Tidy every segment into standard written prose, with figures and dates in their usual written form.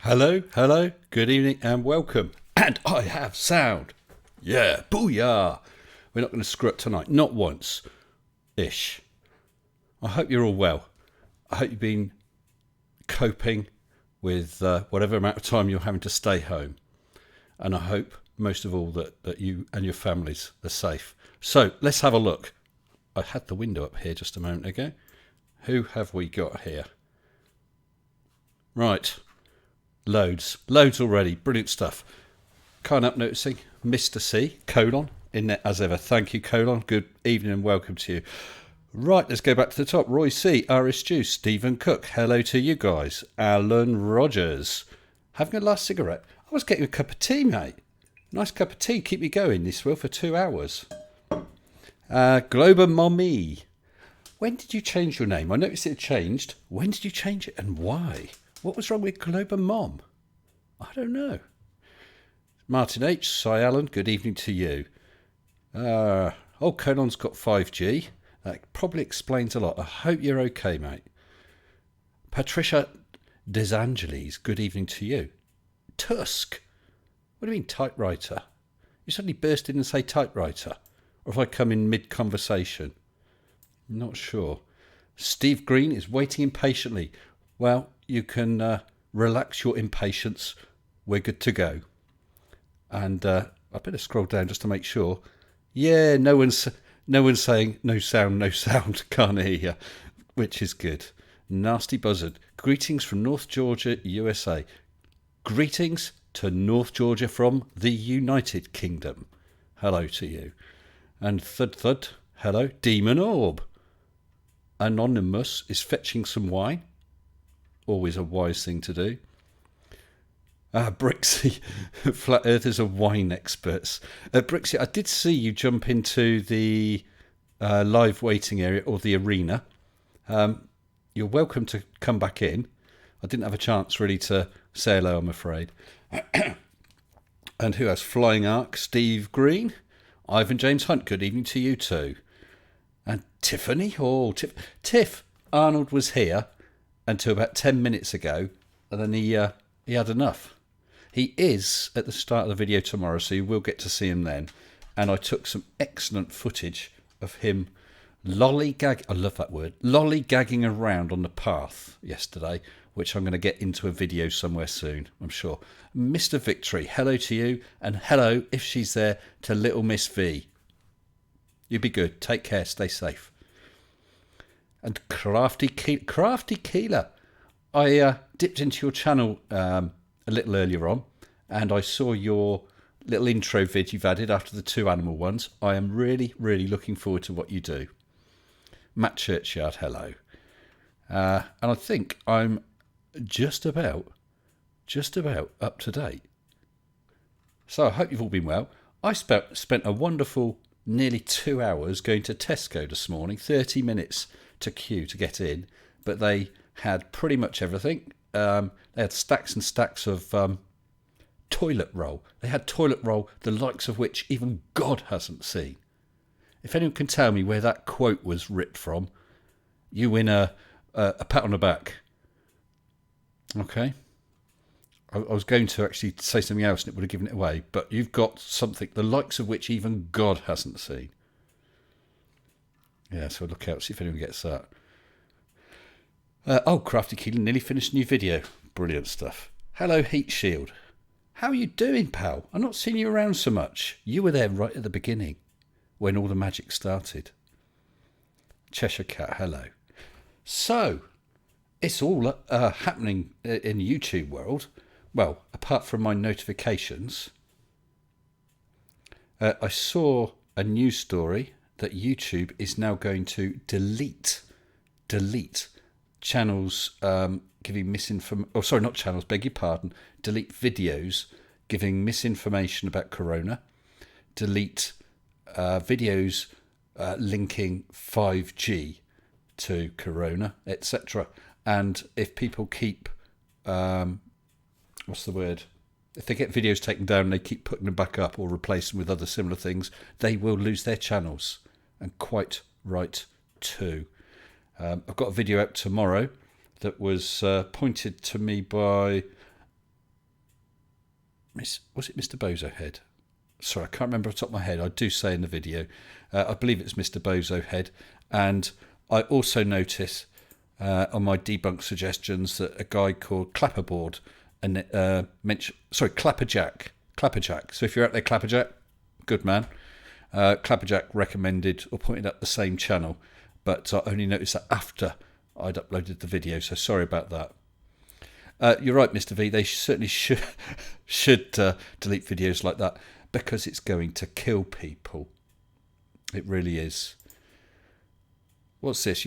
Hello, hello, good evening and welcome. And I have sound. Yeah, booyah. We're not going to screw up tonight, not once. Ish. I hope you're all well. I hope you've been coping with whatever amount of time you're having to stay home. And I hope, most of all, that you and your families are safe. So, let's have a look. I had the window up here just a moment ago. Who have we got here? Right. Loads already. Brilliant stuff. Can't help noticing Mr. C, colon, in there as ever. Thank you, colon. Good evening and welcome to you. Right, let's go back to the top. Roy C, Iris Juice, Stephen Cook. Hello to you guys. Alan Rogers. Having a last cigarette. I was getting a cup of tea, mate. Nice cup of tea. Keep me going, this will, for 2 hours. Globa Mommy. When did you change your name? I noticed it had changed. When did you change it and why? What was wrong with Globa Mom? I don't know. Martin H. Cy Allen, good evening to you. Conon's got 5G. That probably explains a lot. I hope you're okay, mate. Patricia Desangelis, good evening to you. Tusk. What do you mean, typewriter? You suddenly burst in and say typewriter? Or if I come in mid-conversation? I'm not sure. Steve Green is waiting impatiently. Well, you can relax your impatience. We're good to go. And I better scroll down just to make sure. Yeah, no one's saying no sound, can't hear you, which is good. Nasty Buzzard. Greetings from North Georgia, USA. Greetings to North Georgia from the United Kingdom. Hello to you. And Thud, hello. Demon Orb. Anonymous is fetching some wine. Always a wise thing to do. Brixie, Flat Earthers are wine experts. Brixie, I did see you jump into the live waiting area or the arena. You're welcome to come back in. I didn't have a chance really to say hello, I'm afraid. And who has Flying Arc? Steve Green. Ivan James Hunt, good evening to you too. And Tiffany. Tiff. Arnold was here until about 10 minutes ago, and then he had enough. He is at the start of the video tomorrow, so you will get to see him then. And I took some excellent footage of him lollygagging, I love that word, lollygagging around on the path yesterday, which I'm going to get into a video somewhere soon, I'm sure. Mr. Victory, hello to you, and hello, if she's there, to little Miss V. You be good, take care, stay safe. And Crafty Keeler. I dipped into your channel a little earlier on, and I saw your little intro vid you've added after the 2 animal ones. I am really, really looking forward to what you do. Matt Churchyard, hello. And I think I'm just about up to date. So I hope you've all been well. I spent a wonderful nearly 2 hours going to Tesco this morning, 30 minutes to queue to get in, but they had pretty much everything. They had stacks and stacks of toilet roll. They had toilet roll, the likes of which even God hasn't seen. If anyone can tell me where that quote was ripped from, you win a pat on the back. Okay. I was going to actually say something else and it would have given it away, but you've got something, the likes of which even God hasn't seen. Yeah, so look out, see if anyone gets that. Crafty Keelan nearly finished a new video. Brilliant stuff. Hello, Heat Shield. How are you doing, pal? I've not seen you around so much. You were there right at the beginning, when all the magic started. Cheshire Cat, hello. So, it's all happening in the YouTube world. Well, apart from my notifications. I saw a news story that YouTube is now going to delete channels giving misinformation. Oh, sorry, not channels, beg your pardon. Delete videos giving misinformation about Corona. Delete videos linking 5G to Corona, etc. And if people keep, what's the word? If they get videos taken down and they keep putting them back up or replace them with other similar things, they will lose their channels. And quite right too. I've got a video out tomorrow that was pointed to me by Was it Mr. Bozo Head? Sorry, I can't remember off the top of my head. I do say in the video. I believe it's Mr. Bozo Head. And I also notice on my debunk suggestions that a guy called Clapperboard and Clapperjack. So if you're out there, Clapperjack, good man. Clapperjack recommended or pointed out the same channel, but I only noticed that after I'd uploaded the video, so sorry about that. You're right, Mr. V, they certainly should delete videos like that, because it's going to kill people. It really is. What's this?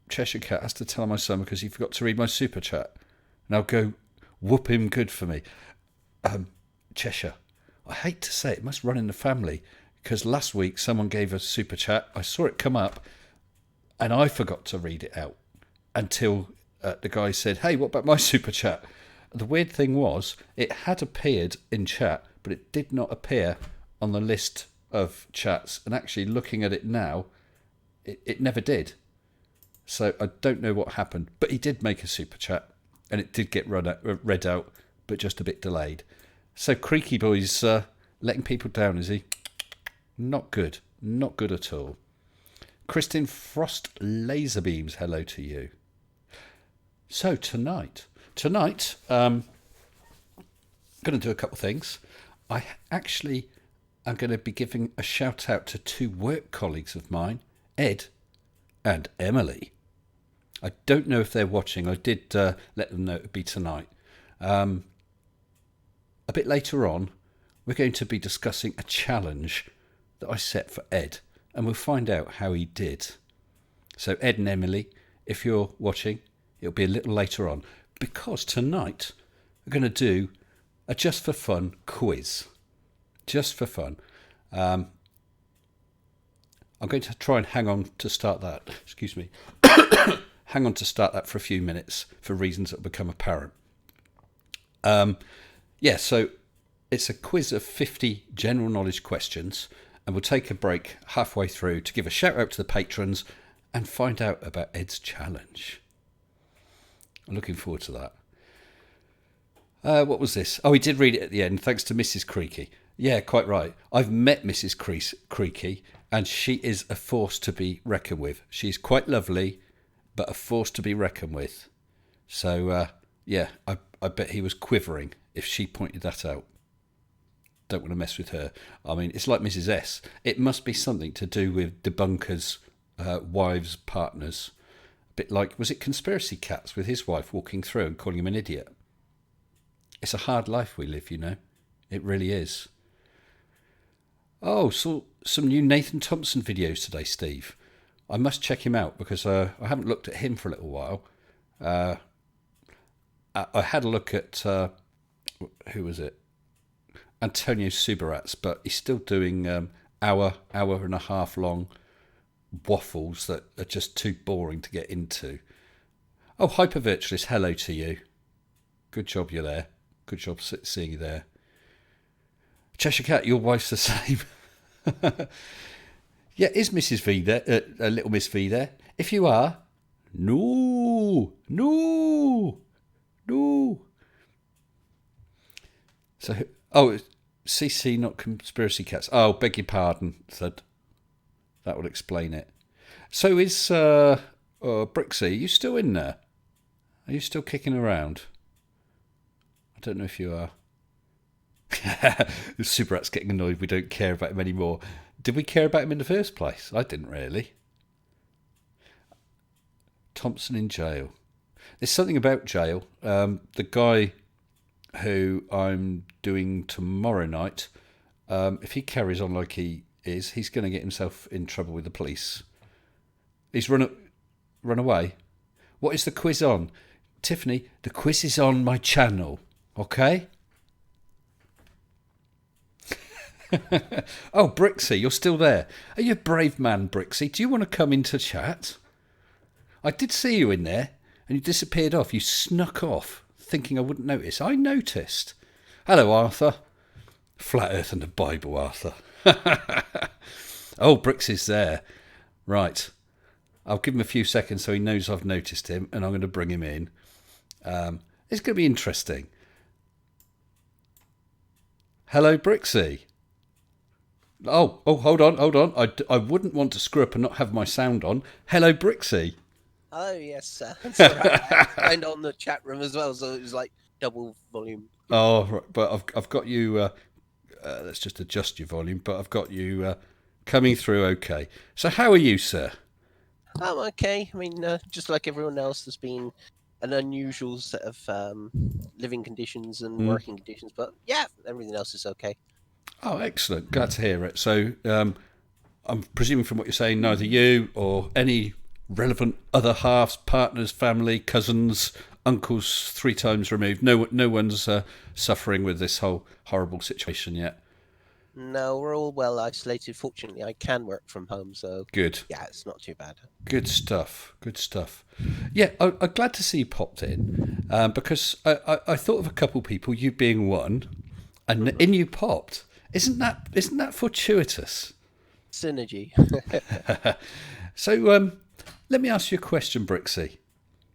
Cheshire Cat has to tell my son because he forgot to read my super chat. Now go whoop him good for me. Cheshire, I hate to say it must run in the family, because last week someone gave a super chat. I saw it come up and I forgot to read it out until the guy said, hey, what about my super chat? The weird thing was it had appeared in chat, but it did not appear on the list of chats. And actually looking at it now, it never did. So I don't know what happened, but he did make a super chat and it did get read out, but just a bit delayed. So Creaky Boy's letting people down, is he? Not good. Not good at all. Kristin Frost Laserbeams, hello to you. So tonight, I'm going to do a couple of things. I actually am going to be giving a shout out to two work colleagues of mine, Ed and Emily. I don't know if they're watching. I did let them know it would be tonight. A bit later on, we're going to be discussing a challenge that I set for Ed, and we'll find out how he did. So Ed and Emily, if you're watching, it'll be a little later on, because tonight we're going to do a just for fun quiz. Just for fun. I'm going to try and hang on to start that. Excuse me. Hang on to start that for a few minutes for reasons that will become apparent. So it's a quiz of 50 general knowledge questions, and we'll take a break halfway through to give a shout out to the patrons and find out about Ed's challenge. I'm looking forward to that. What was this? Oh, he did read it at the end, thanks to Mrs. Creaky. Yeah, quite right. I've met Mrs. Creaky, and she is a force to be reckoned with. She's quite lovely, but a force to be reckoned with. So, I bet he was quivering if she pointed that out. Don't want to mess with her. I mean, it's like Mrs. S. It must be something to do with debunkers' wives' partners. A bit like, was it Conspiracy Cats with his wife walking through and calling him an idiot? It's a hard life we live, you know. It really is. Oh, saw some new Nathan Thompson videos today, Steve. I must check him out because I haven't looked at him for a little while. I had a look at, who was it? Antonio Subarats, but he's still doing hour and a half long waffles that are just too boring to get into. Oh, Hypervirtualist, hello to you. Good job you're there. Good job seeing you there. Cheshire Cat, your wife's the same. Yeah, is Mrs. V there? Little Miss V there? If you are, no. So, CC, not Conspiracy Cats. Oh, beg your pardon, said. That would explain it. So is Brixie, are you still in there? Are you still kicking around? I don't know if you are. Superat's getting annoyed we don't care about him anymore. Did we care about him in the first place? I didn't really. Thompson in jail. There's something about jail. The guy who I'm doing tomorrow night, if he carries on like he is, he's going to get himself in trouble with the police. He's run away. What is the quiz on? Tiffany, the quiz is on my channel, okay? Oh, Brixie, you're still there. Are you a brave man, Brixie? Do you want to come into chat? I did see you in there, and you disappeared off. You snuck off, thinking I wouldn't notice. I noticed. Hello, Arthur. Flat Earth and the Bible, Arthur. Oh, Brixie's there. Right. I'll give him a few seconds so he knows I've noticed him, and I'm going to bring him in. It's going to be interesting. Hello, Brixie. Hold on. I wouldn't want to screw up and not have my sound on. Hello, Brixie. Oh yes, that's all right. I signed on the chat room as well, so it was like double volume. Oh, right, but I've got you. Let's just adjust your volume. But I've got you coming through okay. So how are you, sir? I'm okay. I mean, just like everyone else, there's been an unusual set of living conditions and working conditions, but yeah, everything else is okay. Oh, excellent. Glad to hear it. So I'm presuming from what you're saying, neither you or any relevant other halves, partners, family, cousins, uncles, three times removed. No one's suffering with this whole horrible situation yet. No, we're all well isolated. Fortunately, I can work from home, so Good. yeah, it's not too bad. Good stuff. Good stuff. Yeah, I'm glad to see you popped in because I thought of a couple people, you being one, and in you popped. Isn't that fortuitous? Synergy. So let me ask you a question, Brixie.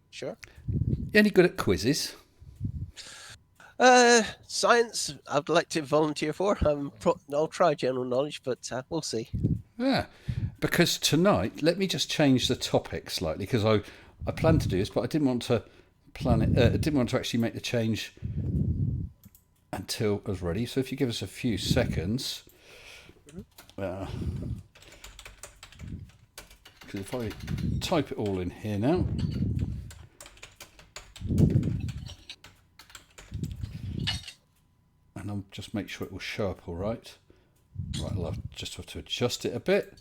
Sure. You any good at quizzes? Science, I'd like to volunteer for. I'll try general knowledge, but we'll see. Yeah, because tonight, let me just change the topic slightly because I planned to do this, but I didn't want to plan it. I didn't want to actually make the change until I was ready. So if you give us a few seconds, because if I type it all in here now. And I'll just make sure it will show up all right. Right, I'll just have to adjust it a bit.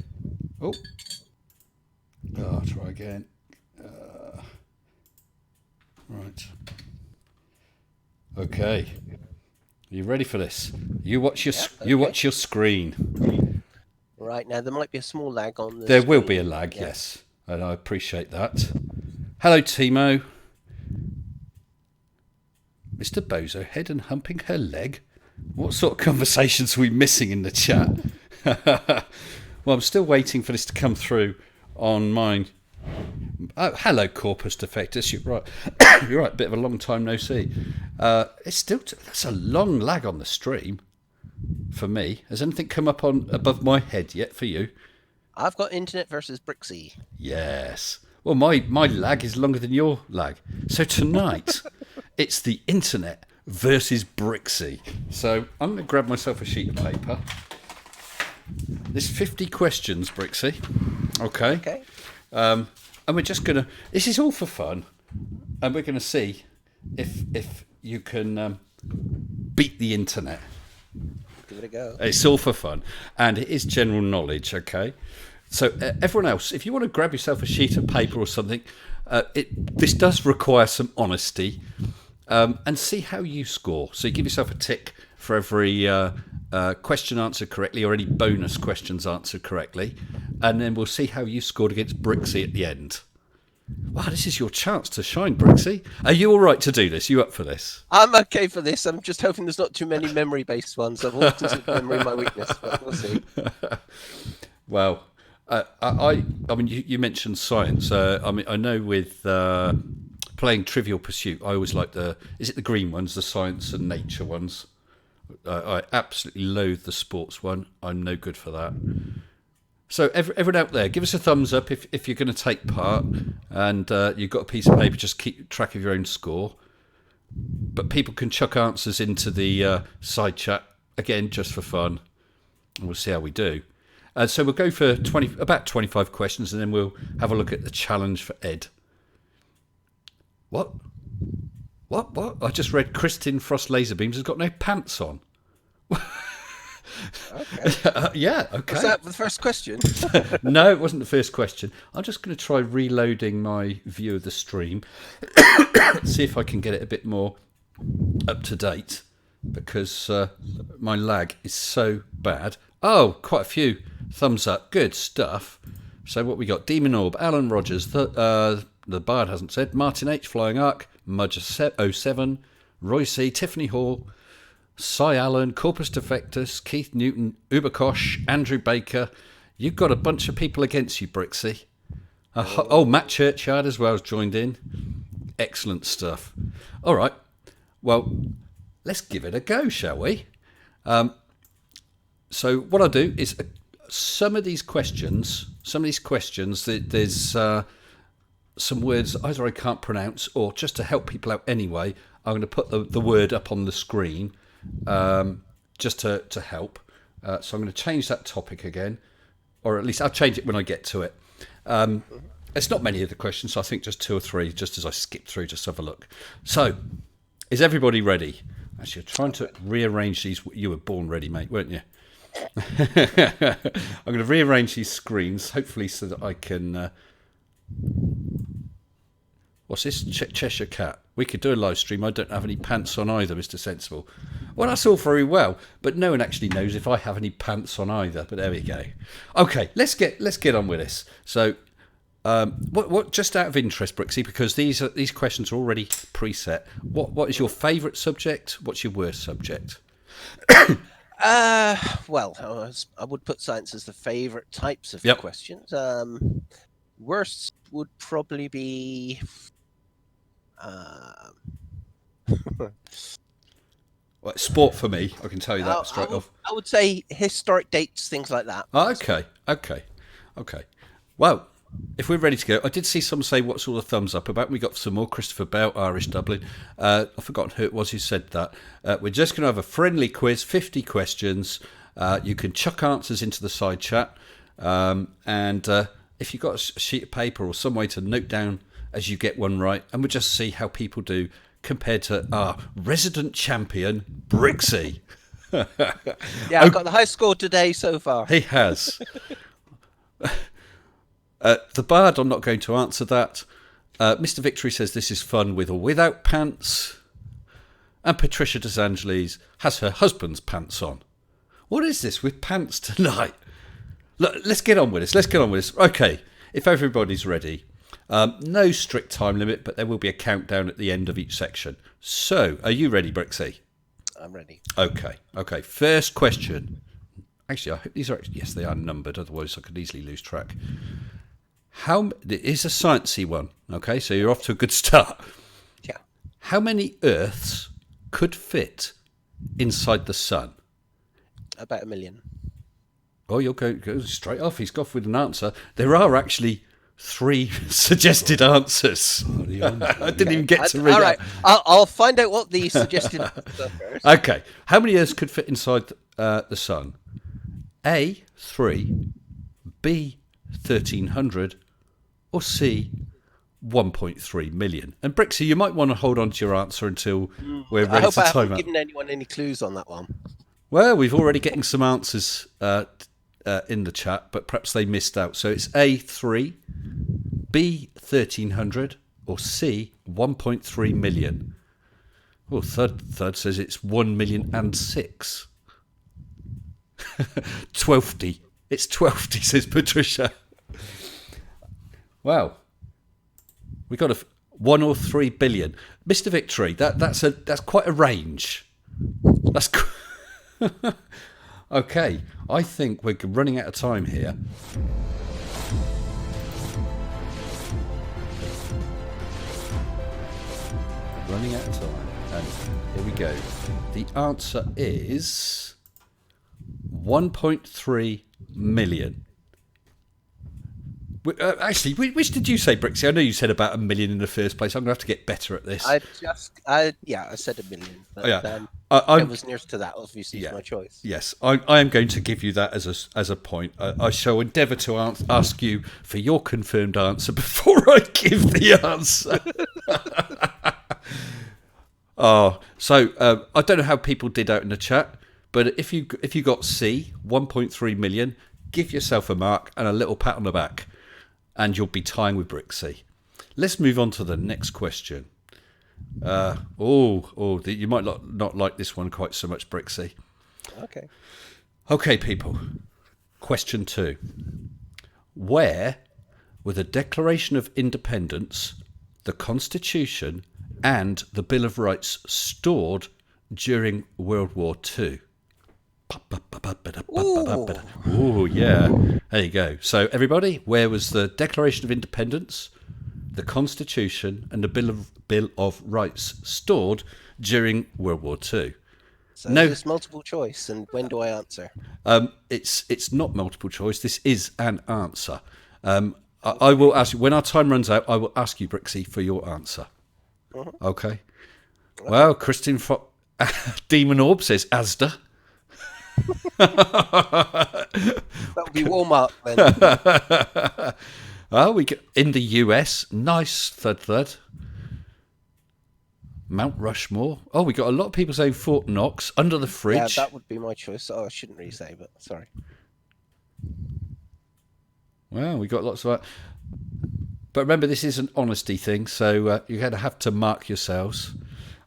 Oh, I'll try again. Right. Okay. Are you ready for this? You watch your okay. watch your screen. Right, now there might be a small lag on the There will be a screen. lag, Yeah. yes, and I appreciate that. Hello, Timo. Mr. Bozo head and humping her leg. What sort of conversations are we missing in the chat? Well, I'm still waiting for this to come through on mine. Oh, hello, Corpus Defectus. You're right. You're right. Bit of a long time no see. It's still that's a long lag on the stream for me. Has anything come up on above my head yet for you? I've got internet versus Brixie. Yes. Well, my lag is longer than your lag. So tonight, it's the internet versus Brixie. So I'm going to grab myself a sheet of paper. There's 50 questions, Brixie. Okay. Okay. And we're just going to... This is all for fun. And we're going to see if you can beat the internet. Give it a go. It's all for fun. And it is general knowledge, okay? So everyone else, if you want to grab yourself a sheet of paper or something, this does require some honesty. And see how you score. So you give yourself a tick for every question answered correctly or any bonus questions answered correctly. And then we'll see how you scored against Brixie at the end. Wow, this is your chance to shine, Brixie. Are you all right to do this? You up for this? I'm okay for this. I'm just hoping there's not too many memory-based ones. I've always considered memory my weakness, but we'll see. Well, I mean, you mentioned science. I mean, I know with playing Trivial Pursuit, I always like is it the green ones, the science and nature ones? I absolutely loathe the sports one. I'm no good for that. So everyone out there, give us a thumbs up if you're going to take part, and you've got a piece of paper. Just keep track of your own score. But people can chuck answers into the side chat again, just for fun, and we'll see how we do. So we'll go for about 25 questions, and then we'll have a look at the challenge for Ed. What? I just read Kristin Frost Laserbeams has got no pants on. Okay. Yeah, okay. Was that the first question? No, it wasn't the first question. I'm just going to try reloading my view of the stream, see if I can get it a bit more up to date, because my lag is so bad. Oh, quite a few thumbs up. Good stuff. So what we got? Demon Orb, Alan Rogers, the Bard hasn't said, Martin H, Flying Arc, Mudge07, Roy C, Tiffany Hall, Cy Allen, Corpus Defectus, Keith Newton, Uberkosh, Andrew Baker. You've got a bunch of people against you, Brixie. Matt Churchyard as well has joined in. Excellent stuff. All right. Well, let's give it a go, shall we? So what I'll do is some of these questions, there's some words either I can't pronounce or just to help people out anyway, I'm going to put the word up on the screen just to help. So I'm going to change that topic again, or at least I'll change it when I get to it. It's not many of the questions, so I think just 2 or 3, just as I skip through, just have a look. So, is everybody ready? Actually, you're trying to rearrange these. You were born ready, mate, weren't you? I'm going to rearrange these screens, hopefully so that I can... What's this? Cheshire Cat. We could do a live stream. I don't have any pants on either, Mr. Sensible. Well, that's all very well, but no one actually knows if I have any pants on either. But there we go. Okay, let's get on with this. So, what? Just out of interest, Brixie, because these questions are already preset. What is your favourite subject? What's your worst subject? Well, I would put science as the favourite types of questions. Worst would probably be. Well, sport for me, I can tell you that straight off. I would say historic dates, things like that. Oh, okay. Well, if we're ready to go, I did see some say what's all the thumbs up about. We got some more. Christopher Bell, Irish Dublin. I've forgotten who it was who said that. We're just going to have a friendly quiz, 50 questions. You can chuck answers into the side chat. And if you've got a sheet of paper or some way to note down as you get one right, and we'll just see how people do compared to our resident champion, Brixie. Yeah, I've got the high score today so far. He has. The Bard, I'm not going to answer that. Mr. Victory says this is fun with or without pants. And Patricia DeSangeles has her husband's pants on. What is this with pants tonight? Look, let's get on with this. Okay, if everybody's ready. No strict time limit, but there will be a countdown at the end of each section. So, are you ready, Brixie? I'm ready. Okay. First question. Actually, I hope these are... Yes, they are numbered, otherwise I could easily lose track. It's a sciencey one, okay? So you're off to a good start. Yeah. How many Earths could fit inside the sun? About 1 million. Oh, you'll go straight off. He's gone with an answer. There are actually 3 suggested answers. I didn't even get to read it. All right, I'll find out what the suggested answers are first. Okay. How many Earths could fit inside the sun? A, 3, B, 1,300, or C, 1.3 million? And Brixie, you might want to hold on to your answer until we're ready to time out. I hope I haven't given anyone any clues on that one. Well, we've already getting some answers in the chat, but perhaps they missed out. So it's A, 3, B, 1,300, or C, 1.3 million. Well, third says it's 1,000,006. 12. It's 12, says Patricia. Wow. We got 1 or 3 billion. Mr. Victory, that's quite a range. That's okay. I think we're running out of time here. Running out of time. And here we go. The answer is 1.3 million. Actually, which did you say, Brixie? I know you said about 1 million in the first place. I'm going to have to get better at this. I said 1 million. But, I was nearest to that, obviously, is my choice. Yes, I am going to give you that as a point. I shall endeavour to ask you for your confirmed answer before I give the answer. So I don't know how people did out in the chat, but if you got C, 1.3 million, give yourself a mark and a little pat on the back, and you'll be tying with Brixie. Let's move on to the next question. You might not like this one quite so much, Brixie. Okay, people. Question 2. Where were the Declaration of Independence, the Constitution, and the Bill of Rights stored during World War II? Oh, yeah. There you go. So, everybody, where was the Declaration of Independence, the Constitution, and the Bill of Rights stored during World War II? So No. is this multiple choice, and when do I answer? It's not multiple choice. This is an answer. I will ask you when our time runs out. I will ask you, Brixie, for your answer. Okay. Well, Christine Demon Orb says Asda. That would be Walmart then. Oh, we get in the US. Nice thud. Mount Rushmore. Oh, we got a lot of people saying Fort Knox. Under the Yeah, Fridge. that would be my choice. Oh, I shouldn't really say, but sorry. Well, we got lots of that. But remember, this is an honesty thing, so you're going to have to mark yourselves.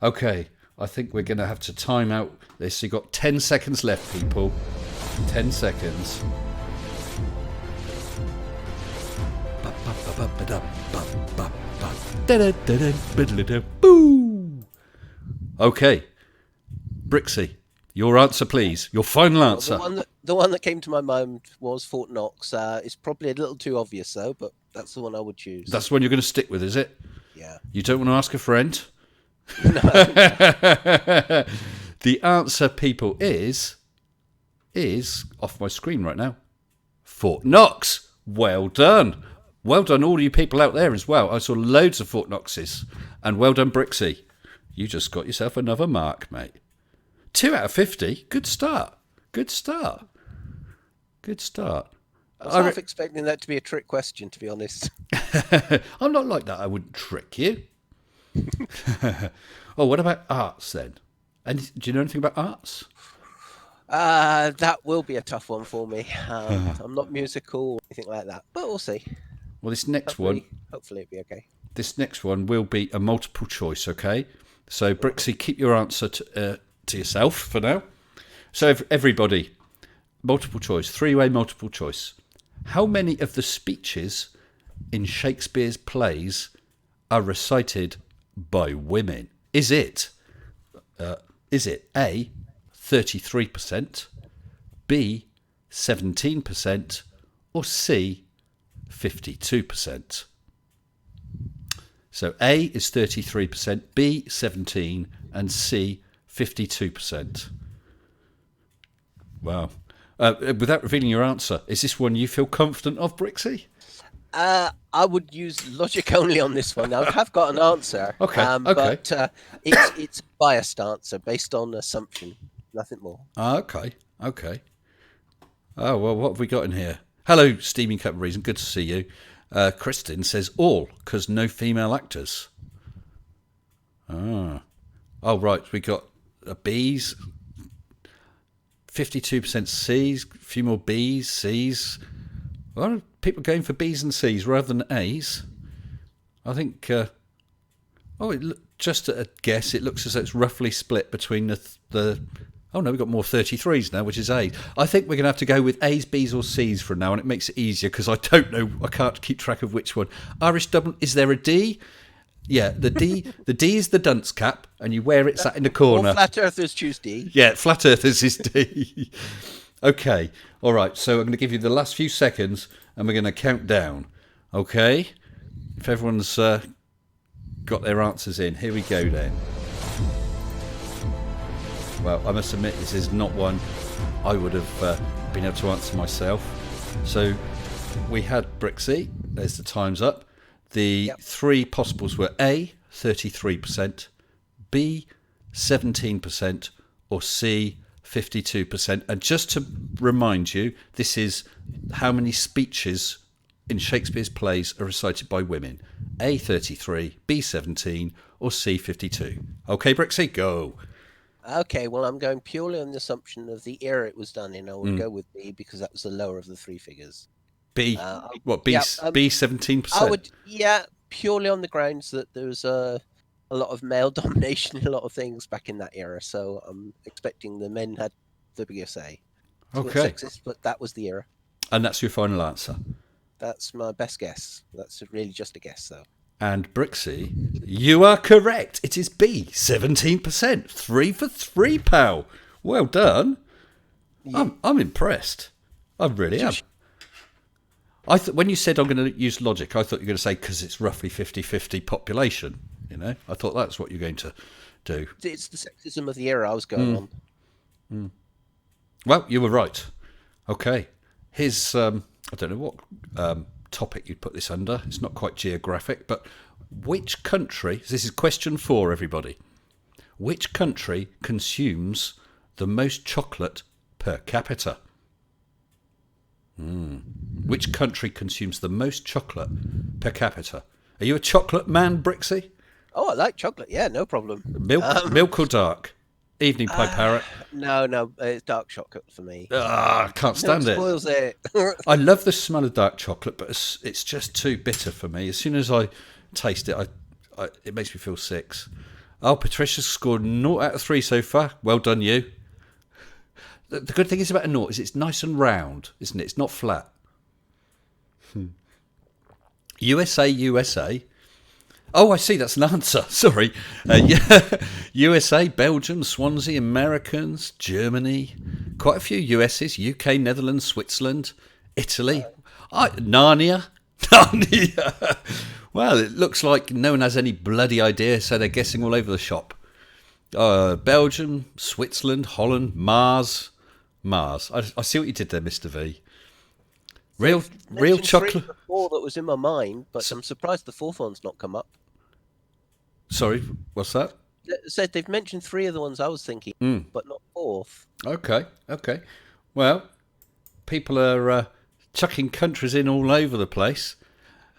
Okay, I think we're going to have to time out this. You've got 10 seconds left, people. 10 seconds. Boo! Okay, Brixie, your answer, please. Your final answer. The one that came to my mind was Fort Knox. It's probably a little too obvious, though, but that's the one I would choose. That's the one you're going to stick with, is it? Yeah. You don't want to ask a friend? The answer, people, is off my screen right now. Fort Knox. Well done. Well done, all you people out there as well. I saw loads of Fort Knoxes. And well done, Brixie. You just got yourself another mark, mate. 2 out of 50. Good start. Good start. Good start. I was half expecting that to be a trick question, to be honest. I'm not like that. I wouldn't trick you. Oh, what about arts then? And do you know anything about arts? That will be a tough one for me. I'm not musical or anything like that, but we'll see. Well, this next one, Hopefully it'll be okay. this next one will be a multiple choice. Okay, so Brixie, keep your answer to yourself for now. So everybody, multiple choice, three-way multiple choice. How many of the speeches in Shakespeare's plays are recited by women? Is it A, 33%, B, 17%, or C, 52%? So A is 33%, B 17%, and C 52%. Wow. Without revealing your answer, is this one you feel confident of, Brixie? I would use logic only on this one. I have got an answer. Okay, But it's a biased answer based on assumption, nothing more. Okay. Oh, well, what have we got in here? Hello, Steaming Cup of Reason. Good to see you. Kristen says all, because no female actors. Oh, right. We got B's, 52% C's, a few more B's, C's. Well, people going for B's and C's rather than A's. I think, just at a guess, it looks as though it's roughly split between the oh no, we've got more 33s now, which is A's. I think we're going to have to go with A's, B's or C's from now on. It makes it easier because I don't know, I can't keep track of which one. Irish double, is there a D? Yeah, the D is the dunce cap, and you wear it sat in the corner. All flat earthers choose D. Yeah, flat earthers is D. Okay, all right, so I'm going to give you the last few seconds, and we're going to count down. Okay? If everyone's got their answers in, here we go then. Well, I must admit, this is not one I would have been able to answer myself. So we had Brixie. There's the time's up. The three possibles were A, 33%, B, 17%, or C, 52%. And just to remind you, this is how many speeches in Shakespeare's plays are recited by women. A, 33, B, 17, or C, 52. Okay, Brixie, go. Okay, well, I'm going purely on the assumption of the era it was done in. I would go with B because that was the lower of the three figures. B, B, yeah, B 17%? I would, purely on the grounds that there was a lot of male domination in a lot of things back in that era. So I'm expecting the men had the bigger say. It's Okay. sexist, but that was the era. And that's your final answer. That's my best guess. That's really just a guess, though. And Brixie, you are correct. It is B, 17%. 3 for 3, pal. Well done. Yeah. I'm impressed. I really am. When you said I'm going to use logic, I thought you were going to say because it's roughly 50-50 population. You know, I thought that's what you're going to do. It's the sexism of the era I was going on. Well, you were right. Okay. Here's, I don't know what topic you'd put this under. It's not quite geographic, but which country, this is question 4, everybody. Which country consumes the most chocolate per capita? Which country consumes the most chocolate per capita? Are you a chocolate man, Brixie? Oh, I like chocolate. Yeah, no problem. Milk or dark? Evening pie parrot. No, it's dark chocolate for me. I can't stand it. Spoils it. I love the smell of dark chocolate, but it's just too bitter for me. As soon as I taste it, it makes me feel sick. Oh, Patricia's scored 0 out of 3 so far. Well done, you. The good thing is about a 0 is it's nice and round, isn't it? It's not flat. USA. Oh, I see. That's an answer. Sorry. Yeah. USA, Belgium, Swansea, Americans, Germany. Quite a few USs. UK, Netherlands, Switzerland, Italy. Narnia. Narnia. Well, it looks like no one has any bloody idea, so they're guessing all over the shop. Belgium, Switzerland, Holland, Mars. I see what you did there, Mr. V. Real chocolate. 4 that was in my mind, but I'm surprised the 4th one's not come up. Sorry, what's that? Said they've mentioned 3 of the ones I was thinking, but not 4th. Okay. Well, people are chucking countries in all over the place.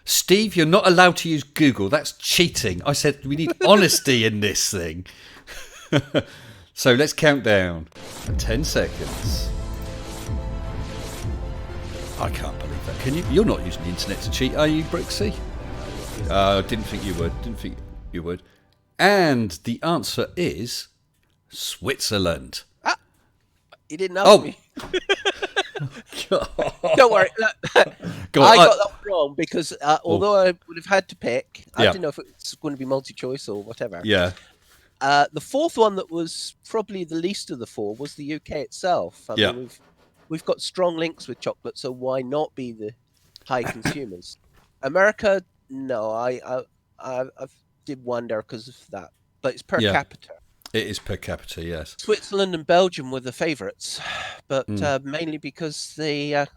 Steve, you're not allowed to use Google. That's cheating. I said we need honesty in this thing. So let's count down. 10 seconds. I can't believe that. Can you? You're not using the internet to cheat, are you, Brixie? Didn't think you would. And the answer is Switzerland. You didn't ask me. Don't worry. Go on, I got that wrong because although I would have had to pick, I didn't know if it's going to be multi-choice or whatever. Yeah. The 4th one that was probably the least of the 4 was the UK itself. I mean, we've got strong links with chocolate, so why not be the high consumers? America, no, I did wonder because of that, but it's per capita. It is per capita, yes. Switzerland and Belgium were the favourites, but mainly because they're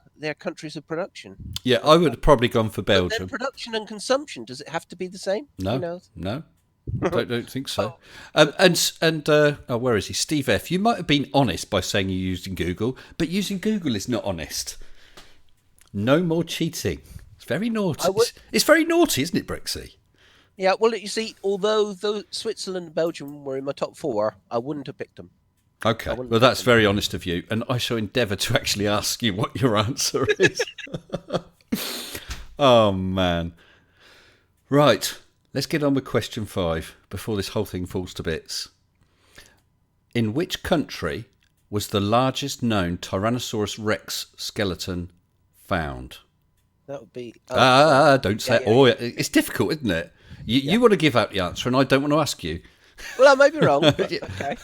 countries of production. Yeah, I would have probably gone for Belgium. But then production and consumption, does it have to be the same? No. Don't think so. Where is he? Steve F. You might have been honest by saying you're using Google, but using Google is not honest. No more cheating. It's very naughty. It's very naughty, isn't it, Brixie? Yeah, well, you see, although Switzerland and Belgium were in my top 4, I wouldn't have picked them. Okay, well, that's very honest of you, and I shall endeavour to actually ask you what your answer is. Oh, man. Right, let's get on with question 5 before this whole thing falls to bits. In which country was the largest known Tyrannosaurus Rex skeleton found? That would be... don't say... It's difficult, isn't it? You want to give out the answer, and I don't want to ask you. Well, I may be wrong, but okay.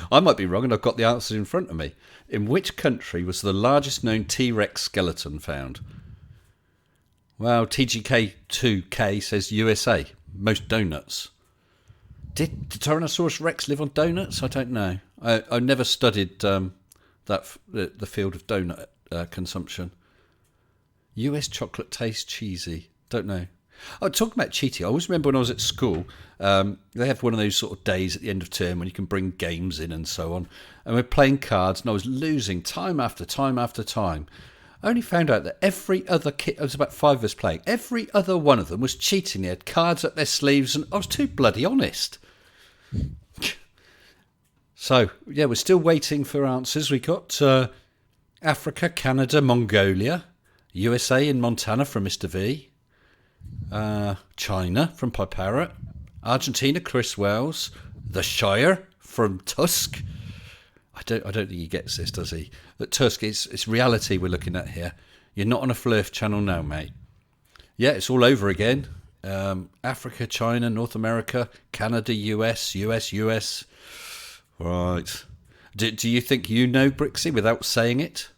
I might be wrong, and I've got the answers in front of me. In which country was the largest known T-Rex skeleton found? Well, TGK2K says USA. Most donuts. Did Tyrannosaurus Rex live on donuts? I don't know. I never studied the field of donut consumption. US chocolate tastes cheesy. Don't know. Oh, talking about cheating, I always remember when I was at school, they have one of those sort of days at the end of term when you can bring games in and so on. And we're playing cards, and I was losing time after time after time. I only found out that every other kid, there was about 5 of us playing, every other one of them was cheating. They had cards up their sleeves, and I was too bloody honest. So, yeah, we're still waiting for answers. We got Africa, Canada, Mongolia, USA in Montana from Mr. V. China from Pie Parrot, Argentina, Chris Wells, the Shire from Tusk. I don't think he gets this, does he? But Tusk, it's reality we're looking at here. You're not on a Flurf channel now, mate. Yeah, it's all over again. Africa, China, North America, Canada, US. Right. Do you think you know, Brixie, without saying it?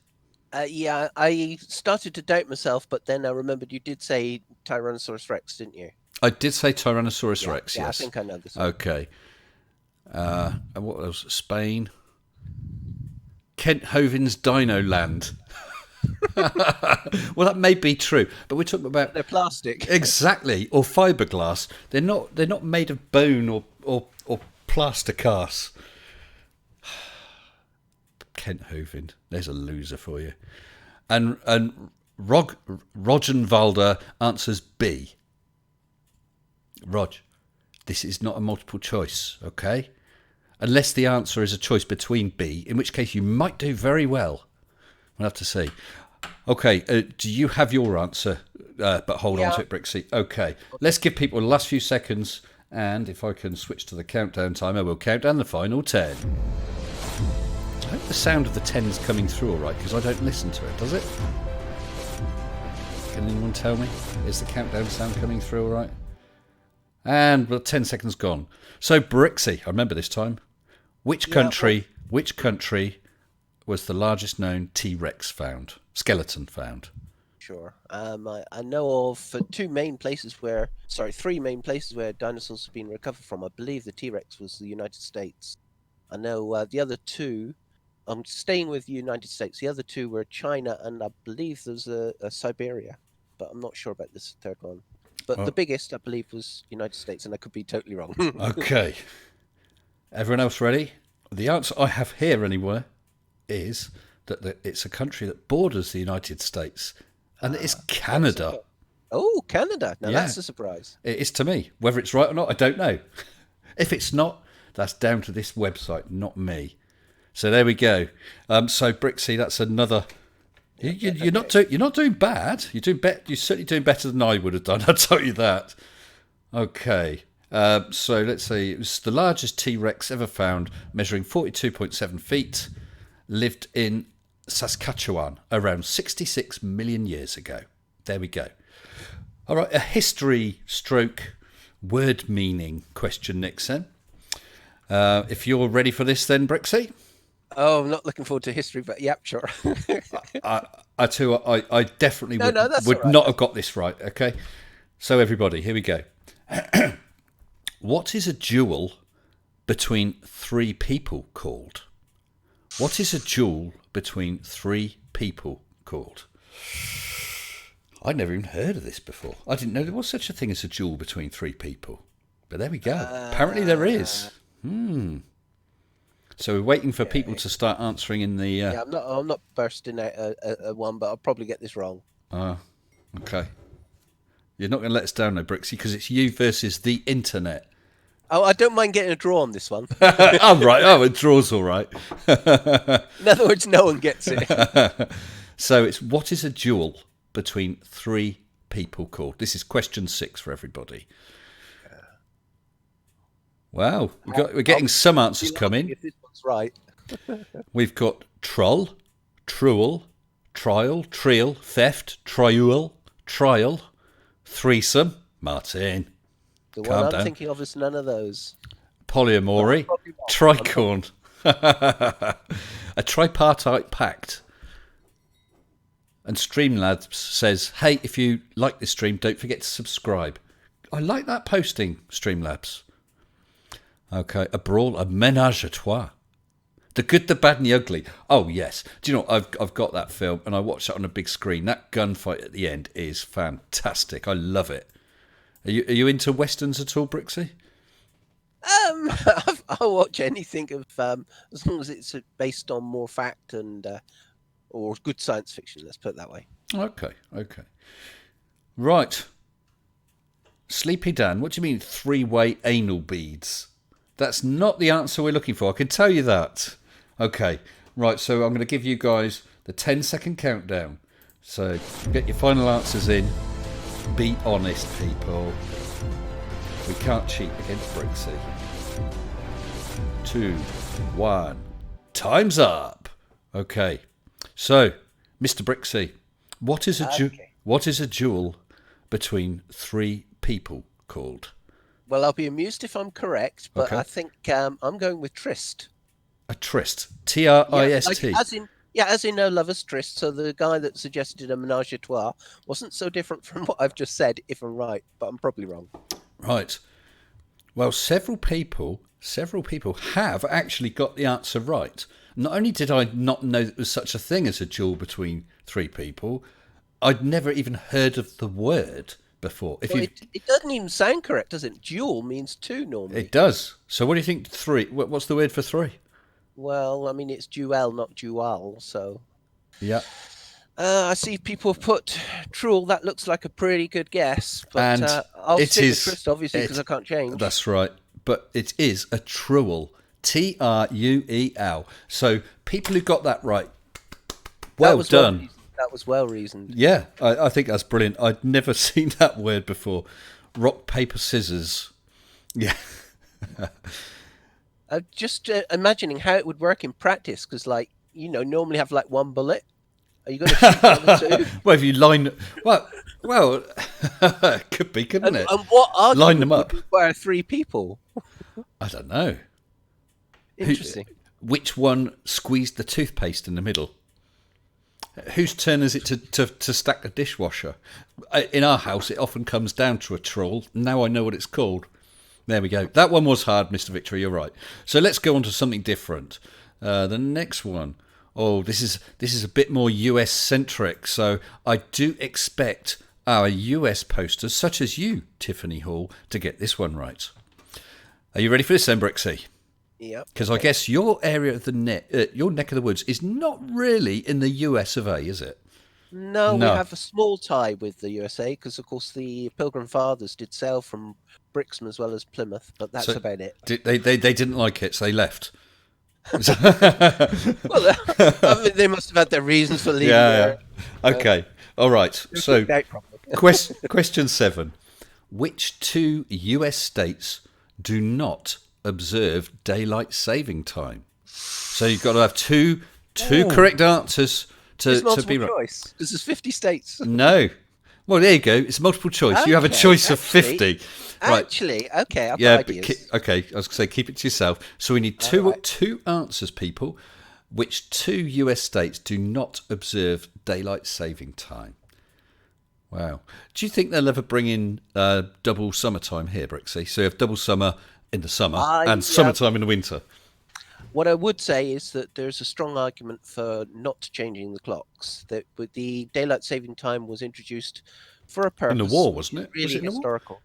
Yeah, I started to doubt myself, but then I remembered you did say Tyrannosaurus Rex, didn't you? I did say Tyrannosaurus Rex, yeah, yes. I think I know this. Okay. And what else? Spain. Kent Hovine's Dino Land. Well, that may be true, but we're talking about they're plastic. Exactly, or fiberglass. They're not made of bone or plaster cast. Kent Hovind, there's a loser for you. And Rogenwalder answers B. Rog, this is not a multiple choice, okay? Unless the answer is a choice between B, in which case you might do very well. We'll have to see. Okay, do you have your answer? But hold on to it, Brixie. Okay, let's give people the last few seconds, and if I can switch to the countdown timer, we'll count down the final 10. I hope the sound of the 10 is coming through all right, because I don't listen to it, does it? Can anyone tell me? Is the countdown sound coming through all right? And 10 seconds gone. So, Brixie, I remember this time. Which country was the largest known T-Rex skeleton found? Sure. I know of three main places where dinosaurs have been recovered from. I believe the T-Rex was the United States. I know the other two, I'm staying with the United States. The other two were China, and I believe there's a Siberia, but I'm not sure about this third one. But the biggest, I believe, was United States, and I could be totally wrong. Okay. Everyone else ready? The answer I have here anywhere is that it's a country that borders the United States, and it is Canada. Oh, Canada. Now that's a surprise. It is to me. Whether it's right or not, I don't know. If it's not, that's down to this website, not me. So there we go. So Brixie, that's another. You're not doing bad. You're certainly doing better than I would have done. I'll tell you that. Okay. So let's see. It was the largest T-Rex ever found, measuring 42.7 feet. Lived in Saskatchewan around 66 million years ago. There we go. All right, a history stroke word meaning question next then. If you're ready for this then, Brixie? Oh, I'm not looking forward to history, but yep, sure. I tell you what, I definitely would not have got this right, okay? So everybody, here we go. What is a duel between three people called? What is a duel between three people called? I'd never even heard of this before. I didn't know there was such a thing as a duel between three people. But there we go. Apparently there is. So we're waiting for people to start answering in the... Yeah, I'm not bursting out a one, but I'll probably get this wrong. Okay. You're not going to let us down though, Brixie, because it's you versus the internet. Oh, I don't mind getting a draw on this one. Oh, right. Oh, a draw's all right. In other words, no one gets it. So it's what is a duel between three people called? This is question 6 for everybody. Wow. We're getting some answers coming. If this one's right. We've got troll, truel, trial, trial, theft, triul, trial, threesome, Martin. The one I'm thinking of is none of those. Polyamory, tricorn, a tripartite pact. And Streamlabs says, hey, if you like this stream, don't forget to subscribe. I like that posting, Streamlabs. Okay, a brawl, a ménage à trois. The Good, the Bad and the Ugly. Oh, yes. Do you know what? I've got that film and I watched it on a big screen. That gunfight at the end is fantastic. I love it. Are you into westerns at all, Brixie? I'll watch anything of as long as it's based on more fact and or good science fiction. Let's put it that way. Okay. Right. Sleepy Dan, what do you mean 3-way anal beads? That's not the answer we're looking for. I can tell you that. Okay. Right. So I'm going to give you guys the 10-second countdown. So get your final answers in. Be honest, people. We can't cheat against Brixie. 2, 1. Time's up. Okay. So, Mr. Brixie, what is a duel between three people called? Well, I'll be amused if I'm correct, but okay. I think I'm going with tryst. A tryst. Trist. As in no lover's tryst. So the guy that suggested a ménage à trois wasn't so different from what I've just said, if I'm right, but I'm probably wrong. Right. Well, several people have actually got the answer right. not only did I not know there was such a thing as a duel between three people, I'd never even heard of the word before. It doesn't even sound correct, does it? Duel means two normally. It does. So what do you think? Three? What's the word for three? Well, I mean, it's duel, not dual. So Yeah. I see people have put truel. That looks like a pretty good guess, but And I'll it stick is- with Trist, obviously, because I can't change. That's right. But it is a truel. Truel. So people who got that right, well done. That was well reasoned. Yeah, I think that's brilliant. I'd never seen that word before. Rock, paper, scissors. Yeah. Just imagining how it would work in practice, because, like, normally have like one bullet. Are you going to shoot the other two? Well, if you line... Well, could be, couldn't it? And what argument Line them up. would require three people? I don't know. Interesting. Which one squeezed the toothpaste in the middle? Whose turn is it to stack the dishwasher? In our house, it often comes down to a trawl. Now I know what it's called. There we go. That one was hard, Mr. Victory. You're right. So let's go on to something different. The next one. Oh, this is a bit more US centric. So I do expect our US posters, such as you, Tiffany Hall, to get this one right. Are you ready for this, then, Brixie? Yep. Because I guess your area of the your neck of the woods is not really in the US of A, is it? No, we No. have a small tie with the USA because, of course, the Pilgrim Fathers did sail from Brixham as well as Plymouth, but that's So- about it. They didn't like it, so they left. Well, I mean, they must have had their reasons for leaving. there. Okay. All right. So, Kicked out properly. question 7: which two US states do not observe daylight saving time? So you've got to have two correct answers It's to multiple be right. choice because there's 50 states. No. Well, there you go. It's multiple choice. You have a Okay, choice of actually- 50. Right. Actually, okay, I've Yeah, got but ideas. okay. I was going to say keep it to yourself. So we need two answers, people. Which two US states do not observe daylight saving time? Wow. Do you think they'll ever bring in double summertime here, Brixie? So you have double summer in the summer and yeah. summertime in the winter. What I would say is that there's a strong argument for not changing the clocks. That with the daylight saving time was introduced for a purpose. In the war, wasn't it? Really Was it in the war? historical.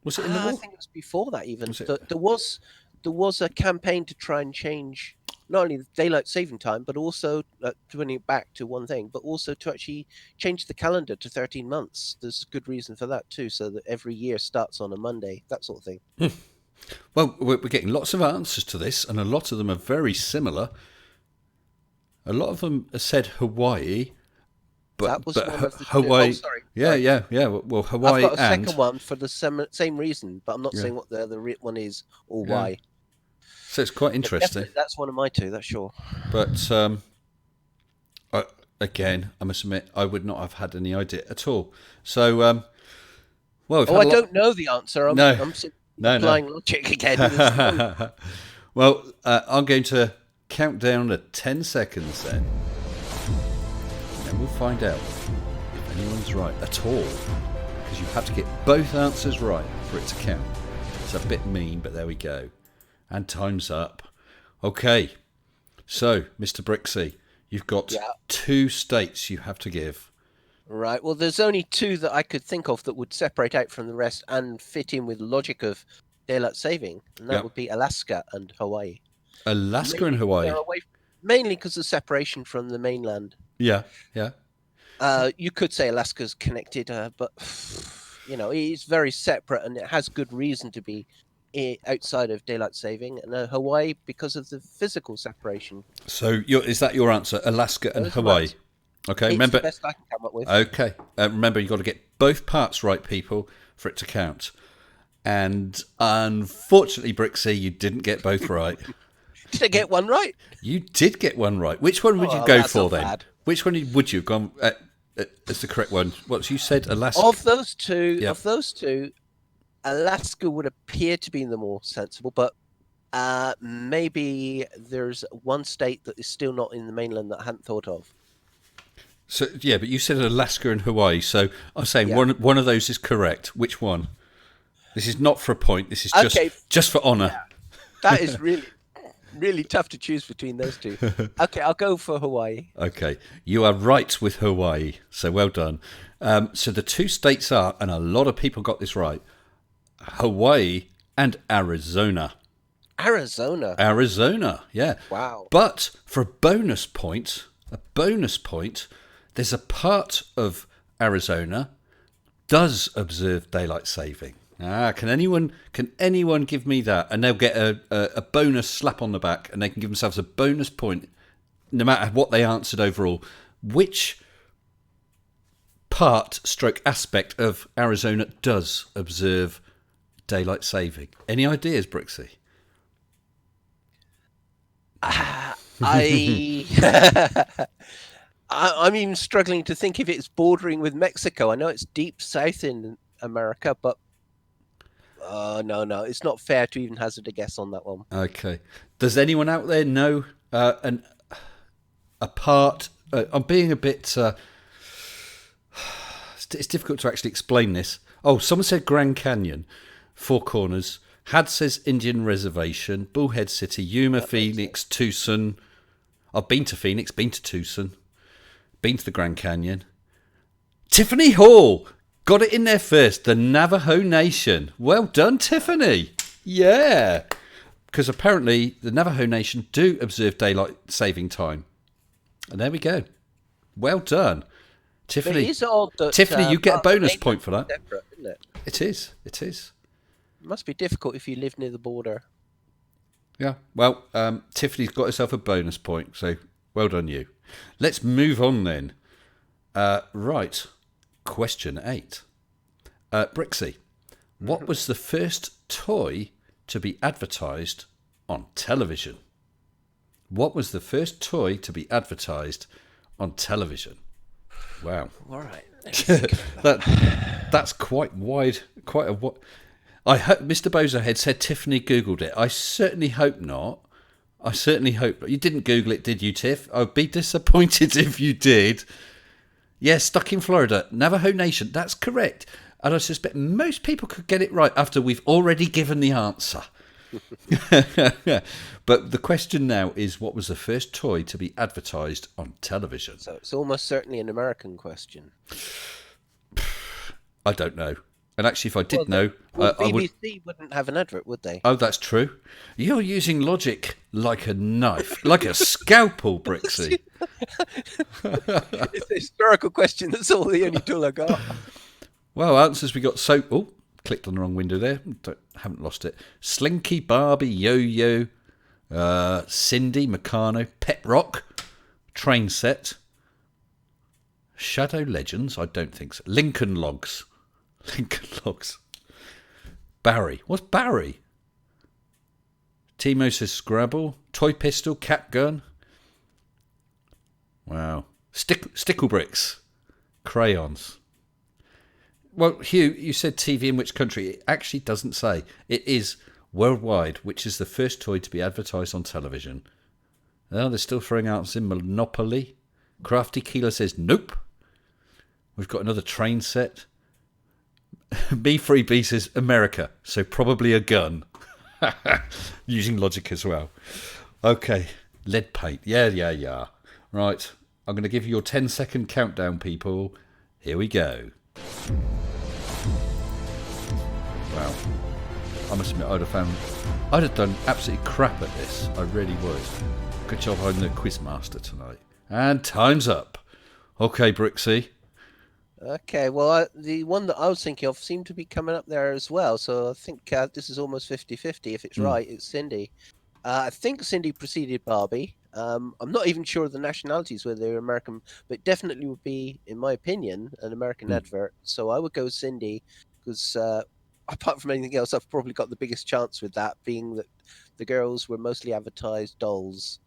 Was it in the I war? think it was before that even. Was it? There was a campaign to try and change not only the daylight saving time, but also turning it back to one thing, but also to actually change the calendar to 13 months. There's a good reason for that too, so that every year starts on a Monday, that sort of thing. Well, we're getting lots of answers to this, and a lot of them are very similar. A lot of them have said Hawaii, but That was one of the two. Hawaii. Oh, sorry. Yeah. Well, Hawaii I've got a and second one for the same reason, but I'm not saying what the other one is or Yeah. why. so it's quite But interesting. definitely that's one of my two, that's sure. But again, I must admit, I would not have had any idea at all. So, well, we've Oh, had I a lot- don't know the answer. I'm No. simply No. applying logic again. There's Well, I'm going to count down to 10 seconds then. And then we'll find out if anyone's right at all. Because you have to get both answers right for it to count. It's a bit mean, but there we go. And time's up. Okay. So, Mr. Brixie, you've got Yeah. 2 states you have to give. Right. Well, there's only two that I could think of that would separate out from the rest and fit in with logic of daylight saving, and that Yeah. would be Alaska and Hawaii. Alaska and Hawaii. They're away, mainly because of separation from the mainland. Yeah. You could say Alaska's connected, but it's very separate, and it has good reason to be outside of daylight saving. And Hawaii because of the physical separation. So, is that your answer? Alaska and Those Hawaii. ones. Okay, It's remember. the best I can come up with. Okay. Remember, you've got to get both parts right, people, for it to count. And unfortunately, Brixie, you didn't get both right. Did I get one right? You did get one right. Which one would you Oh, go that's for not then? bad. Which one would you have gone as the correct one? What you said, Alaska. Of those two, Yep. Alaska would appear to be the more sensible, but maybe there's one state that is still not in the mainland that I hadn't thought of. So yeah, but you said Alaska and Hawaii. So I'm saying Yeah. one of those is correct. Which one? This is not for a point. This is Okay. just for honour. That is really Really tough to choose between those two. Okay, I'll go for Hawaii. Okay, you are right with Hawaii, so well done. So the two states are, and a lot of people got this right, Hawaii and Arizona. Arizona, yeah. Wow. But for a bonus point, there's a part of Arizona does observe daylight saving. Can anyone give me that? And they'll get a bonus slap on the back, and they can give themselves a bonus point no matter what they answered overall. Which aspect of Arizona does observe daylight saving? Any ideas, Brixie? I'm even struggling to think if it's bordering with Mexico. I know it's deep south in America, but no, it's not fair to even hazard a guess on that one. Okay. Does anyone out there know a part? I'm being a bit. It's difficult to actually explain this. Oh, someone said Grand Canyon, Four Corners. Had says Indian Reservation, Bullhead City, Yuma, Phoenix, Tucson. I've been to Phoenix, been to Tucson, been to the Grand Canyon. Tiffany Hall got it in there first. The Navajo Nation. Well done, Tiffany. Yeah. Because apparently the Navajo Nation do observe daylight saving time. And there we go. Well done. Tiffany. It is odd that, Tiffany, you get a bonus point for that. Separate, isn't it? It is. It must be difficult if you live near the border. Yeah. Well, Tiffany's got herself a bonus point, so well done you. Let's move on then. Right. Question 8. Brixie, what was the first toy to be advertised on television? What was the first toy to be advertised on television? Wow. All right. That's quite wide. Quite a what? I hope Mr. Bozohead said Tiffany Googled it. I certainly hope not. You didn't Google it, did you, Tiff? I'd be disappointed if you did. Yeah, stuck in Florida. Navajo Nation. That's correct. And I suspect most people could get it right after we've already given the answer. But the question now is, what was the first toy to be advertised on television? So it's almost certainly an American question. I don't know. And actually, if I did know, BBC wouldn't have an advert, would they? Oh, that's true. You're using logic like a knife, like a scalpel, Brixie. It's a historical question. That's all the only tool I got. Well, answers we got. So, clicked on the wrong window there. Haven't lost it. Slinky, Barbie, Yo-Yo, Cindy, Meccano, Pet Rock, Train Set, Shadow Legends. I don't think so. Lincoln Logs. Barry. What's Barry? Timo says Scrabble. Toy Pistol. Cat Gun. Wow. Stickle Bricks. Crayons. Well, Hugh, you said TV in which country? It actually doesn't say. It is worldwide, which is the first toy to be advertised on television. Oh, they're still throwing out in Monopoly. Crafty Keeler says nope. We've got another Train Set. B3B says America, so probably a gun. Using logic as well. Okay, lead paint. Yeah. Right, I'm going to give you your 10-second countdown, people. Here we go. Wow. I must admit, I'd have done absolutely crap at this. I really would. Good job I'm the quizmaster tonight. And time's up. Okay, Brixie. Okay, well, the one that I was thinking of seemed to be coming up there as well. So I think this is almost 50-50. If it's right, it's Cindy. I think Cindy preceded Barbie. I'm not even sure of the nationalities, whether they're American, but definitely would be, in my opinion, an American advert. So I would go with Cindy because apart from anything else, I've probably got the biggest chance with that, being that the girls were mostly advertised dolls.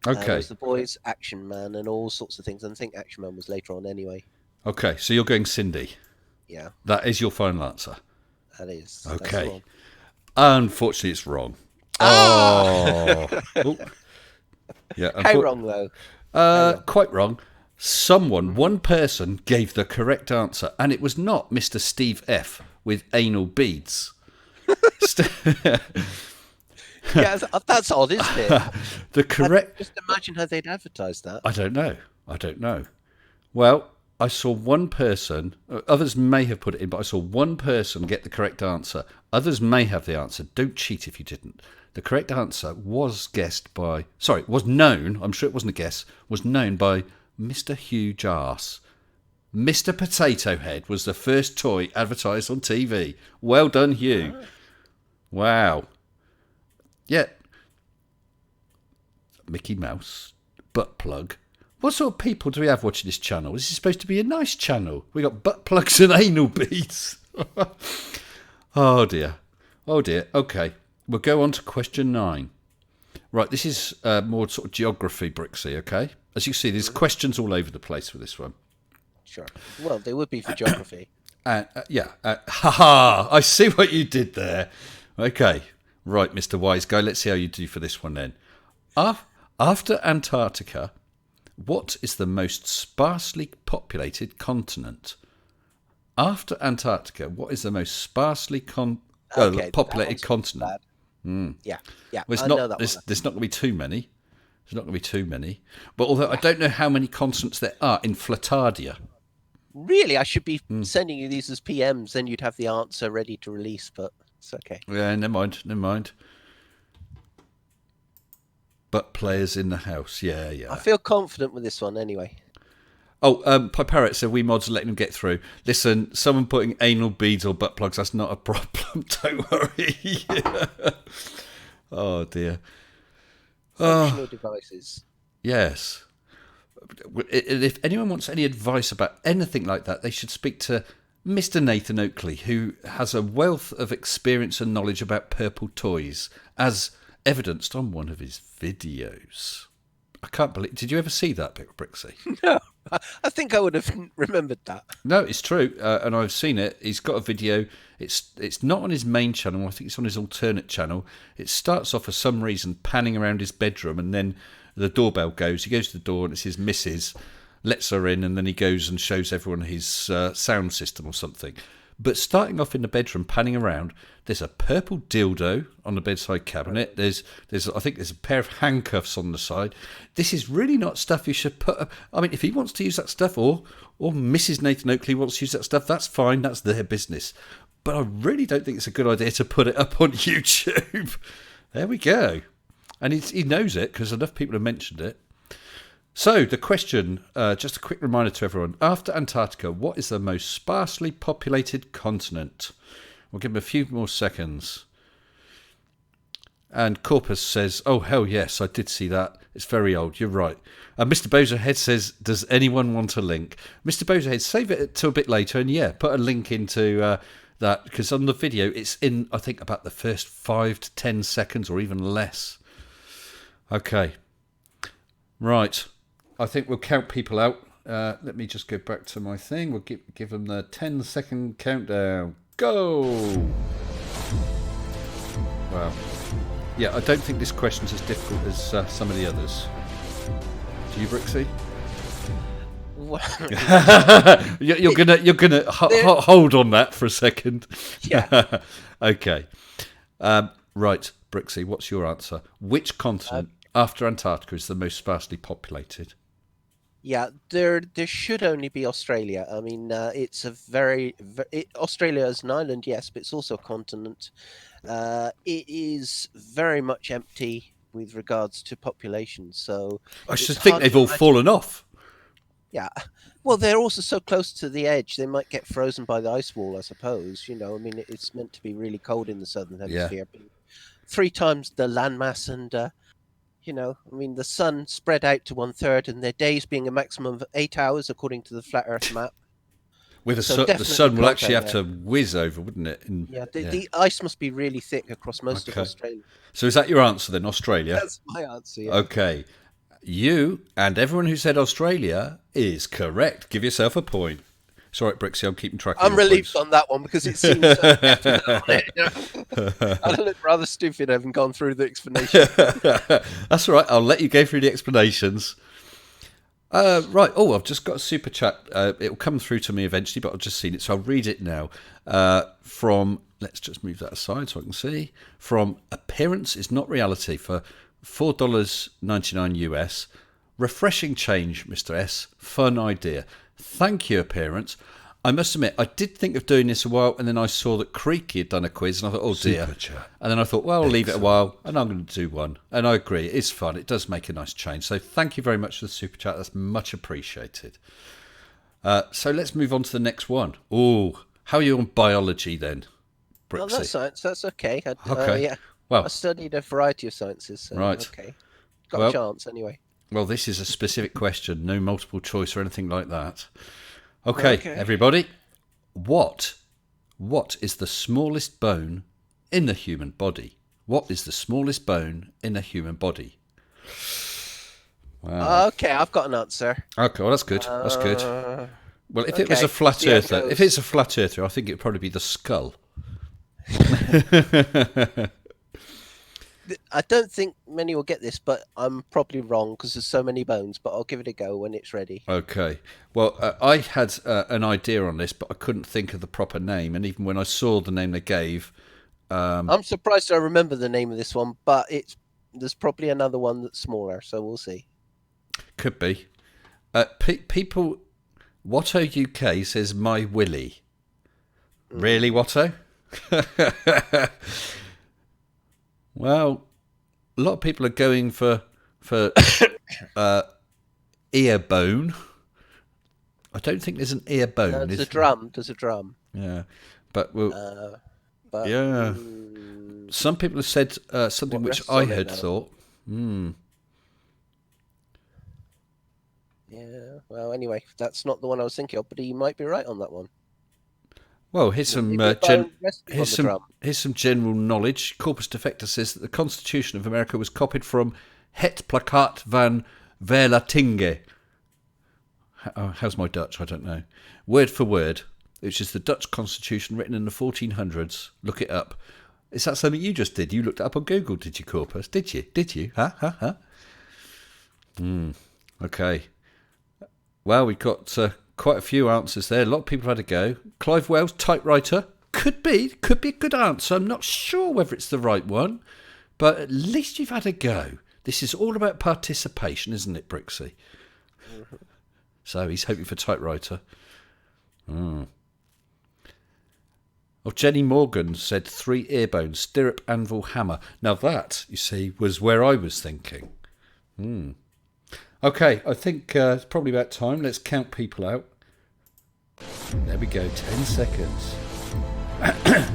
Okay. The boys, Action Man and all sorts of things. And I think Action Man was later on anyway. Okay, so you're going Cindy. Yeah. That is your final answer. That is. Okay. Unfortunately, it's wrong. Oh. Yeah. How wrong, though? Quite wrong. One person gave the correct answer, and it was not Mr. Steve F. with anal beads. Yeah, that's odd, isn't it? The correct. Just imagine how they'd advertise that. I don't know. Well, I saw one person. Others may have put it in, but I saw one person get the correct answer. Others may have the answer. Don't cheat if you didn't. The correct answer was was known. I'm sure it wasn't a guess. Was known by Mr. Hugh Jarse. Mr. Potato Head was the first toy advertised on TV. Well done, Hugh. Oh. Wow. Yeah. Mickey Mouse, butt plug. What sort of people do we have watching this channel? This is supposed to be a nice channel. We got butt plugs and anal beads. Oh dear. Okay, we'll go on to question 9. Right, this is more sort of geography, Brixie, okay? As you see, there's questions all over the place with this one. Sure. Well, they would be for geography. Haha, I see what you did there. Okay, right, Mr. Wise Guy, let's see how you do for this one then. After Antarctica, what is the most sparsely populated continent? After Antarctica, what is the most sparsely populated continent? Yeah. Well, there's not going to be too many. But although I don't know how many continents there are in Flatadia. Really, I should be sending you these as PMs, then you'd have the answer ready to release, but it's okay. Yeah, never mind. But players in the house, yeah. I feel confident with this one anyway. Oh, Piparrot said we mods are letting them get through. Listen, someone putting anal beads or butt plugs, that's not a problem. Don't worry. Oh, dear. Functional devices. Yes. If anyone wants any advice about anything like that, they should speak to Mr. Nathan Oakley, who has a wealth of experience and knowledge about purple toys, as evidenced on one of his videos. I can't believe... Did you ever see that, Brixie? No. I think I would have remembered that. No, it's true, and I've seen it. He's got a video. It's not on his main channel. I think it's on his alternate channel. It starts off for some reason panning around his bedroom, and then the doorbell goes. He goes to the door, and it's his missus, lets her in, and then he goes and shows everyone his sound system or something. But starting off in the bedroom, panning around, there's a purple dildo on the bedside cabinet. There's I think there's a pair of handcuffs on the side. This is really not stuff you should put... I mean, if he wants to use that stuff, or Mrs. Nathan Oakley wants to use that stuff, that's fine. That's their business. But I really don't think it's a good idea to put it up on YouTube. There we go. And he knows it, because enough people have mentioned it. So, the question, just a quick reminder to everyone. After Antarctica, what is the most sparsely populated continent? We'll give him a few more seconds. And Corpus says, oh, hell yes, I did see that. It's very old. You're right. Mr. Bozerhead says, does anyone want a link? Mr. Bozerhead, save it till a bit later. And yeah, put a link into that. Because on the video, it's in, I think, about the first 5 to 10 seconds or even less. Okay. Right. I think we'll count people out. Let me just go back to my thing. We'll give them the 10-second countdown. Go! Wow. Yeah, I don't think this question's as difficult as some of the others. Do you, Brixie? you're gonna hold on that for a second. Yeah. Okay. Right, Brixie. What's your answer? Which continent after Antarctica is the most sparsely populated? Yeah, there should only be Australia. I mean, it's a Australia is an island, yes, but it's also a continent. It is very much empty with regards to population. So I should think they've all fallen off. Yeah, well, they're also so close to the edge; they might get frozen by the ice wall. I suppose. You know, I mean, it's meant to be really cold in the southern hemisphere. Yeah. 3 times the landmass and. You know, I mean, the sun spread out to 1/3, and their days being a maximum of 8 hours, according to the Flat Earth map. With the sun will actually have to whiz over, wouldn't it? The ice must be really thick across most of Australia. So is that your answer then, Australia? That's my answer, yeah. Okay. You and everyone who said Australia is correct. Give yourself a point. It's all right, Brixie, I'm keeping track of I'm relieved on that one because it seems so definite on it. You know? I look rather stupid. I haven't gone through the explanation. That's all right. I'll let you go through the explanations. Right. Oh, I've just got a super chat. It'll come through to me eventually, but I've just seen it, so I'll read it now. From let's just move that aside so I can see. From Appearance is Not Reality for $4.99 US. Refreshing change, Mr. S. Fun idea. Thank you, Appearance. I must admit, I did think of doing this a while, and then I saw that Creaky had done a quiz, and I thought, oh dear. Super chat. And then I thought, well, I'll leave it a while, and I'm going to do one. And I agree, it is fun. It does make a nice change. So thank you very much for the super chat. That's much appreciated. So let's move on to the next one. Oh, how are you on biology then, Brixie? Oh, that's science. That's okay. Okay. Yeah. Well, I studied a variety of sciences. So right. Okay. Got a chance anyway. Well, this is a specific question, no multiple choice or anything like that. Okay, everybody. What is the smallest bone in the human body? What is the smallest bone in the human body? Wow. Okay, I've got an answer. Okay, well, that's good. That's good. Well, if it was okay, a flat see how it earther, goes. if it's a flat earther, I think it'd probably be the skull. I don't think many will get this, but I'm probably wrong because there's so many bones. But I'll give it a go when it's ready. Okay. Well, I had an idea on this, but I couldn't think of the proper name. And even when I saw the name they gave, I'm surprised I remember the name of this one, but there's probably another one that's smaller, so we'll see. could be. People, Watto UK says my Willie. Really, Watto? Well, a lot of people are going for ear bone. I don't think there's an ear bone. No, there's a drum. There's a drum. Yeah, but yeah. Some people have said something which I had thought. Yeah. Well, anyway, that's not the one I was thinking of, but he might be right on that one. Well, here's some Resting here's some general knowledge. Corpus Defector says that the Constitution of America was copied from Het Plakat van Verlatinge. How's my Dutch? I don't know. Word for word, which is the Dutch Constitution written in the 1400s. Look it up. Is that something you just did? You looked it up on Google, did you, Corpus? Did you? Did you? Huh? Okay. Well, we've got quite a few answers there. A lot of people had a go. Clive Wells, typewriter. Could be a good answer. I'm not sure whether it's the right one, but at least you've had a go. This is all about participation, isn't it, Brixie? So he's hoping for typewriter. Oh, Jenny Morgan said 3 ear bones, stirrup, anvil, hammer. Now that, you see, was where I was thinking. Okay, I think it's probably about time. Let's count people out. There we go, 10 seconds.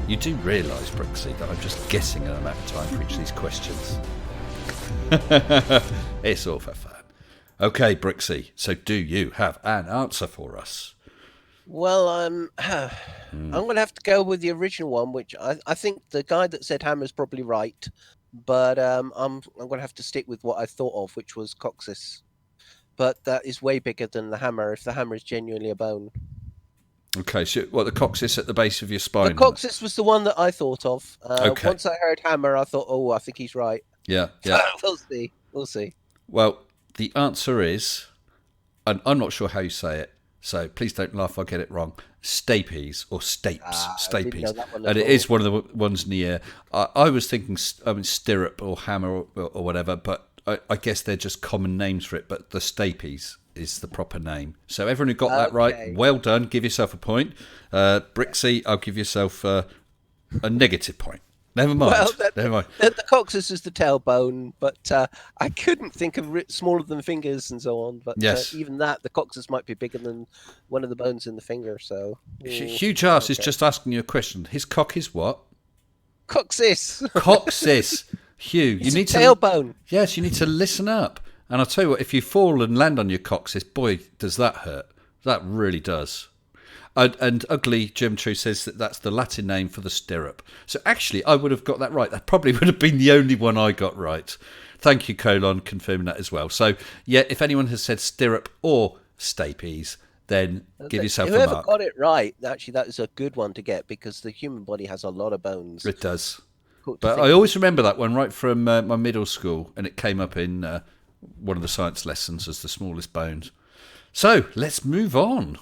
You do realise, Brixie, that I'm just guessing an amount of time for each of these questions. It's all for fun. Okay, Brixie, so do you have an answer for us? Well, I'm going to have to go with the original one, which I think the guy that said hammer is probably right, but I'm going to have to stick with what I thought of, which was coccyx. But that is way bigger than the hammer, if the hammer is genuinely a bone. Okay, so the coccyx at the base of your spine? The coccyx was the one that I thought of. Okay. Once I heard hammer, I thought, I think he's right. Yeah. We'll see. Well, the answer is, and I'm not sure how you say it, so please don't laugh if I get it wrong, stapes or stapes. I didn't know that one at And it all. is one of the ones in the air. I was thinking stirrup or hammer or whatever, but I guess they're just common names for it, but the stapes is the proper name. So everyone who got that right, well done. Give yourself a point. Brixie, I'll give yourself a negative point. Never mind. Well, Never mind. The coccyx is the tailbone, but I couldn't think of smaller than fingers and so on. But Yes. even that, the coccyx might be bigger than one of the bones in the finger. So Huge Arse is just asking you a question. His cock is what? coccyx. Coccyx. Hugh, It's you need a tailbone. Yes, you need to listen up. And I'll tell you what, if you fall and land on your coccyx, boy, does that hurt. That really does. And Ugly Jim True says that that's the Latin name for the stirrup. So actually, I would have got that right. That probably would have been the only one I got right. Thank you, Colon, confirming that as well. So, yeah, if anyone has said stirrup or stapes, then give yourself a Whoever mark. got it right, actually, that is a good one to get because the human body has a lot of bones. It does. Cool to But think I of. always remember that one right from my middle school, and it came up in one of the science lessons as the smallest bones. So let's move on.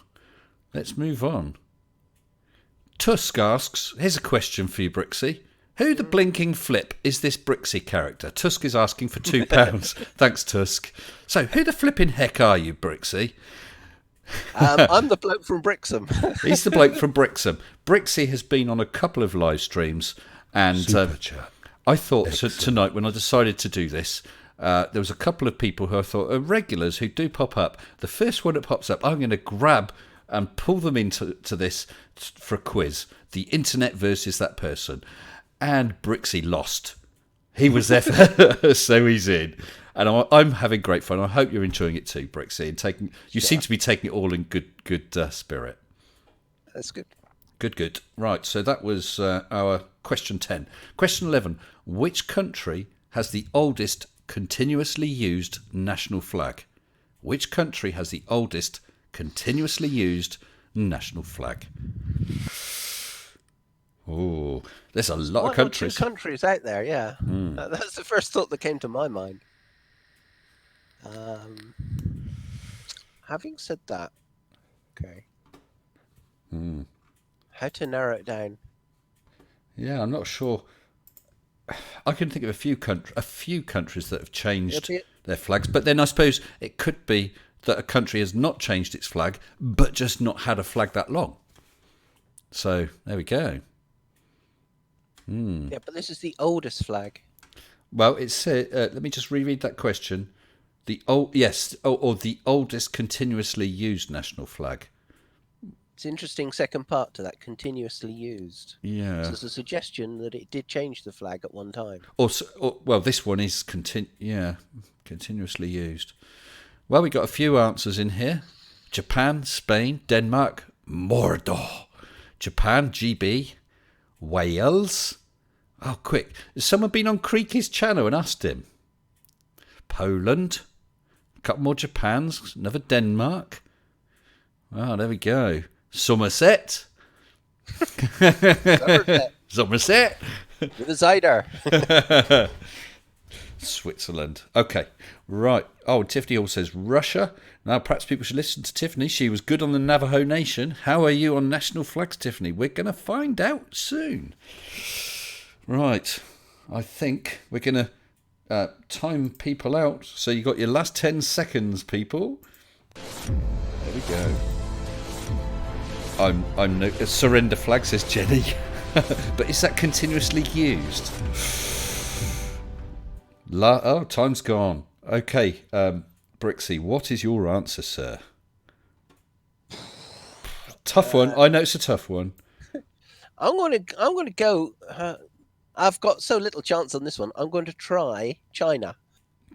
Tusk asks, here's a question for you, Brixie. Who the blinking flip is this Brixie character? Tusk is asking for £2. Thanks, Tusk. So, who the flipping heck are you, Brixie? I'm the bloke from Brixham. He's the bloke from Brixham. Brixie has been on a couple of live streams, and I thought tonight when I decided to do this, there was a couple of people who I thought are regulars who do pop up. The first one that pops up, I'm going to grab and pull them into this for a quiz. The internet versus that person. And Brixie lost. He was there, so he's in. And I'm having great fun. I hope you're enjoying it too, Brixie. And you seem to be taking it all in good spirit. That's good. Good. Right, so that was our question 10. Question 11. Which country has the oldest continuously used national flag? Which country has the oldest continuously used national flag? Oh, there's a lot of countries. 2 countries out there, yeah. That's the first thought that came to my mind. Having said that, okay. How to narrow it down? Yeah, I'm not sure. I can think of a few countries that have changed their flags, but then I suppose it could be that a country has not changed its flag, but just not had a flag that long. So there we go. Yeah, but this is the oldest flag. Well, it said. Let me just reread that question. The oldest continuously used national flag. It's an interesting second part to that, continuously used. Yeah. So there's a suggestion that it did change the flag at one time. Well, this one is continuously used. Well, we got a few answers in here. Japan, Spain, Denmark, Mordor. Japan, GB, Wales. Oh, quick. Has someone been on Creaky's channel and asked him? Poland. A couple more Japans. Another Denmark. Oh, there we go. Somerset. Somerset. With a Zyder. Switzerland. Okay, right. Oh, Tiffany Hall says Russia. Now, perhaps people should listen to Tiffany. She was good on the Navajo Nation. How are you on national flags, Tiffany? We're going to find out soon. Right. I think we're going to time people out. So you got your last 10 seconds, people. There we go. I'm no surrender flag, says Jenny. But is that continuously used? Time's gone. Okay, Brixie, what is your answer, sir? Tough one. I know it's a tough one. I'm going to go. I've got so little chance on this one. I'm going to try China.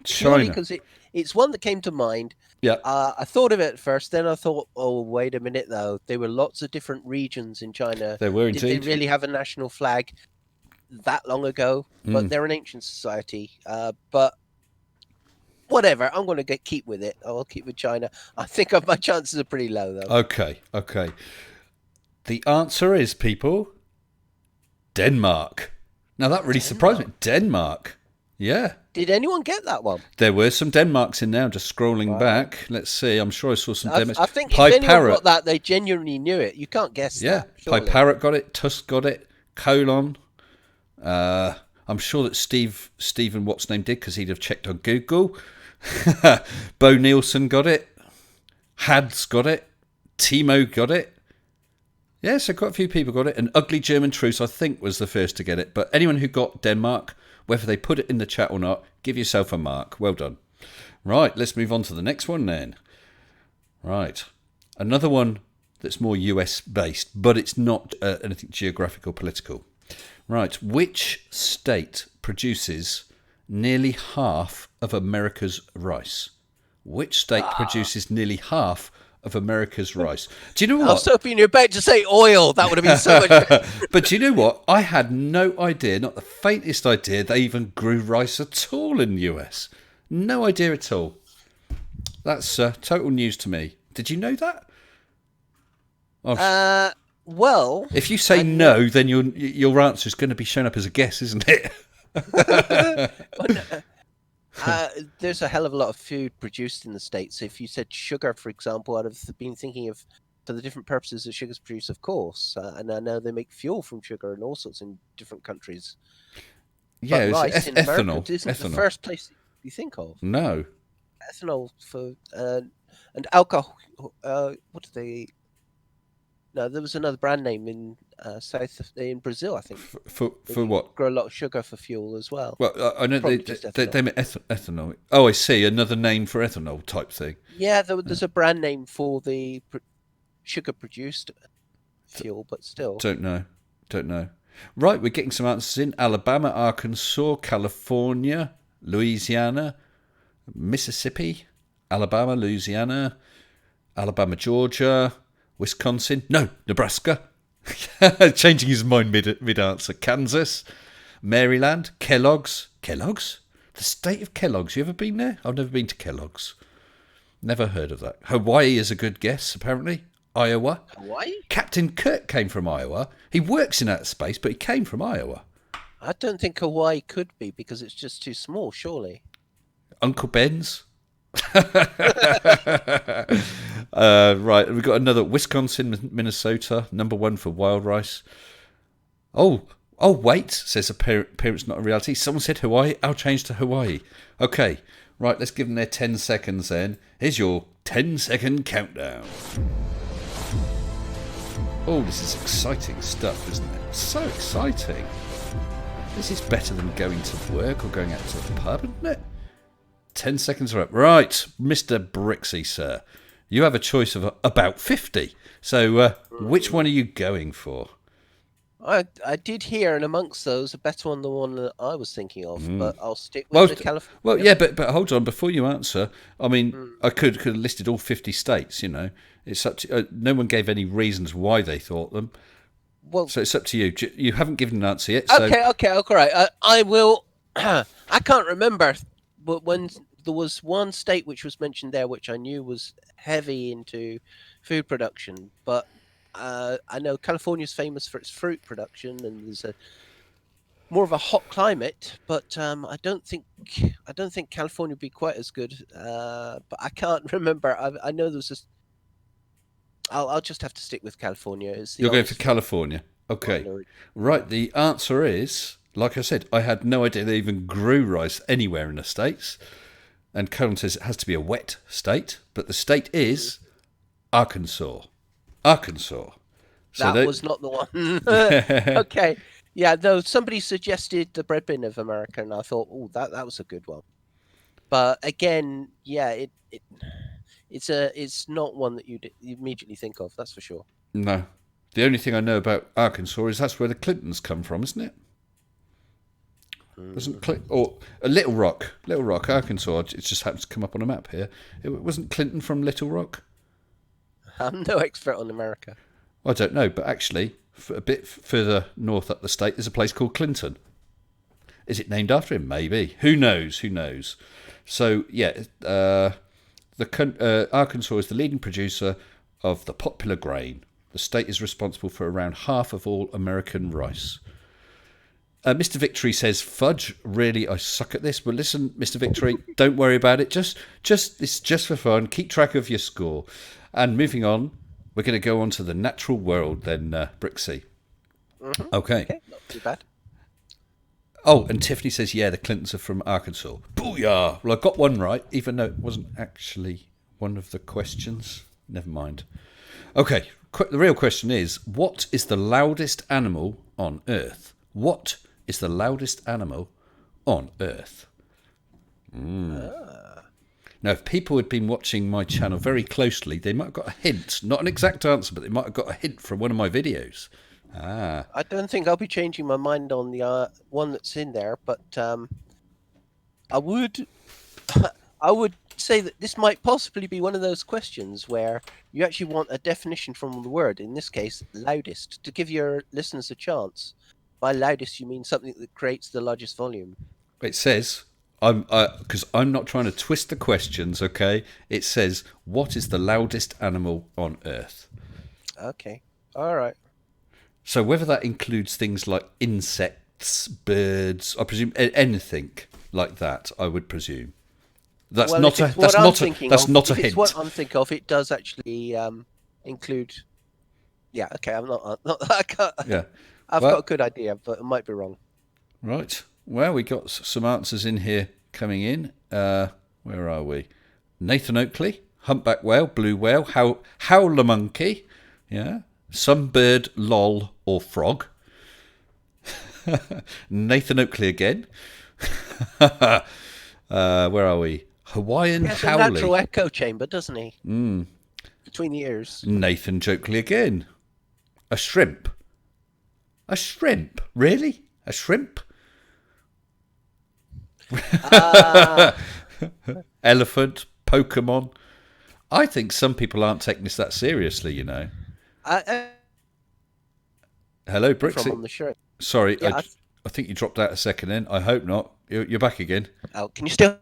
China, because it's one that came to mind. Yeah. I thought of it at first. Then I thought, oh, wait a minute, though. There were lots of different regions in China. There were Did indeed. they really have a national flag that long ago? But they're an ancient society. But whatever. I'm going to keep with it. I'll keep with China. I think my chances are pretty low, though. Okay. The answer is, people, Denmark. Now, that really surprised me. Denmark. Yeah. Did anyone get that one? There were some Denmarks in now, just scrolling back. Let's see. I'm sure I saw some Denmarks. I think if anyone got that, they genuinely knew it. You can't guess that. Yeah. Parrot got it. Tusk got it. Colon. I'm sure that Stephen what's name did, because he'd have checked on Google. Bo Nielsen got it. Hads got it. Timo got it. Yeah, so quite a few people got it. And Ugly German Truce, I think, was the first to get it. But anyone who got Denmark, whether they put it in the chat or not, give yourself a mark. Well done. Right, let's move on to the next one then. Right. Another one that's more US-based, but it's not anything geographical, political. Right. Which state produces nearly half of America's rice? Which state produces nearly half of America's rice? Do you know what? I was hoping you were about to say oil. That would have been so much better. But do you know what? I had no idea, not the faintest idea, they even grew rice at all in the US. No idea at all. That's total news to me. Did you know that? Well, if you say no, then your answer is going to be shown up as a guess, isn't it? There's a hell of a lot of food produced in the States. If you said sugar, for example, I'd have been thinking of for the different purposes that sugar's produced, of course. And I know they make fuel from sugar in all sorts in different countries. Yeah, But it's rice in ethanol. America isn't the first place you think of. No. Ethanol for and alcohol. What do they? No, there was another brand name in in Brazil, I think. For what? Grow a lot of sugar for fuel as well. Well, I know they make ethanol. Oh, I see. Another name for ethanol type thing. Yeah, there's a brand name for the sugar produced fuel, but still. Don't know. Right, we're getting some answers in. Alabama, Arkansas, California, Louisiana, Mississippi, Alabama, Louisiana, Alabama, Georgia, Wisconsin. No, Nebraska. Changing his mind mid-answer. Kansas, Maryland, Kellogg's. Kellogg's? The state of Kellogg's. You ever been there? I've never been to Kellogg's. Never heard of that. Hawaii is a good guess, apparently. Iowa. Hawaii? Captain Kirk came from Iowa. He works in outer space, but he came from Iowa. I don't think Hawaii could be because it's just too small, surely. Uncle Ben's. Right, we've got another Wisconsin, Minnesota, number 1 for wild rice. Oh, wait, says appearance not a reality. Someone said Hawaii. I'll change to Hawaii. Okay, right, let's give them their 10 seconds then. Here's your 10-second countdown. Oh, this is exciting stuff, isn't it? So exciting. This is better than going to work or going out to the pub, isn't it? 10 seconds are up. Right, Mr. Brixie, sir. You have a choice of about 50. So which one are you going for? I did hear, and amongst those, a better one than the one that I was thinking of, but I'll stick with the California. Well, yeah, but hold on. Before you answer, I mean, I could have listed all 50 states, you know. It's up to, no one gave any reasons why they thought them. Well, so it's up to you. You haven't given an answer yet. So... Okay, all right. I will. I can't remember, but when there was one state which was mentioned there, which I knew was heavy into food production, but I know California's famous for its fruit production, and there's more of a hot climate. But I don't think California would be quite as good. But I can't remember. I know there was this. I'll just have to stick with California. You're going for California. Okay. Right. The answer is, like I said, I had no idea they even grew rice anywhere in the States. And Colin says it has to be a wet state, but the state is Arkansas. So that was not the one. Okay. Yeah, though somebody suggested the bread bin of America, and I thought, oh, that was a good one. But again, yeah, it's not one that you'd immediately think of, that's for sure. No. The only thing I know about Arkansas is that's where the Clintons come from, isn't it? Or Little Rock, Arkansas. It just happens to come up on a map here. It wasn't Clinton from Little Rock? I'm no expert on America. I don't know, but actually, a bit further north up the state, there's a place called Clinton. Is it named after him? Maybe. Who knows? So, yeah, Arkansas is the leading producer of the popular grain. The state is responsible for around half of all American rice. Mr. Victory says, fudge, really, I suck at this. But listen, Mr. Victory, don't worry about it. It's just for fun. Keep track of your score. And moving on, we're going to go on to the natural world then, Brixie. Mm-hmm. Okay. Not too bad. Oh, and Tiffany says, yeah, the Clintons are from Arkansas. Booyah! Well, I got one right, even though it wasn't actually one of the questions. Never mind. Okay, the real question is, what is the loudest animal on Earth? What is the loudest animal on Earth? Now, if people had been watching my channel very closely, they might have got a hint. Not an exact answer, but they might have got a hint from one of my videos. I don't think I'll be changing my mind on the one that's in there, but I would say that this might possibly be one of those questions where you actually want a definition from the word, in this case, loudest, to give your listeners a chance. By loudest, you mean something that creates the largest volume. It says, because I'm not trying to twist the questions, okay? It says, what is the loudest animal on Earth? Okay, all right. So whether that includes things like insects, birds, I presume anything like that, I would presume. That's not a hint. If it's what I'm thinking of, it does actually include. Yeah, okay. I'm not. I can't, Yeah. I've Well, got a good idea, but it might be wrong. right. Well, we got some answers in here coming in. Where are we? Nathan Oakley, humpback whale, blue whale, howler monkey, yeah, some bird, lol, or frog. Nathan Oakley again. Where are we? Hawaiian He has a natural howley. echo chamber, doesn't he? Between the ears. Nathan Oakley again. A shrimp. A shrimp? Really? A shrimp? Elephant, Pokemon. I think some people aren't taking this that seriously, you know. Hello, From Brixie. on the shirt. Sorry, Yeah. I think you dropped out a second then. I hope not. You're back again. Oh, can you still?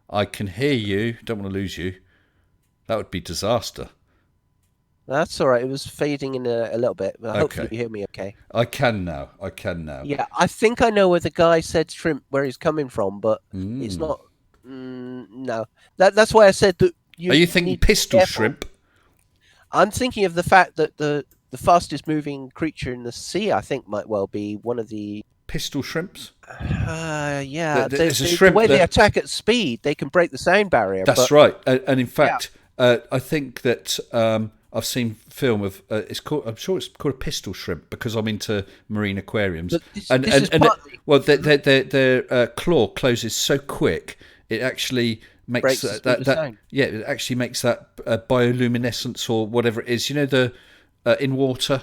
I can hear you. Don't want to lose you. That would be disaster. That's all right. It was fading in a little bit, but hopefully Okay. you hear me okay. I can now. Yeah, I think I know where the guy said shrimp, where he's coming from, but it's not. No, that's why I said that. Are you thinking need to be pistol careful. shrimp? I'm thinking of the fact that the fastest moving creature in the sea, I think, might well be one of the. Pistol shrimps? Yeah, There's a the shrimp way they there. attack at speed, they can break the sound barrier. That's but right. And in fact, I think that I've seen film of it's called. I'm sure it's called a pistol shrimp because I'm into marine aquariums. But this is partly- well, their claw closes so quick it actually makes Breaks the speed of sound. yeah, it actually makes that bioluminescence or whatever it is. You know the in water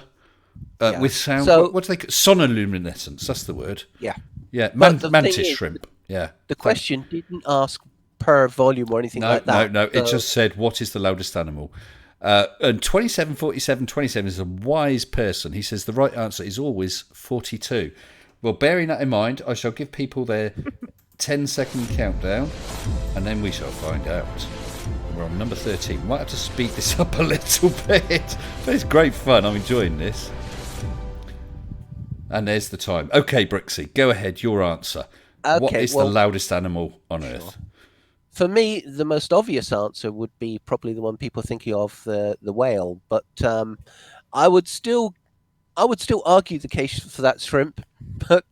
with sound. So- what do they call sonoluminescence? That's the word. Yeah. Yeah, But the thing mantis is, shrimp. Yeah. The question didn't ask per volume or anything like that. No. It So- just said, what is the loudest animal? And 274727 is a wise person. He says the right answer is always 42. Well, bearing that in mind, I shall give people their 10-second countdown, and then we shall find out. We're on number 13. Might have to speed this up a little bit, but it's great fun. I'm enjoying this. And there's the time. Okay, Brixie, go ahead. Your answer. What Okay, is the well- loudest animal on Earth? For me, the most obvious answer would be probably the one people thinking of, the whale. But I would still argue the case for that shrimp. But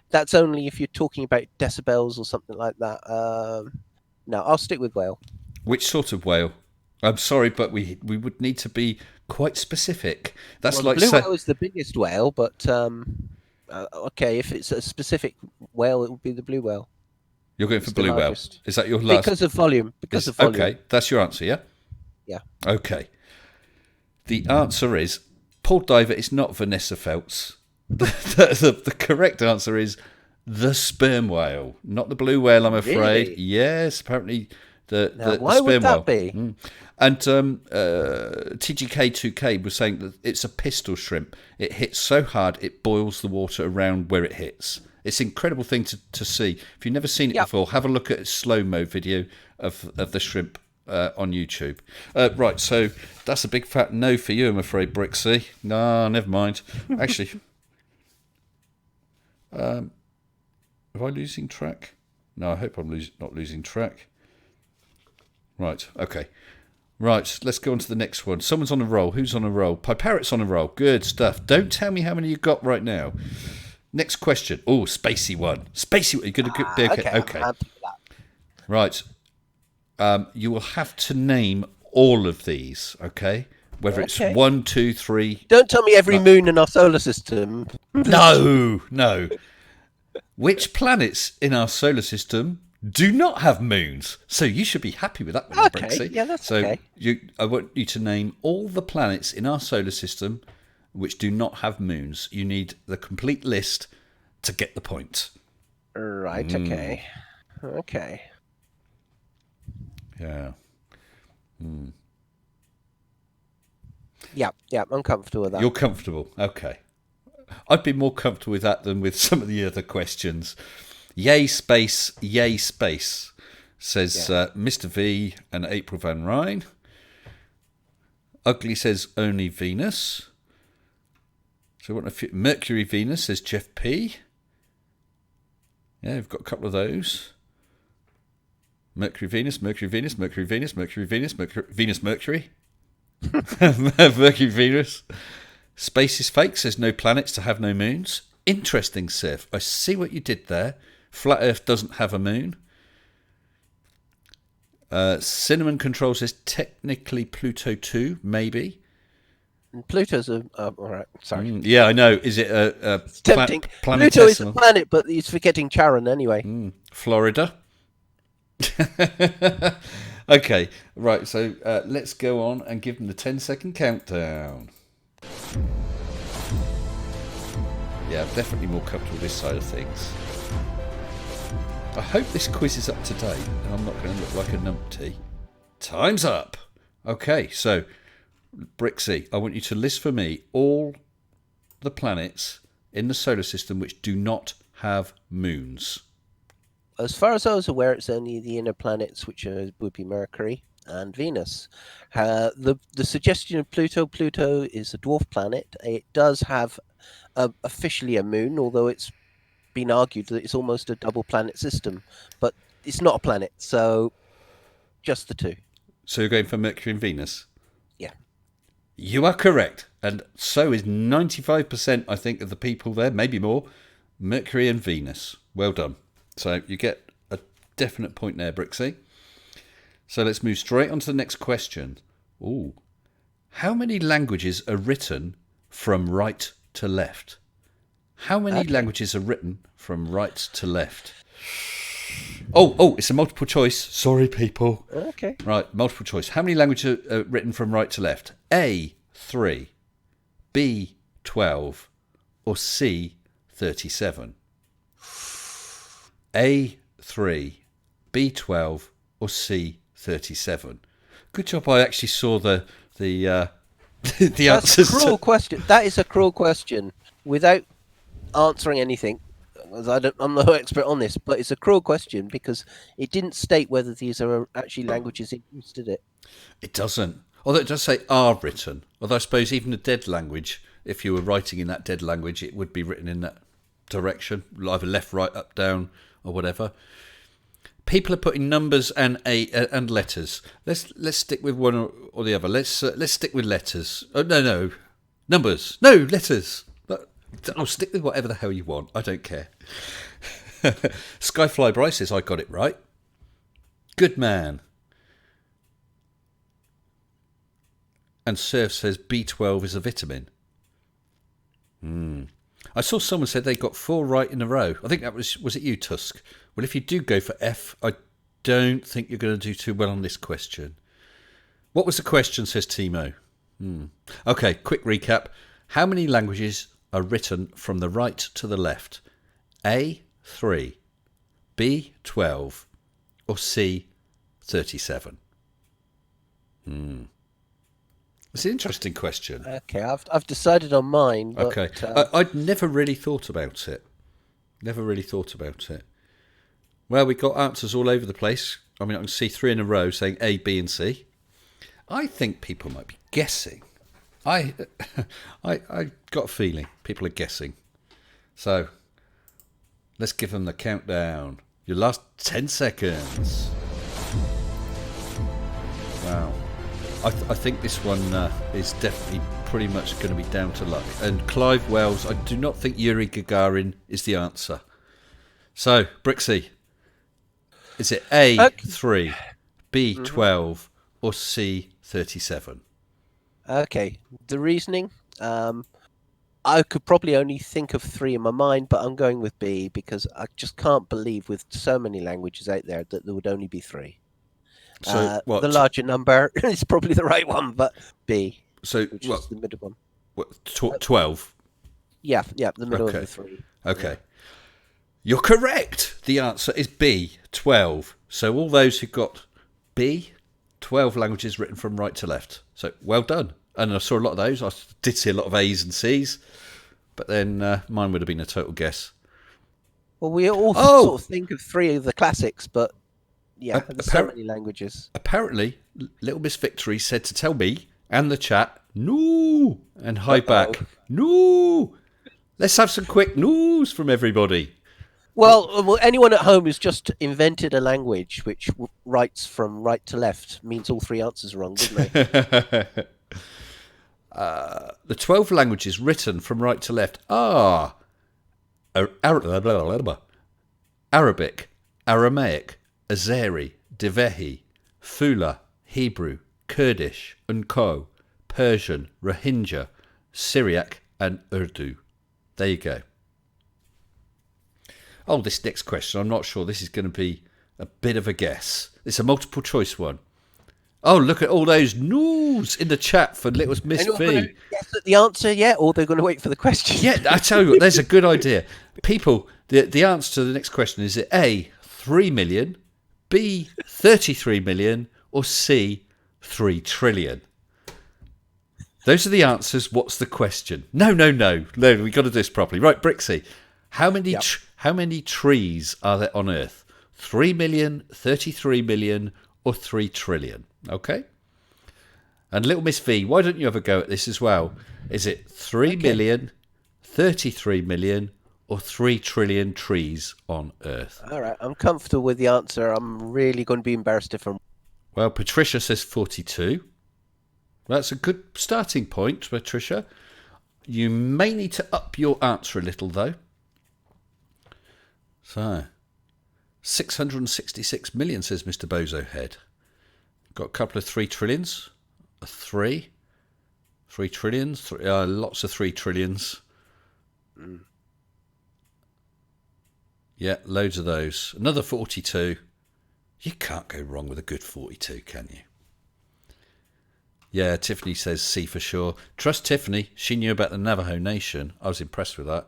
that's only if you're talking about decibels or something like that. No, I'll stick with whale. Which sort of whale? I'm sorry, but we would need to be quite specific. That's Well, like the blue whale is the biggest whale, but okay, if it's a specific whale, it would be the blue whale. you're going for it's the blue whale. largest. Is that your last? Because of volume. Okay, that's your answer, yeah? Yeah. Okay. The answer is Paul Diver. It's not Vanessa Feltz. The correct answer is the sperm whale, not the blue whale. I'm afraid. Really? Yes, apparently the Why sperm would that whale. be? And TGK2K was saying that it's a pistol shrimp. It hits so hard it boils the water around where it hits. It's an incredible thing to see. If you've never seen it before, have a look at a slow-mo video of the shrimp on YouTube. Right, so that's a big fat no for you, I'm afraid, Brixie. No, never mind. Actually, am I losing track? No, I hope I'm not losing track. Right, okay. Right, let's go on to the next one. Someone's on a roll. Who's on a roll? Parrot's on a roll. Good stuff. Don't tell me how many you've got right now. Next question. Oh, spacey one. Spacey one. You're going to be okay. I'm happy with that. Right. You will have to name all of these, okay? Whether it's Okay. 1, 2, 3. Don't tell me every moon in our solar system. No. Which planets in our solar system do not have moons? So you should be happy with that one, Okay, Brixie. yeah, that's so okay. I want you to name all the planets in our solar system which do not have moons. You need the complete list to get the point. Right, okay. Okay. Yeah. Yeah, I'm comfortable with that. You're comfortable. Okay. I'd be more comfortable with that than with some of the other questions. Yay space, says Mr. V and April Van Ryn. Ugly says only Venus. So what a Mercury Venus, says Jeff P. Yeah, we've got a couple of those. Mercury Venus, Mercury Venus, Mercury Venus, Mercury Venus, Venus Mercury. Mercury, Venus. Space is fake, says no planets to have no moons. Interesting, Sif. I see what you did there. Flat Earth doesn't have a moon. Cinnamon Control says technically Pluto too, maybe. Pluto's a... all right, sorry. Yeah, I know. Is it a It's tempting. Pluto is a planet, but he's forgetting Charon anyway. Florida. Okay, right, so let's go on and give them the 10-second countdown. Yeah, I'm definitely more comfortable with this side of things. I hope this quiz is up to date and I'm not going to look like a numpty. Time's up! Okay, so, Brixie, I want you to list for me all the planets in the solar system which do not have moons. As far as I was aware, it's only the inner planets, which would be Mercury and Venus. The suggestion of Pluto is a dwarf planet. It does have officially a moon, although it's been argued that it's almost a double planet system. But it's not a planet, so just the two. So you're going for Mercury and Venus? Yeah. You are correct. And so is 95%, I think, of the people there, maybe more, Mercury and Venus. Well done. So you get a definite point there, Brixie. So let's move straight on to the next question. Ooh. How many languages are written from right to left? How many languages are written from right to left? Oh, it's a multiple choice. Sorry, people. Okay. Right, multiple choice. How many languages are written from right to left? A, 3, B, 12, or C, 37? A, 3, B, 12, or C, 37? Good job I actually saw the answers. That's a cruel question. That is a cruel question. Without answering anything, as I'm no expert on this, but it's a cruel question because it didn't state whether these are actually languages in use, did it? It doesn't. Although it does say are written. Although I suppose even a dead language, if you were writing in that dead language, it would be written in that direction, either left, right, up, down, or whatever. People are putting numbers and letters. Let's stick with one or the other. Let's stick with letters. Oh no, numbers. No, letters. I'll stick with whatever the hell you want. I don't care. Skyfly Bryce says I got it right. Good man. And Surf says B12 is a vitamin. I saw someone said they got 4 right in a row. I think that was it you, Tusk? Well, if you do go for F, I don't think you're going to do too well on this question. What was the question, says Timo? Okay, quick recap. How many languages are written from the right to the left? A, 3, B, 12, or C, 37? It's an interesting question. Okay, I've decided on mine. But, okay, I'd never really thought about it. Well, we got answers all over the place. I mean, I can see 3 in a row saying A, B, and C. I think people might be guessing. I got a feeling people are guessing. So, let's give them the countdown. Your last 10 seconds. Wow. I think this one is definitely pretty much going to be down to luck. And Clive Wells, I do not think Yuri Gagarin is the answer. So, Brixie, is it A, 3, B, 12, or C, 37? Okay, the reasoning. I could probably only think of 3 in my mind, but I'm going with B because I just can't believe with so many languages out there that there would only be 3. So the larger number is probably the right one, but B. So which is the middle one. 12. Yeah, the middle of the 3. Okay. Yeah. You're correct. The answer is B, 12. So all those who got B, 12 languages written from right to left. So well done. And I saw a lot of those. I did see a lot of A's and C's, but then mine would have been a total guess. Well, we all sort of think of 3 of the classics, but yeah, there's so many languages. Apparently, Little Miss Victory said to tell me and the chat, no, and hi back, no. Let's have some quick news from everybody. Well, anyone at home who's just invented a language which writes from right to left means all 3 answers are wrong, doesn't they? The 12 languages written from right to left are Arabic, Aramaic, Azeri, Divehi, Fula, Hebrew, Kurdish, Unko, Persian, Rohingya, Syriac, and Urdu. There you go. Oh, this next question, I'm not sure. This is going to be a bit of a guess. It's a multiple choice one. Oh, look at all those noos in the chat for little Miss V. Guess at the answer yet, or they're going to wait for the question? Yeah, I tell you what, there's a good idea. People, the answer to the next question is A, 3 million, B, 33 million, or C, 3 trillion. Those are the answers. What's the question? No, we got to do this properly. Right, Brixie, how many trees are there on Earth? 3 million, 33 million, or 3 trillion? Okay. And little Miss V, why don't you have a go at this as well? Is it 3 million, 33 million, or 3 trillion trees on Earth? All right, I'm comfortable with the answer. I'm really going to be embarrassed if I'm... Well, Patricia says 42. That's a good starting point, Patricia. You may need to up your answer a little, though. So, 666 million, says Mr. Bozo Head. Got a couple of 3 trillions. A 3 trillions. Lots of 3 trillions. Yeah, loads of those. Another 42. You can't go wrong with a good 42, can you? Yeah, Tiffany says C for sure. Trust Tiffany. She knew about the Navajo Nation. I was impressed with that.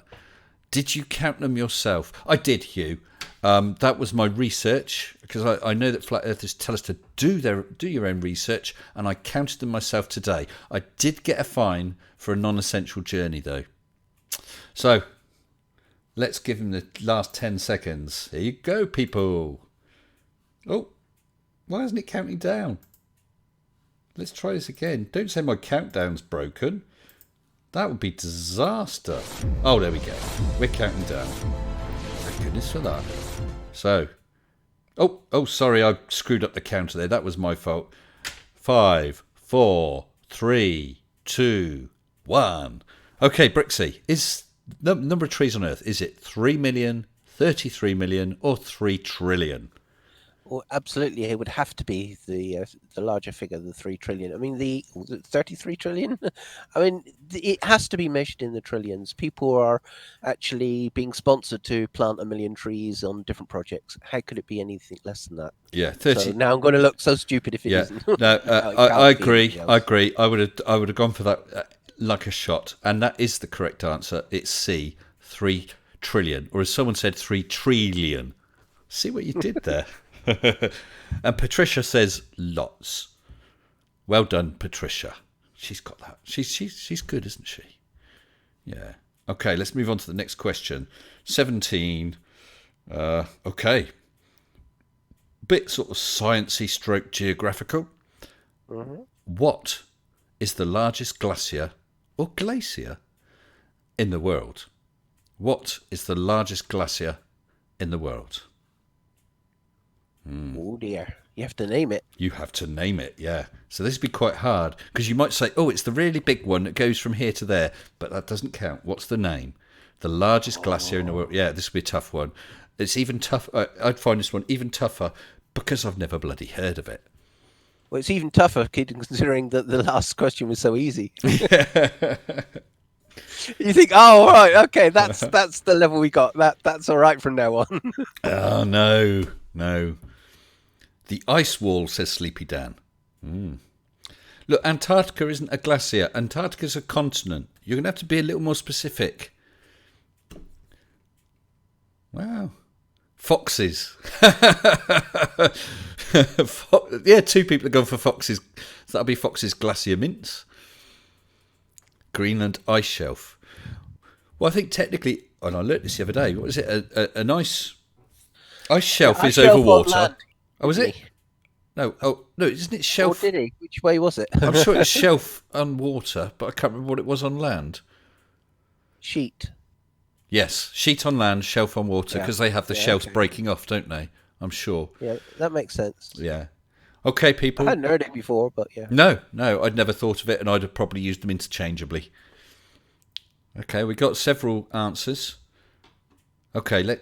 Did you count them yourself? I did, Hugh. That was my research, because I know that Flat Earthers tell us to do your own research, and I counted them myself today. I did get a fine for a non-essential journey, though. So, let's give him the last 10 seconds. Here you go, people. Oh, why isn't it counting down? Let's try this again. Don't say my countdown's broken. That would be disaster. Oh, there we go. We're counting down. Thank goodness for that. So, oh, sorry, I screwed up the counter there. That was my fault. 5, 4, 3, 2, 1. Okay, Brixie, is the number of trees on Earth, is it 3 million, 33 million, or 3 trillion? Well, absolutely, it would have to be the larger figure, the 3 trillion. I mean, the 33 trillion. I mean, it has to be measured in the trillions. People are actually being sponsored to plant 1 million trees on different projects. How could it be anything less than that? Yeah, 30. So now I'm going to look so stupid if it isn't. No, I agree. I agree. I would have gone for that like a shot, and that is the correct answer. It's C, 3 trillion, or as someone said, 3 trillion. See what you did there. And Patricia says lots. Well done, Patricia. She's got that. She's good, isn't she? Yeah. Okay, let's move on to the next question. 17. Okay. Bit sort of sciencey stroke geographical. Mm-hmm. What is the largest glacier or glacier in the world? What is the largest glacier in the world? Oh dear, you have to name it. You have to name it, yeah. So this would be quite hard, because you might say, oh, it's the really big one that goes from here to there, but that doesn't count. What's the name? The largest glacier in the world. Yeah, this would be a tough one. It's even tough. I'd find this one even tougher because I've never bloody heard of it. Well, it's even tougher considering that the last question was so easy. You think, oh, all right, okay, that's the level we got. That's all right from now on. Oh no. The ice wall, says Sleepy Dan. Look, Antarctica isn't a glacier. Antarctica's a continent. You're going to have to be a little more specific. Wow. Foxes. Yeah, 2 people have gone for foxes. So that'll be Fox's Glacier Mints. Greenland ice shelf. Well, I think technically, and I learnt this the other day, what is it? An ice shelf is over water. Oh, is it? No. Oh, no, isn't it shelf? Or did he? Which way was it? I'm sure it's shelf on water, but I can't remember what it was on land. Sheet. Yes, sheet on land, shelf on water, because they have the shelves breaking off, don't they? I'm sure. Yeah, that makes sense. Yeah. Okay, I people. hadn't heard it before, but yeah. No, I'd never thought of it, and I'd have probably used them interchangeably. Okay, we got several answers. Okay,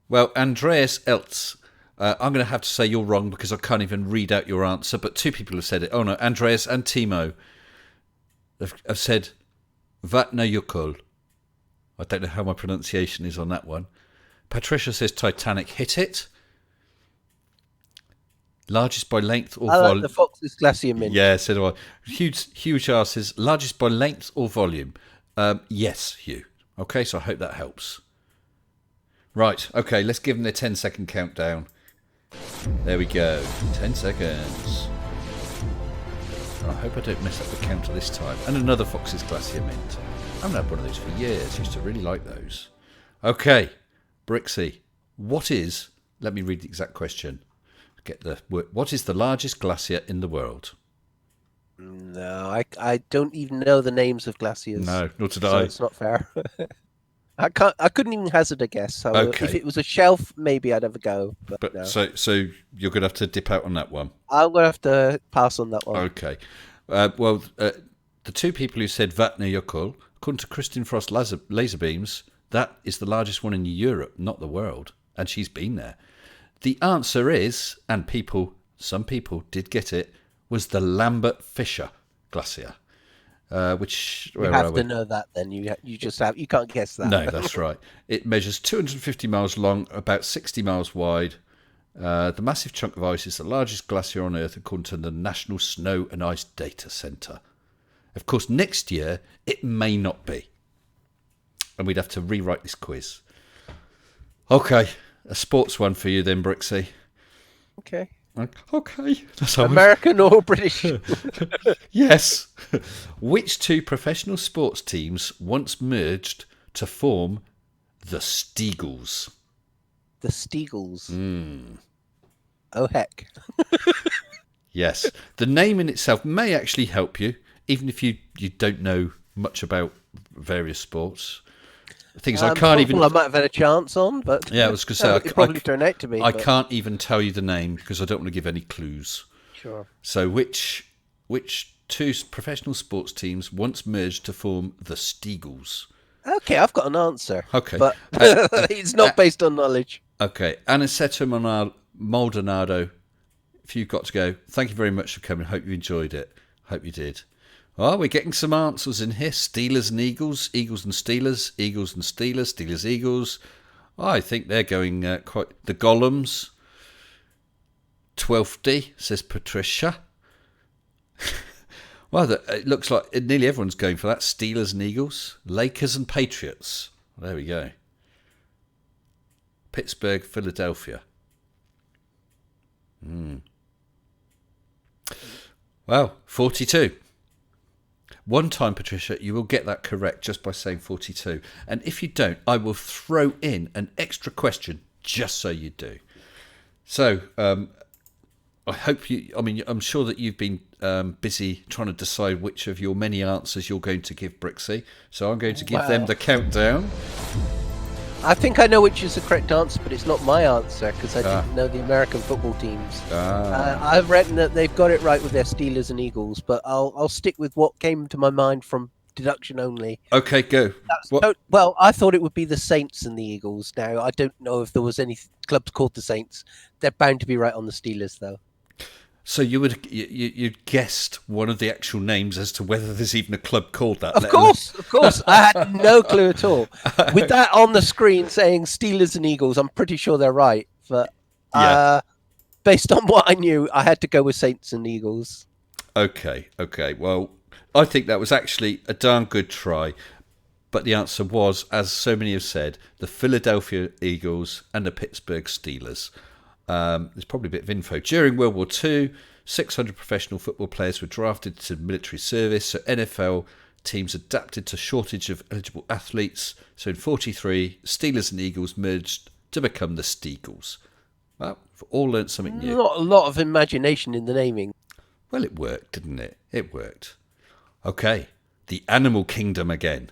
well, Andreas Eltz. I'm going to have to say you're wrong because I can't even read out your answer, but two people have said it. Oh no, Andreas and Timo have said Vatnajökull. I don't know how my pronunciation is on that one. Patricia says Titanic. Hit it. Largest by length or volume? The Fox's Glacier Mint. Yeah, so do I. Huge R says largest by length or volume? Yes, Hugh. Okay, so I hope that helps. Right, okay, let's give them their 10-second countdown. There we go. 10 seconds. I hope I don't mess up the counter this time. And another Fox's Glacier Mint. I haven't had one of those for years. Used to really like those. Okay, Brixie, what is... Let me read the exact question. What is the largest glacier in the world? No, I don't even know the names of glaciers. No, nor did so I. It's not fair. I couldn't even hazard a guess. So Okay. If it was a shelf, maybe I'd have a go. But no. So you're going to have to dip out on that one. I'm going to have to pass on that one. Okay. The two people who said Vatnajökull, according to Kristin Frost laser beams, that is the largest one in Europe, not the world, and she's been there. The answer is, and some people did get it, was the Lambert Fisher Glacier. Which you have to know that. Then you can't guess that. No, that's right. It measures 250 miles long, about 60 miles wide. The massive chunk of ice is the largest glacier on Earth, according to the National Snow and Ice Data Centre. Of course, next year it may not be, and we'd have to rewrite this quiz. Okay, a sports one for you then, Brixie. Okay. Okay. American or British? Yes. Which two professional sports teams once merged to form the Steagles? The Steagles? Oh, heck. Yes. The name in itself may actually help you, even if you don't know much about various sports. Things I can't even. I might have had a chance on, but yeah, I was going to say it probably turned out to be. I can't even tell you the name because I don't want to give any clues. Sure. So, which two professional sports teams once merged to form the Steagles? Okay, I've got an answer. Okay, but it's not based on knowledge. Okay, Aniceto Maldonado. If you've got to go, thank you very much for coming. Hope you enjoyed it. Hope you did. Oh, we're getting some answers in here. Steelers and Eagles, Eagles and Steelers, Eagles and Steelers, Steelers, Eagles. Oh, I think they're going quite... The Golems. 12D, says Patricia. Well, it looks like nearly everyone's going for that. Steelers and Eagles. Lakers and Patriots. There we go. Pittsburgh, Philadelphia. Well, 42. One time, Patricia, you will get that correct just by saying 42. And if you don't, I will throw in an extra question just so you do. So, I hope you... I mean, I'm sure that you've been busy trying to decide which of your many answers you're going to give Brixie. So I'm going to give them the countdown. I think I know which is the correct answer, but it's not my answer because I didn't know the American football teams. I've written that they've got it right with their Steelers and Eagles, but I'll stick with what came to my mind from deduction only. Okay, go. Well, I thought it would be the Saints and the Eagles. Now, I don't know if there was any clubs called the Saints. They're bound to be right on the Steelers, though. So you'd guessed one of the actual names as to whether there's even a club called that. Of course. I had no clue at all. With that on the screen saying Steelers and Eagles, I'm pretty sure they're right. But based on what I knew, I had to go with Saints and Eagles. Okay. Well, I think that was actually a darn good try. But the answer was, as so many have said, the Philadelphia Eagles and the Pittsburgh Steelers. There's probably a bit of info. During World War II, 600 professional football players were drafted to military service, so NFL teams adapted to shortage of eligible athletes. So in 1943, Steelers and Eagles merged to become the Steagles. Well, we've all learnt something new. Not a lot of imagination in the naming. Well, it worked, didn't it? It worked. Okay, the animal kingdom again.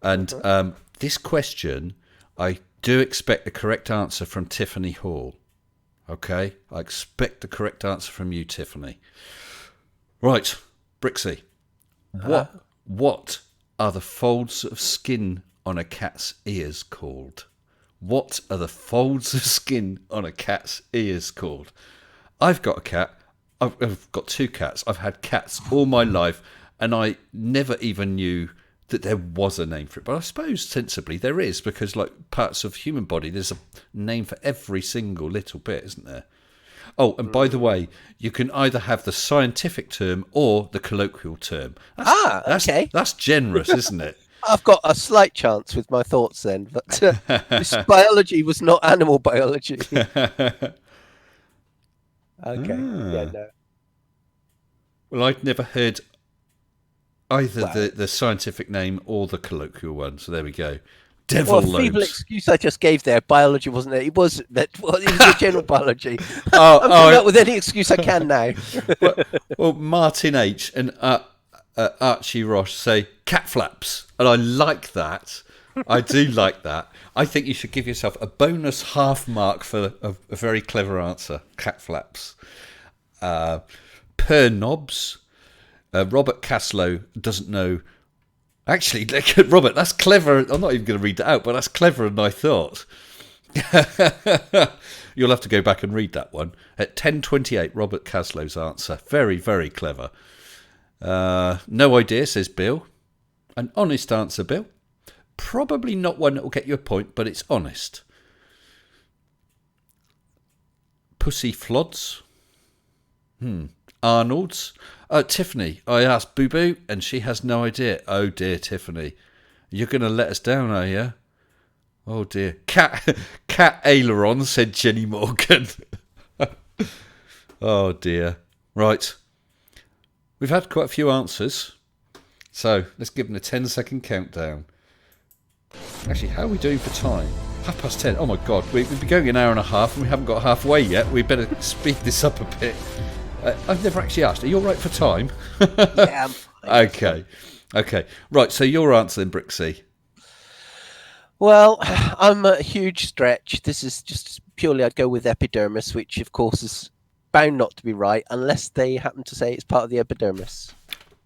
And this question, I do expect the correct answer from Tiffany Hall. Okay, I expect the correct answer from you, Tiffany. Right, Brixie. What are the folds of skin on a cat's ears called? What are the folds of skin on a cat's ears called? I've got a cat. I've got 2 cats. I've had cats all my life, and I never even knew that there was a name for it. But I suppose sensibly there is, because like parts of human body, there's a name for every single little bit, isn't there? Oh, and by the way, you can either have the scientific term or the colloquial term. Okay. That's generous, isn't it? I've got a slight chance with my thoughts then, but this biology was not animal biology. Okay. Yeah, no. Well, I'd never heard either the scientific name or the colloquial one, so there we go. Devil What a feeble excuse I just gave there. Biology wasn't it? It was that. Well, it was the general biology. I'm coming up with any excuse I can now. well, Martin H. and Archie Roche say cat flaps, and I like that. I do like that. I think you should give yourself a bonus half mark for a very clever answer. Cat flaps. Per knobs. Robert Caslow doesn't know. Actually, Robert, that's clever. I'm not even going to read that out, but that's cleverer than I thought. You'll have to go back and read that one. At 10:28, Robert Caslow's answer. Very, very clever. No idea, says Bill. An honest answer, Bill. Probably not one that will get you a point, but it's honest. Pussy Flods. Arnold's. Tiffany, I asked Boo Boo, and she has no idea. Oh dear, Tiffany. You're going to let us down, are you? Oh dear. Cat aileron, said Jenny Morgan. Oh dear. Right. We've had quite a few answers. So let's give them a 10-second countdown. Actually, how are we doing for time? 10:30. Oh my God. We've been going an hour and a half and we haven't got halfway yet. We better speed this up a bit. I've never actually asked. Are you all right for time? Yeah. Okay. Right, so your answer then, Brixie. Well, I'm a huge stretch. This is just purely, I'd go with epidermis, which of course is bound not to be right unless they happen to say it's part of the epidermis.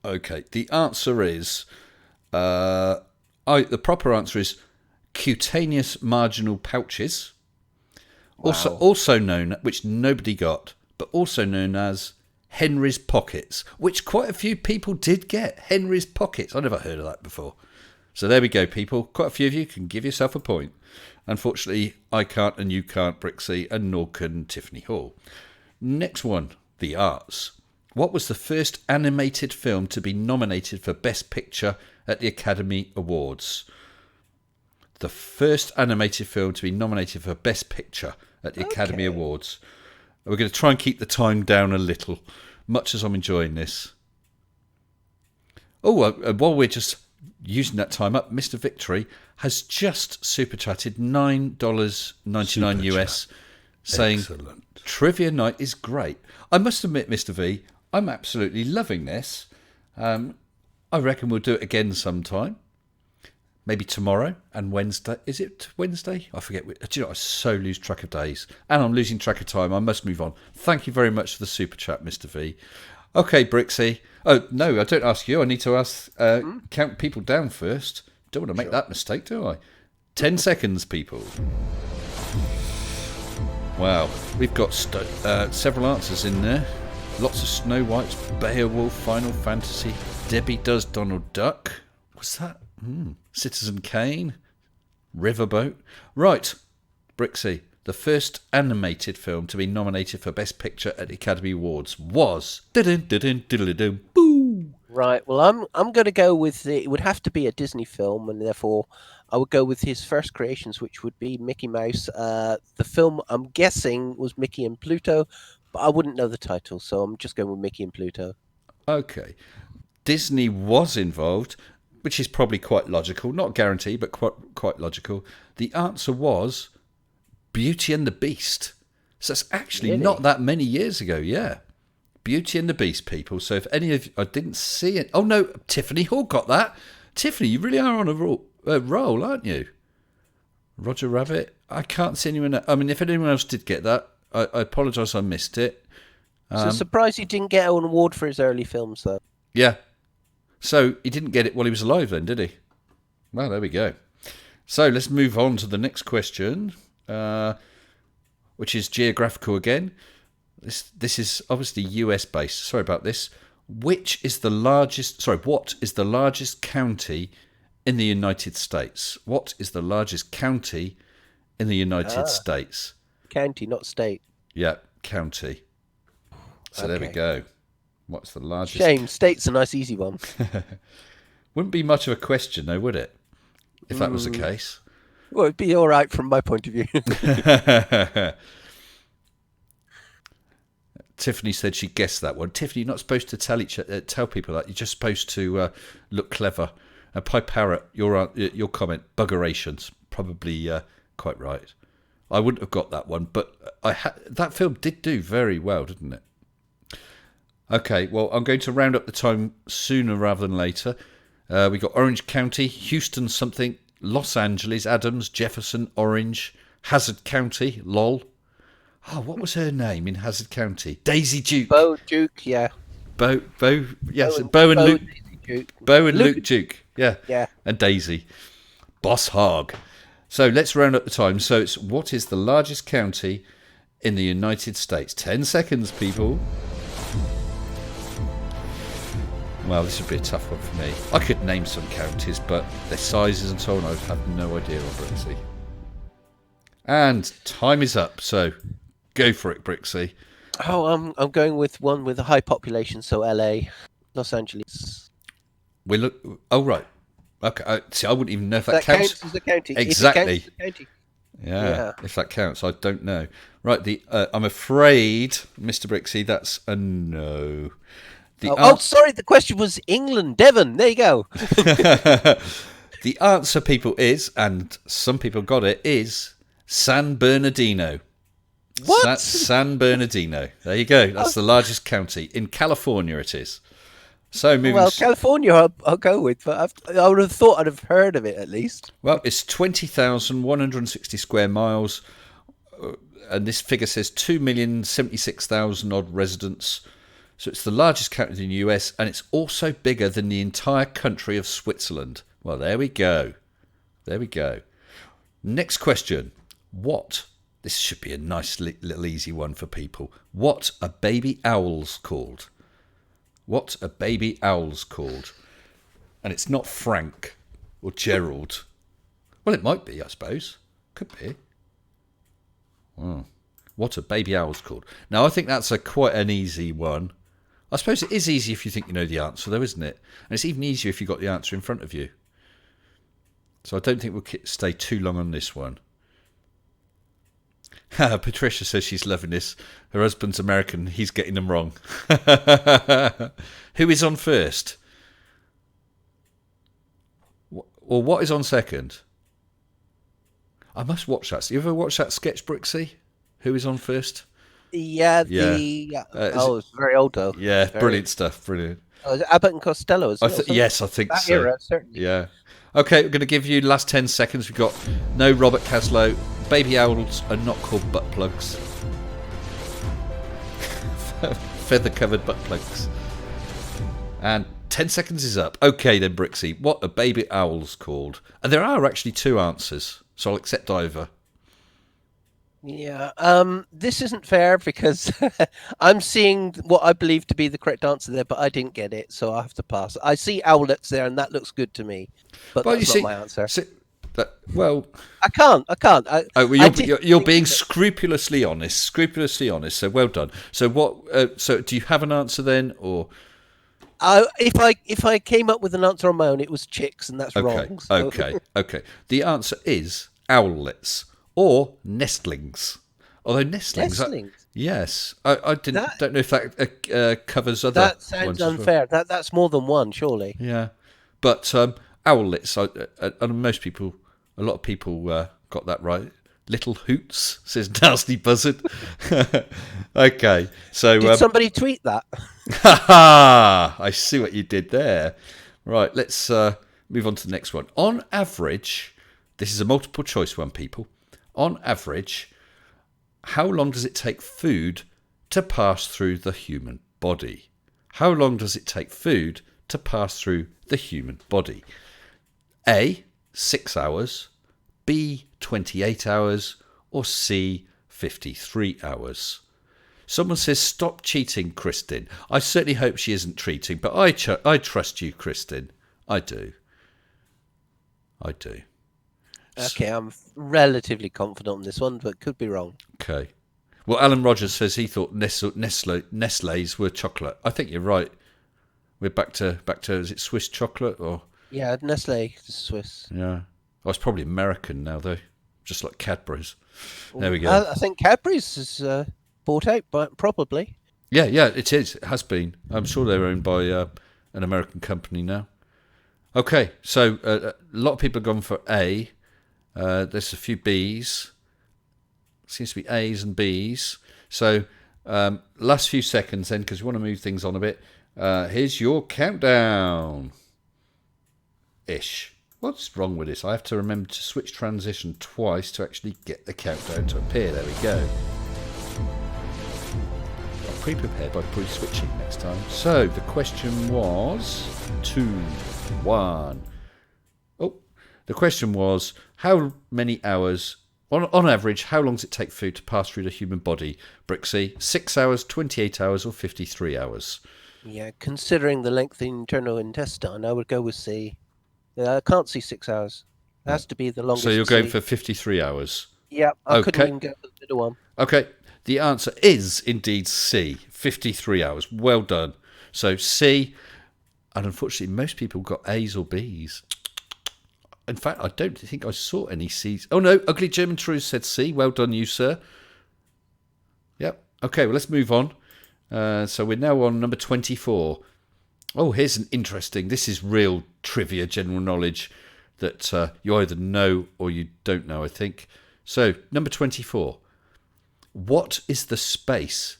Okay, the answer is, the proper answer is cutaneous marginal pouches. Wow. Also known, which nobody got, but also known as Henry's pockets, which quite a few people did get. Henry's pockets. I never heard of that before. So there we go, people. Quite a few of you can give yourself a point. Unfortunately, I can't and you can't, Brixie, and nor can Tiffany Hall. Next one, the arts. What was the first animated film to be nominated for Best Picture at the Academy Awards? The first animated film to be nominated for Best Picture at the Academy Awards. We're going to try and keep the time down a little, much as I'm enjoying this. Oh, while we're just using that time up, Mr. Victory has just super chatted $9.99 US, saying, excellent. Trivia night is great. I must admit, Mr. V, I'm absolutely loving this. I reckon we'll do it again sometime. Maybe tomorrow and Wednesday. Is it Wednesday? I forget. Do you know, I so lose track of days. And I'm losing track of time. I must move on. Thank you very much for the super chat, Mr. V. Okay, Brixie. Oh, no, I don't ask you. I need to ask, count people down first. Don't want to make that mistake, do I? 10 seconds, people. Wow. We've got several answers in there. Lots of Snow Whites, Beowulf, Final Fantasy, Debbie Does Donald Duck. What's that? Citizen Kane, Riverboat. Right, Brixie, the first animated film to be nominated for Best Picture at the Academy Awards was... Boo! Right, well, I'm going to go with... It would have to be a Disney film, and therefore I would go with his first creations, which would be Mickey Mouse. The film, I'm guessing, was Mickey and Pluto, but I wouldn't know the title, so I'm just going with Mickey and Pluto. Okay. Disney was involved... which is probably quite logical. Not guaranteed, but quite logical. The answer was Beauty and the Beast. So that's actually not that many years ago, yeah. Beauty and the Beast, people. So if any of you... I didn't see it. Oh, no, Tiffany Hall got that. Tiffany, you really are on a roll, aren't you? Roger Rabbit. I can't see anyone... I mean, if anyone else did get that, I apologise I missed it. So surprised he didn't get an award for his early films, though. Yeah. So he didn't get it while he was alive then, did he? Well, there we go. So let's move on to the next question, which is geographical again. This is obviously US based. Sorry about this. What is the largest county in the United States? What is the largest county in the United States? County, not state. Yeah, county. So There we go. What's the largest? Shame, state's a nice easy one. Wouldn't be much of a question though, would it? If that was the case. Well, it'd be all right from my point of view. Tiffany said she guessed that one. Tiffany, you're not supposed to tell people that. You're just supposed to look clever. Pie Parrot, your comment, buggerations, probably quite right. I wouldn't have got that one, but that film did do very well, didn't it? Okay, well, I'm going to round up the time sooner rather than later. We got Orange County, Houston something, Los Angeles, Adams, Jefferson, Orange, Hazard County, lol. Oh, what was her name in Hazard County? Daisy Duke. Bo Duke, yeah. Bo and Luke. Duke. Bo and Luke Duke, yeah. Yeah. And Daisy. Boss Hog. So let's round up the time. So it's what is the largest county in the United States? 10 seconds, people. Well, this would be a tough one for me. I could name some counties, but their sizes and so on, I have no idea on Brixie. And time is up, so go for it, Brixie. Oh, I'm going with one with a high population, so LA, Los Angeles. Oh, right. Okay. See, I wouldn't even know if that counts as a county. Exactly. If it counts as a county. Yeah, if that counts, I don't know. Right, I'm afraid, Mr. Brixie, that's a no. Sorry, the question was England, Devon. There you go. The answer, people, is, and some people got it, is San Bernardino. What? San Bernardino. There you go. That's the largest county. In California it is. So California I'll go with, but I would have thought I'd have heard of it at least. Well, it's 20,160 square miles, and this figure says 2,076,000 odd residents. So it's the largest county in the US, and it's also bigger than the entire country of Switzerland. Well, there we go. There we go. Next question. This should be a nice little easy one for people. What are baby owls called? What are baby owls called? And it's not Frank or Gerald. Well, it might be, I suppose. Could be. What are baby owls called? Now, I think that's quite an easy one. I suppose it is easy if you think you know the answer, though, isn't it? And it's even easier if you've got the answer in front of you. So I don't think we'll stay too long on this one. Patricia says she's loving this. Her husband's American. He's getting them wrong. Who is on first? Or what is on second? I must watch that. You ever watch that sketch, Brixie? Who is on first? Yeah, it's very old though. Yeah, brilliant stuff. Brilliant. Oh, is it Abbott and Costello? Yes, I think that so. Era, certainly. Yeah. Okay, we're going to give you the last 10 seconds. We've got no Robert Caslow. Baby owls are not called butt plugs. Feather-covered butt plugs. And 10 seconds is up. Okay then, Brixie. What are baby owls called? And there are actually two answers, so I'll accept either. Yeah, this isn't fair because I'm seeing what I believe to be the correct answer there, but I didn't get it, so I have to pass. I see owlets there, and that looks good to me, but that's not my answer. I can't. You're being scrupulously honest. So well done. So what? So do you have an answer then, or? If I came up with an answer on my own, it was chicks, and that's wrong. So. Okay. The answer is owlets. Or nestlings. Although nestlings. Yes. I don't know if that covers other ones. That sounds unfair. Well. That's more than one, surely. Yeah. But owlets, and a lot of people got that right. Little hoots, says Nasty Buzzard. Okay. So did somebody tweet that? I see what you did there. Right, let's move on to the next one. On average, this is a multiple choice one, people. On average, how long does it take food to pass through the human body? How long does it take food to pass through the human body? A, 6 hours, B, 28 hours, or C, 53 hours. Someone says, stop cheating, Kristin. I certainly hope she isn't cheating, but I trust you, Kristin. I do. Okay, I'm relatively confident on this one, but could be wrong. Okay. Well, Alan Rogers says he thought Nestle's were chocolate. I think you're right. We're back to is it Swiss chocolate or? Yeah, Nestle is Swiss. Yeah. Oh, it's probably American now though, just like Cadbury's. There we go. I think Cadbury's is bought out, but probably. Yeah, it is. It has been. I'm sure they're owned by an American company now. Okay, so a lot of people have gone for A. There's a few Bs. Seems to be A's and B's. So last few seconds then, because we want to move things on a bit. Here's your countdown. Ish. What's wrong with this? I have to remember to switch transition twice to actually get the countdown to appear. There we go. I'll pre-prepare by pre-switching next time. So the question was 2, 1. Oh, the question was how many hours, on average, how long does it take food to pass through the human body? Brixie, 6 hours, 28 hours, or 53 hours? Yeah, considering the length of the internal intestine, I would go with C. I can't see 6 hours. It has to be the longest. So you're going for 53 hours? Yeah, I couldn't even get the middle one. Okay, the answer is indeed C, 53 hours. Well done. So C, and unfortunately most people got A's or B's. In fact, I don't think I saw any C's. Oh no, Ugly German Truth said C. Well done you, sir. Yep. Okay, well let's move on. So we're now on number 24. Oh, here's an interesting, this is real trivia, general knowledge that you either know or you don't know, I think. So, number 24. What is the space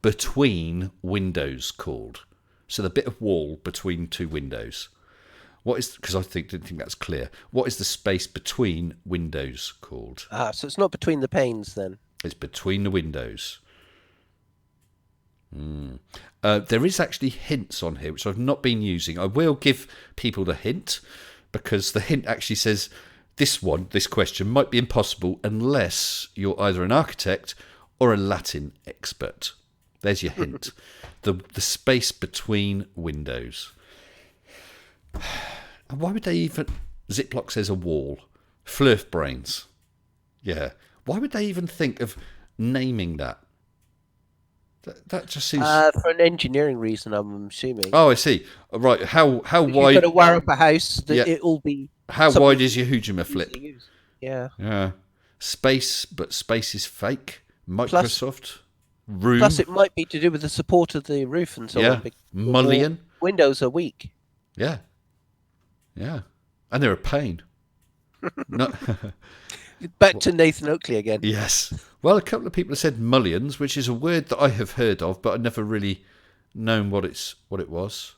between windows called? So the bit of wall between two windows. What is, because I didn't think that's clear. What is the space between windows called? So it's not between the panes then? It's between the windows. There is actually hints on here, which I've not been using. I will give people the hint, because the hint actually says this question might be impossible unless you're either an architect or a Latin expert. There's your hint. The space between windows. And why would they even... Ziploc says a wall. Flurf brains. Yeah. Why would they even think of naming that? That just seems... for an engineering reason, I'm assuming. Oh, I see. Right. How wide... You've got to wire up a house that it'll be... How wide is your Hujima flip? Yeah. Yeah. Space, but space is fake. Microsoft. Room. Plus, it might be to do with the support of the roof and so on. Mullion. Windows are weak. Yeah. Yeah. And they're a pain. Not... Back to Nathan Oakley again. Yes. Well, a couple of people have said mullions, which is a word that I have heard of, but I've never really known what it was.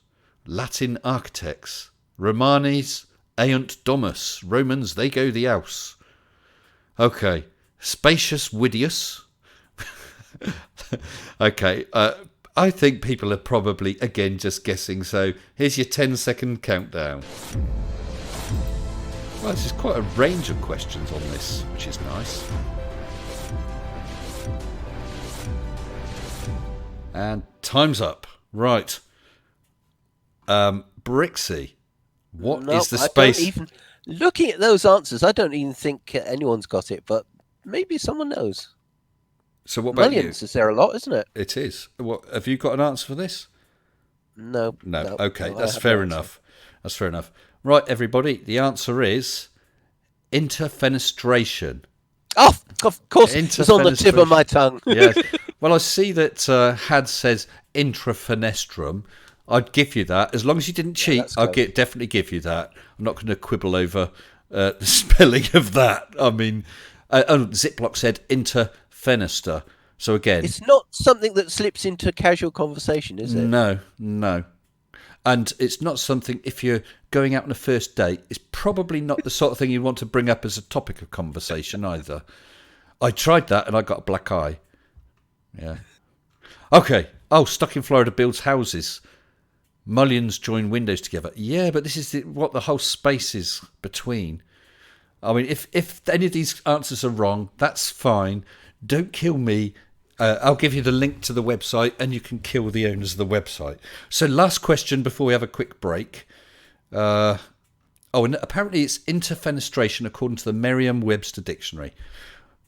Latin architects. Romanes aiunt domus. Romans, they go the house. Okay. Spacious Widius. Okay. I think people are probably, again, just guessing. So here's your 10-second countdown. Well, this is quite a range of questions on this, which is nice. And time's up. Right. Brixie, what is the space? Looking at those answers, I don't even think anyone's got it, but maybe someone knows. So what about Millions, you? Is there a lot, isn't it? It is. What, have you got an answer for this? No. Okay, that's fair enough. That's fair enough. Right, everybody, the answer is interfenestration. Oh, of course, it's on the tip of my tongue. Yes. Well, I see that Had says intrafenestrum. I'd give you that. As long as you didn't cheat, I'll definitely give you that. I'm not going to quibble over the spelling of that. I mean, Ziploc said interfenester. So again... It's not something that slips into casual conversation, is it? No. And it's not something, if you're going out on a first date, it's probably not the sort of thing you want to bring up as a topic of conversation either. I tried that and I got a black eye. Yeah. Okay. Oh, Stuck in Florida builds houses. Mullions join windows together. Yeah, but this is what the whole space is between. I mean, if any of these answers are wrong, that's fine. Don't kill me. I'll give you the link to the website and you can kill the owners of the website. So last question before we have a quick break. And apparently it's interfenestration according to the Merriam-Webster dictionary.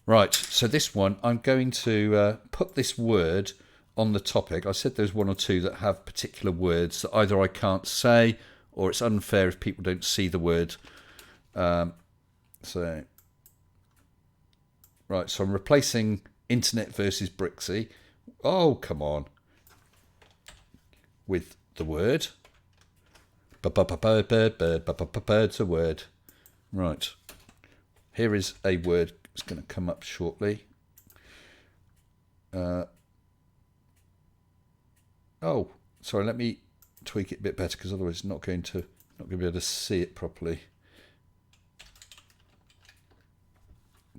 Right, so this one, I'm going to put this word on the topic. I said there's one or two that have particular words that either I can't say or it's unfair if people don't see the word. Right, so I'm replacing Internet versus Brixie. Oh, come on. With the word. Bird's a word. Right. Here is a word. It's going to come up shortly. Sorry. Let me tweak it a bit better because otherwise it's not going to be able to see it properly.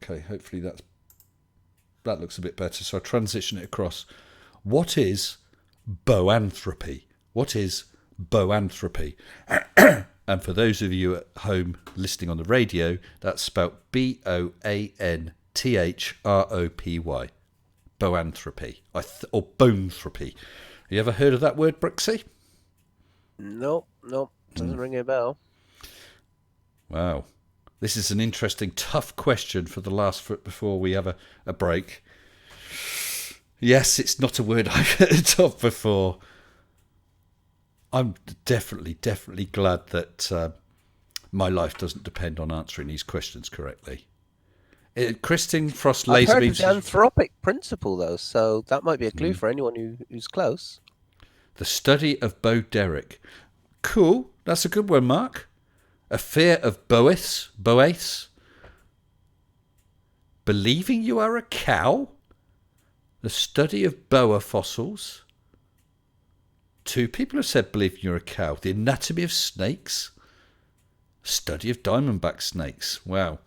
Okay, hopefully that looks a bit better. So I transition it across. What is boanthropy? What is boanthropy? And for those of you at home listening on the radio, that's spelt B-O-A-N-T-H-R-O-P-Y. Boanthropy. Or bonethropy. You ever heard of that word, Brixie? Nope. Doesn't ring a bell. Wow. This is an interesting, tough question for the last before we have a break. Yes, it's not a word I've heard of before. I'm definitely glad that my life doesn't depend on answering these questions correctly. Christine Frost I've heard Laserbeam. of the anthropic principle, though, so that might be a clue for anyone who's close. The study of Bo Derek. Cool. That's a good one, Mark. A fear of Boace. Believing you are a cow. The study of boa fossils. 2 people have said believing you're a cow. The anatomy of snakes. Study of diamondback snakes. Wow.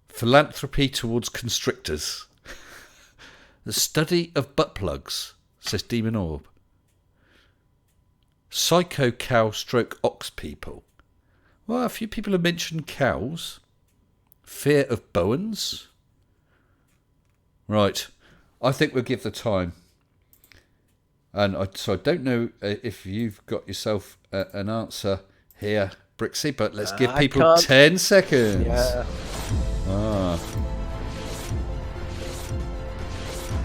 Philanthropy towards constrictors. The study of butt plugs, says Demon Orb. Psycho cow stroke ox people. Well, a few people have mentioned cows. Fear of Bowens. Right. I think we'll give the time. And so I don't know if you've got yourself an answer here, Brixie, but let's give people 10 seconds. Yeah.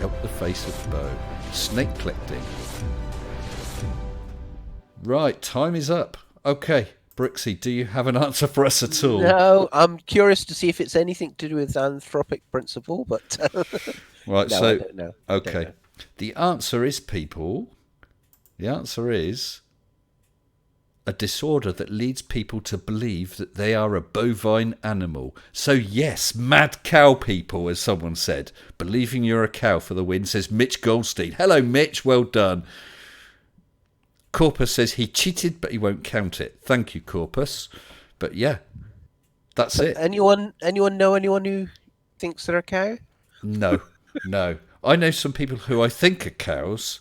Help the face of Bo. Snake collecting. Right, time is up. Okay, Brixie, do you have an answer for us at all? No, I'm curious to see if it's anything to do with anthropic principle, but right, no, so I don't know. Okay. The answer is, people, the answer is a disorder that leads people to believe that they are a bovine animal. So yes, mad cow people, as someone said. Believing you're a cow for the win, says Mitch Goldstein. Hello, Mitch. Well done. Corpus says he cheated, but he won't count it. Thank you, Corpus. But yeah, that's it. Anyone know anyone who thinks they're a cow? No. I know some people who I think are cows,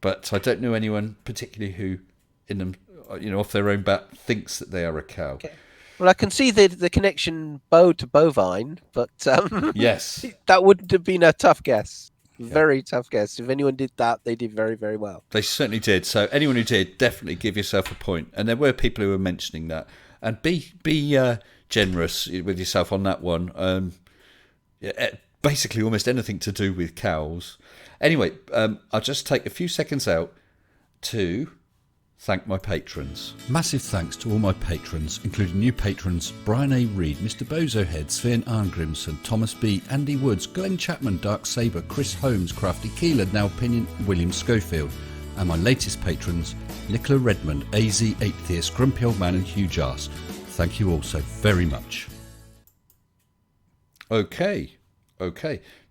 but I don't know anyone particularly who, in them, off their own bat, thinks that they are a cow. Okay. Well, I can see the connection bow to bovine, but yes, that wouldn't have been a tough guess. Very tough guess. If anyone did that, they did very, very well. They certainly did. So anyone who did, definitely give yourself a point. And there were people who were mentioning that. And be generous with yourself on that one. Basically, almost anything to do with cows. Anyway, I'll just take a few seconds out to thank my patrons. Massive thanks to all my patrons, including new patrons Brian A. Reid, Mr. Bozohead, Sven Arngrimson, Thomas B., Andy Woods, Glenn Chapman, Dark Saber, Chris Holmes, Crafty Keeler, Now Opinion, William Schofield, and my latest patrons, Nicola Redmond, AZ Atheist, Grumpy Old Man, and Hugh Jars. Thank you all so very much. Okay.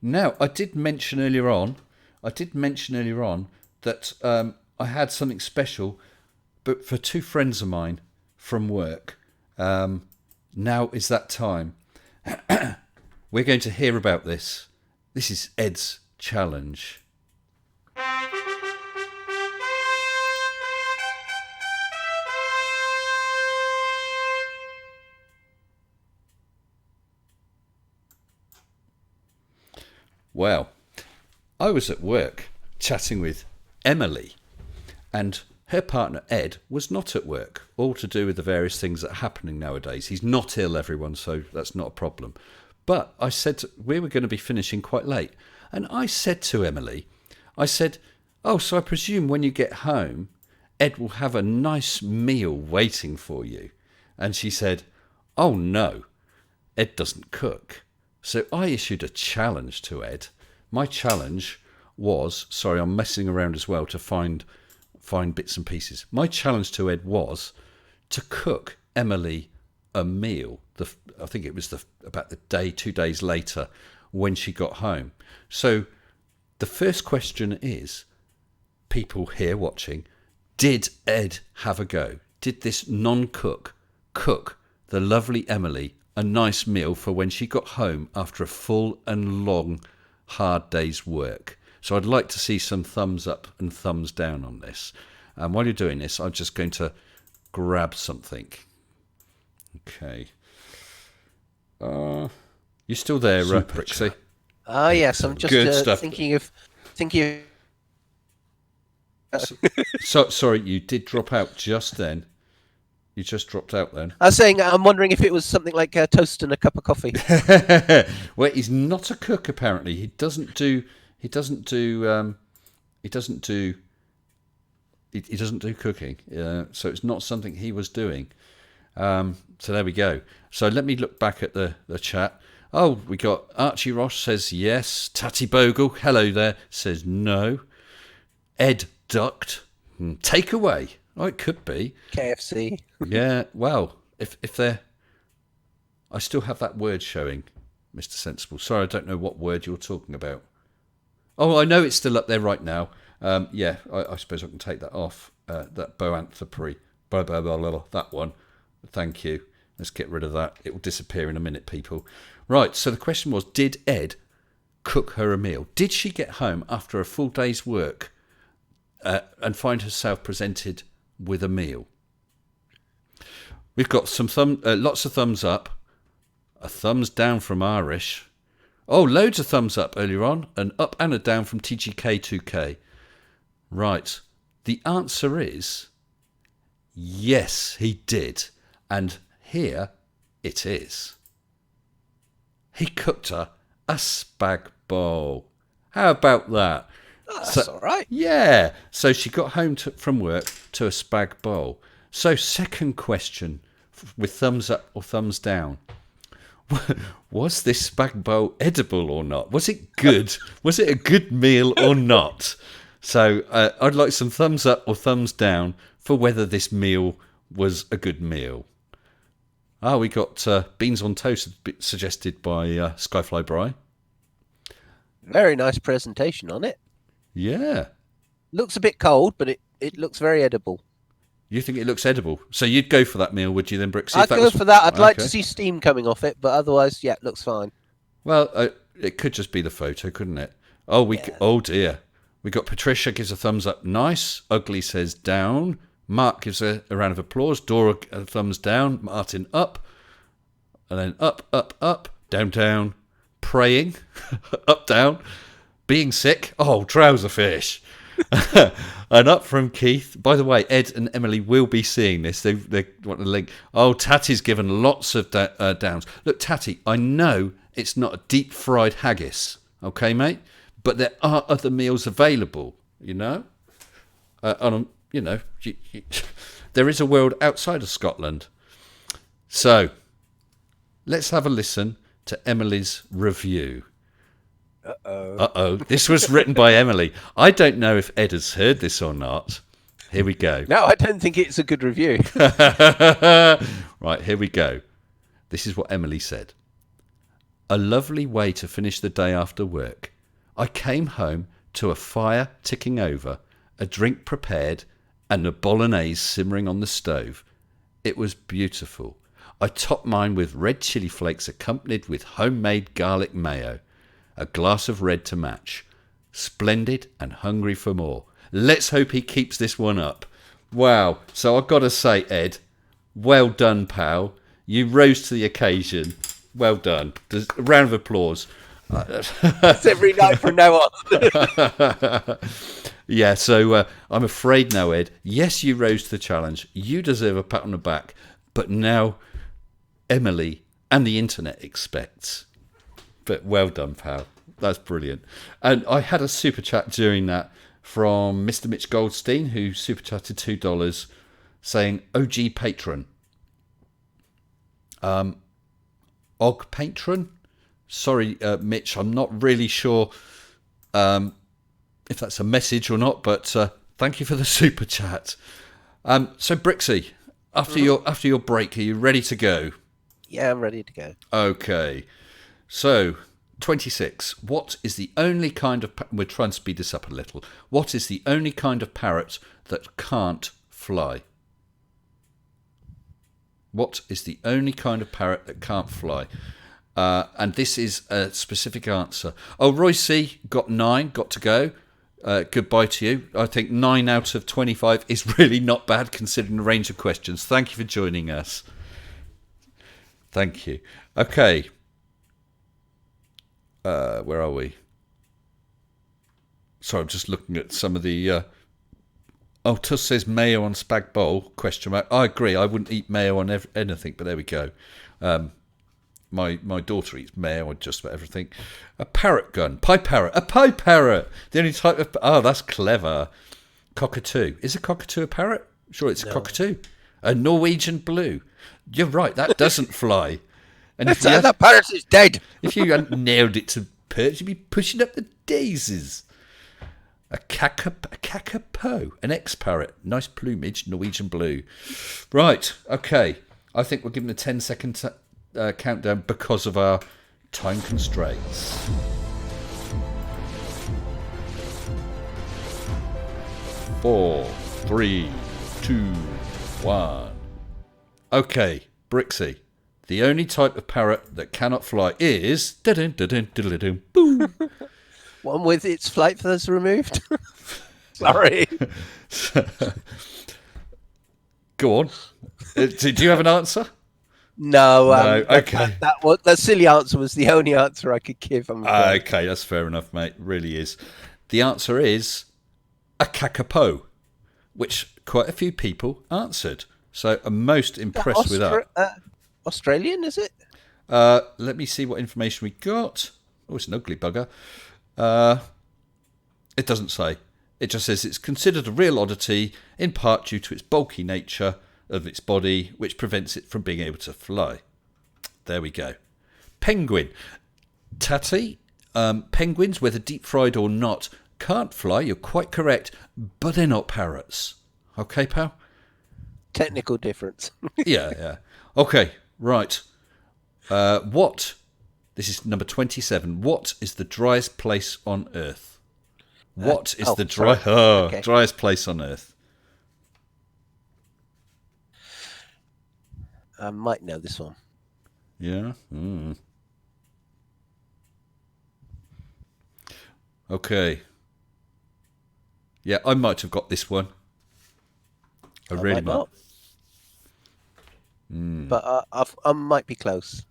Now, I did mention earlier on that I had something special, but for 2 friends of mine from work. Now is that time. We're going to hear about this. This is Ed's challenge. Well, I was at work chatting with Emily, and her partner Ed was not at work, all to do with the various things that are happening nowadays. He's not ill, everyone, so that's not a problem. But I said we were going to be finishing quite late, and I said to Emily, I said, oh, so I presume when you get home, Ed will have a nice meal waiting for you. And she said, oh no, Ed doesn't cook. So I issued a challenge to Ed. My challenge was, sorry, I'm messing around as well to find bits and pieces. My challenge to Ed was to cook Emily a meal. I think it was about the day, 2 days later, when she got home. So the first question is, people here watching, did Ed have a go? Did this non-cook cook the lovely Emily a nice meal for when she got home after a full and long, hard day's work? So I'd like to see some thumbs up and thumbs down on this. And while you're doing this, I'm just going to grab something. Okay. You still there, Brixie? Yes, I'm just thinking of. So sorry, you did drop out just then. You just dropped out then. I was saying, I'm wondering if it was something like a toast and a cup of coffee. Well, he's not a cook apparently. He doesn't do cooking. So it's not something he was doing. So there we go. So let me look back at the chat. Oh, we got Archie Ross says yes. Tatty Bogle, hello there, says no. Ed ducked. Takeaway. Oh, it could be KFC. Yeah, well, if they're... I still have that word showing, Mr. Sensible. Sorry, I don't know what word you're talking about. Oh, I know it's still up there right now. Yeah, I suppose I can take that off. That boanthropy. That one. Thank you. Let's get rid of that. It will disappear in a minute, people. Right, so the question was, did Ed cook her a meal? Did she get home after a full day's work and find herself presented with a meal? We've got some lots of thumbs up, a thumbs down from Irish. Oh, loads of thumbs up earlier on, an up and a down from TGK2K. Right, the answer is yes, he did. And here it is. He cooked her a spag bowl. How about that? That's all right. Yeah. So she got home from work to a spag bowl. So second question with thumbs up or thumbs down. Was this spag bowl edible or not? Was it good? Was it a good meal or not? So I'd like some thumbs up or thumbs down for whether this meal was a good meal. We got beans on toast suggested by Skyfly Bry. Very nice presentation on it. Yeah. Looks a bit cold, but it looks very edible. You think it looks edible? So you'd go for that meal, would you then, Brixie? I'd go for that. I'd like to see steam coming off it, but otherwise, yeah, it looks fine. Well, it could just be the photo, couldn't it? Oh dear. We got Patricia gives a thumbs up. Nice. Ugly says down. Mark gives a round of applause. Dora a thumbs down. Martin up. And then up, down, down. Praying. Up, down. Being sick. Oh, trouser fish. And up from Keith. By the way, Ed and Emily will be seeing this. They want the link. Oh, Tatty's given lots of downs. Look, Tatty, I know it's not a deep fried haggis, okay, mate? But there are other meals available, you know? There is a world outside of Scotland. So, let's have a listen to Emily's review. Uh-oh. This was written by Emily. I don't know if Ed has heard this or not. Here we go. No, I don't think it's a good review. Right, here we go. This is what Emily said. A lovely way to finish the day after work. I came home to a fire ticking over, a drink prepared, and a bolognese simmering on the stove. It was beautiful. I top mine with red chili flakes accompanied with homemade garlic mayo. A glass of red to match. Splendid and hungry for more. Let's hope he keeps this one up. Wow. So I've got to say, Ed, well done, pal. You rose to the occasion. Well done. A round of applause. That's every night from now on. Yeah, so I'm afraid now, Ed. Yes, you rose to the challenge. You deserve a pat on the back. But now Emily and the internet expects. But well done, pal. That's brilliant. And I had a super chat during that from Mr. Mitch Goldstein, who super chatted $2, saying, OG patron. Og patron? Sorry, Mitch, I'm not really sure if that's a message or not, but thank you for the super chat. So, Brixie, after your break, are you ready to go? Yeah, I'm ready to go. Okay. So, 26. What is the only kind of... We're trying to speed this up a little. What is the only kind of parrot that can't fly? What is the only kind of parrot that can't fly? And this is a specific answer. Oh, Roy C. got 9, got to go. Goodbye to you. I think 9 out of 25 is really not bad considering the range of questions. Thank you for joining us. Thank you. Okay. Where are we? Sorry, I'm just looking at some of the... Tuss says mayo on spag bowl, question mark. I agree. I wouldn't eat mayo on anything, but there we go. My daughter eats mayo on just about everything. A parrot gun. Pie parrot. A pie parrot. The only type of... Oh, that's clever. Cockatoo. Is a cockatoo a parrot? Sure, it's a cockatoo. A Norwegian blue. You're right, that doesn't fly. And if that parrot is dead. If you hadn't nailed it to perch, you'd be pushing up the daisies. A kakapo, an ex-parrot. Nice plumage, Norwegian blue. Right, okay. I think we're giving a 10-second countdown because of our time constraints. 4, 3, 2, 1. Okay, Brixie. The only type of parrot that cannot fly is... Boom. One with its flight feathers removed. Sorry. Go on. Do you have an answer? No. Okay. That silly answer was the only answer I could give. Okay, that's fair enough, mate. It really is. The answer is a kakapo, which quite a few people answered. So I'm most impressed with that. Australian, is it? Let me see what information we got. Oh, it's an ugly bugger. It doesn't say. It just says it's considered a real oddity, in part due to its bulky nature of its body, which prevents it from being able to fly. There we go. Penguin. Tatty, penguins, whether deep fried or not, can't fly. You're quite correct, but they're not parrots. Okay, pal? Technical difference. Yeah. Okay, right. What? This is number 27. What is the driest place on Earth? What is the driest place on Earth? I might know this one. Yeah. Okay. Yeah, I might have got this one. I really might. But I might be close.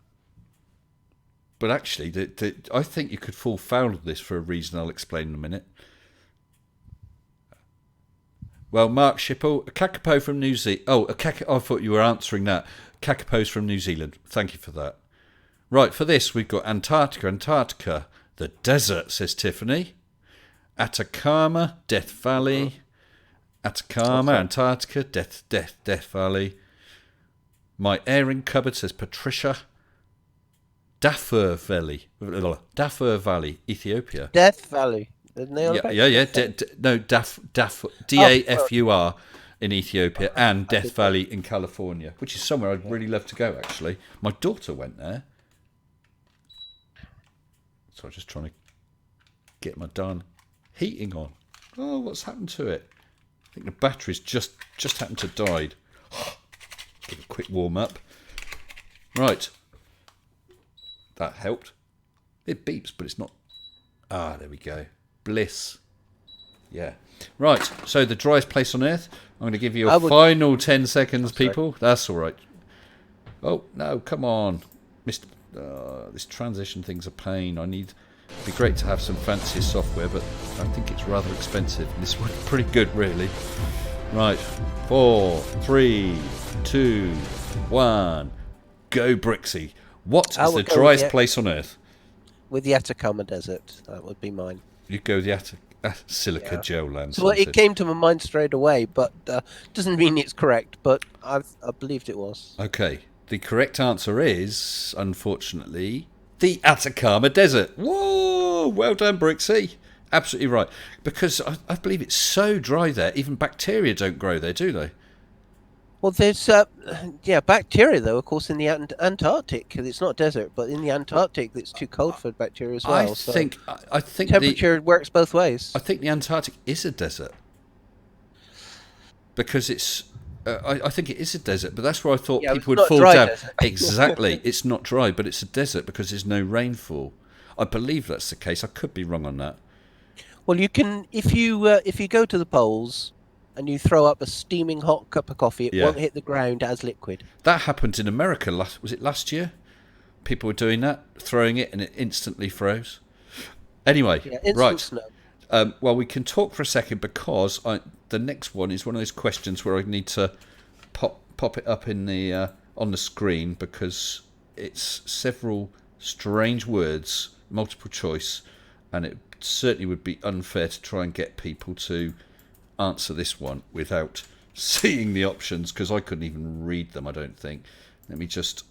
But actually, I think you could fall foul of this for a reason I'll explain in a minute. Well, Mark Schipple, a kakapo from New Zealand. Oh, I thought you were answering that. Kakapos from New Zealand. Thank you for that. Right, for this, we've got Antarctica. The desert, says Tiffany. Atacama, Death Valley. Atacama, Antarctica, Death Valley. My airing cupboard, says Patricia. Dafur Valley, Ethiopia. Death Valley. Yeah. Dafur in Ethiopia and Death Valley in California, which is somewhere I'd really love to go, actually. My daughter went there. So I'm just trying to get my darn heating on. Oh, what's happened to it? I think the battery's just happened to died. Give it a quick warm up. Right. That helped. It beeps, but it's not. Ah, there we go. Bliss. Yeah. Right. So the driest place on Earth. I'm going to give you a final 10 seconds, people. That's all right. Oh, no, come on. This transition thing's a pain. It'd be great to have some fancy software, but I think it's rather expensive. This was pretty good, really. Right. 4, 3, 2, 1. Go, Brixie. What is the driest place on Earth? With the Atacama Desert. That would be mine. You go the Silica Gel Land. Well, it came to my mind straight away, but doesn't mean it's correct, but I believed it was. Okay. The correct answer is, unfortunately, the Atacama Desert. Whoa! Well done, Brixie. Absolutely right. Because I believe it's so dry there, even bacteria don't grow there, do they? Well, there's bacteria though, of course, in the Antarctic. It's not desert, but in the Antarctic, it's too cold for bacteria as well. I think temperature works both ways. I think the Antarctic is a desert because it's. I think it is a desert, but that's where I thought people would fall down. Exactly, it's not dry, but it's a desert because there's no rainfall. I believe that's the case. I could be wrong on that. Well, you can if you go to the poles. And you throw up a steaming hot cup of coffee, it won't hit the ground as liquid. That happened in America. Was it last year? People were doing that, throwing it, and it instantly froze. Anyway, right. Snow. Well, we can talk for a second because the next one is one of those questions where I need to pop it up in the on the screen because it's several strange words, multiple choice, and it certainly would be unfair to try and get people to answer this one without seeing the options because I couldn't even read them, I don't think. Let me just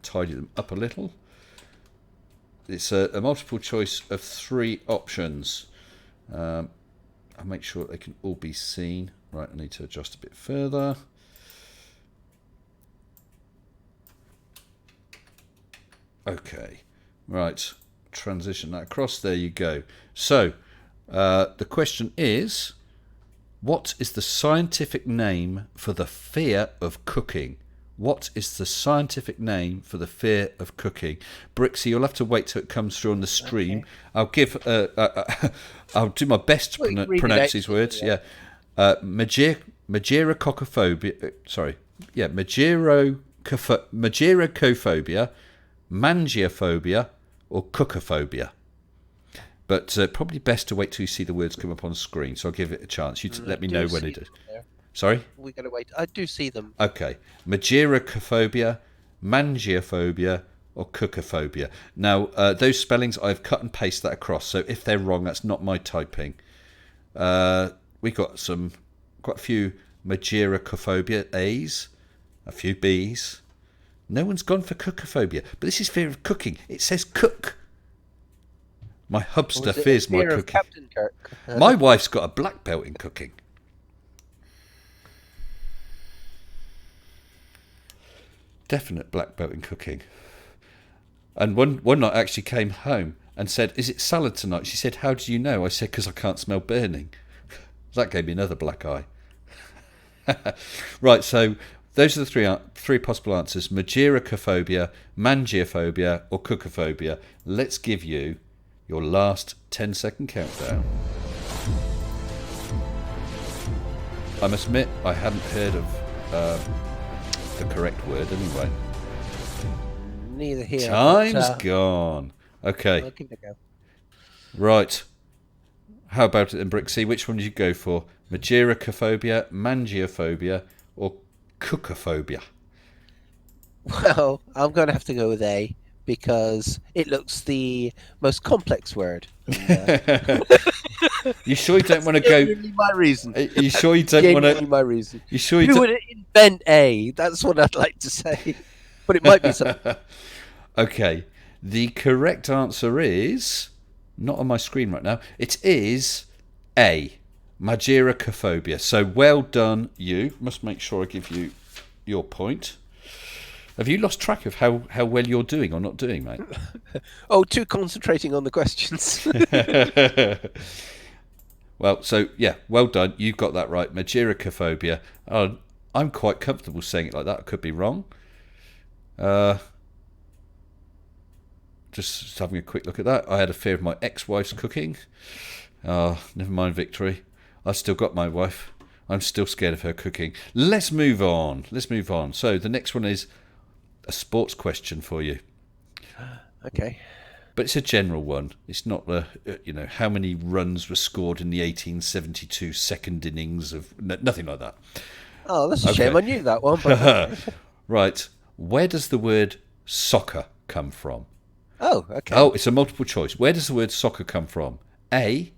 tidy them up a little. It's a multiple choice of 3 options. I'll make sure they can all be seen. Right, I need to adjust a bit further. Okay, right, transition that across. There you go. So the question is, what is the scientific name for the fear of cooking? What is the scientific name for the fear of cooking? Brixie, you'll have to wait till it comes through on the stream. Okay. I'll give. I'll do my best to pronounce these words. Yeah, Mageirocophobia. Sorry. Yeah, Mageirocophobia, mangiophobia, or cookophobia. But probably best to wait till you see the words come up on screen. So I'll give it a chance. You let me know when it is. Sorry? We're going to wait. I do see them. Okay. Mageirocophobia, mangiophobia, or cookophobia. Now, those spellings, I've cut and pasted that across. So if they're wrong, that's not my typing. We got quite a few Mageirocophobia A's, a few B's. No one's gone for cookophobia. But this is fear of cooking. It says cook. My hubster fears my cooking. Captain Kirk? My wife's got a black belt in cooking. Definite black belt in cooking. And one night I actually came home and said, "Is it salad tonight?" She said, "How do you know?" I said, "Because I can't smell burning." That gave me another black eye. Right, so those are the three possible answers: Mageirocophobia, mangiophobia, or cookophobia. Let's give you your last 10-second countdown. I must admit, I hadn't heard of the correct word anyway. Neither here. Time's gone. Okay. I'll give it a go. Right. How about it then, Brixie? Which one did you go for? Mageirocophobia, mangiophobia, or cookophobia? Well, I'm going to have to go with A, because it looks the most complex word. You sure you don't want to go? My reason. You sure you don't want to? My reason. You sure you Who don't? would invent A? That's what I'd like to say. But it might be something. Okay. The correct answer is not on my screen right now. It is A, Mageirocophobia. So well done, you. Must make sure I give you your point. Have you lost track of how well you're doing or not doing, mate? Too concentrating on the questions. Well, so, yeah, well done. You've got that right. Mageirocophobia. I'm quite comfortable saying it like that. I could be wrong. Just having a quick look at that. I had a fear of my ex-wife's cooking. Never mind, Victory. I've still got my wife. I'm still scared of her cooking. Let's move on. So the next one is a sports question for you. Okay. But it's a general one. It's not how many runs were scored in the 1872 second innings of nothing like that. Oh, that's a shame. I knew that one. But... Right. Where does the word soccer come from? Oh, okay. Oh, it's a multiple choice. Where does the word soccer come from? A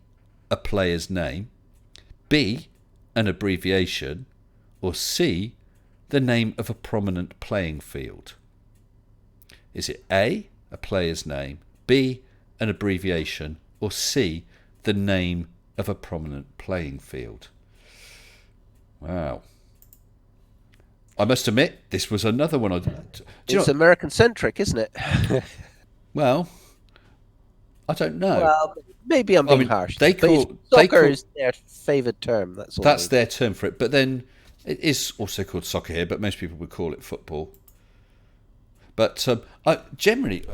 player's name. B, an abbreviation. Or C, the name of a prominent playing field. Is it A player's name, B, an abbreviation, or C, the name of a prominent playing field? Wow. I must admit, this was another one. It's American-centric, isn't it? Well, I don't know. Well, maybe I'm being harsh. Soccer is their favoured term. That's their term for it. But then it is also called soccer here, but most people would call it football. But I generally,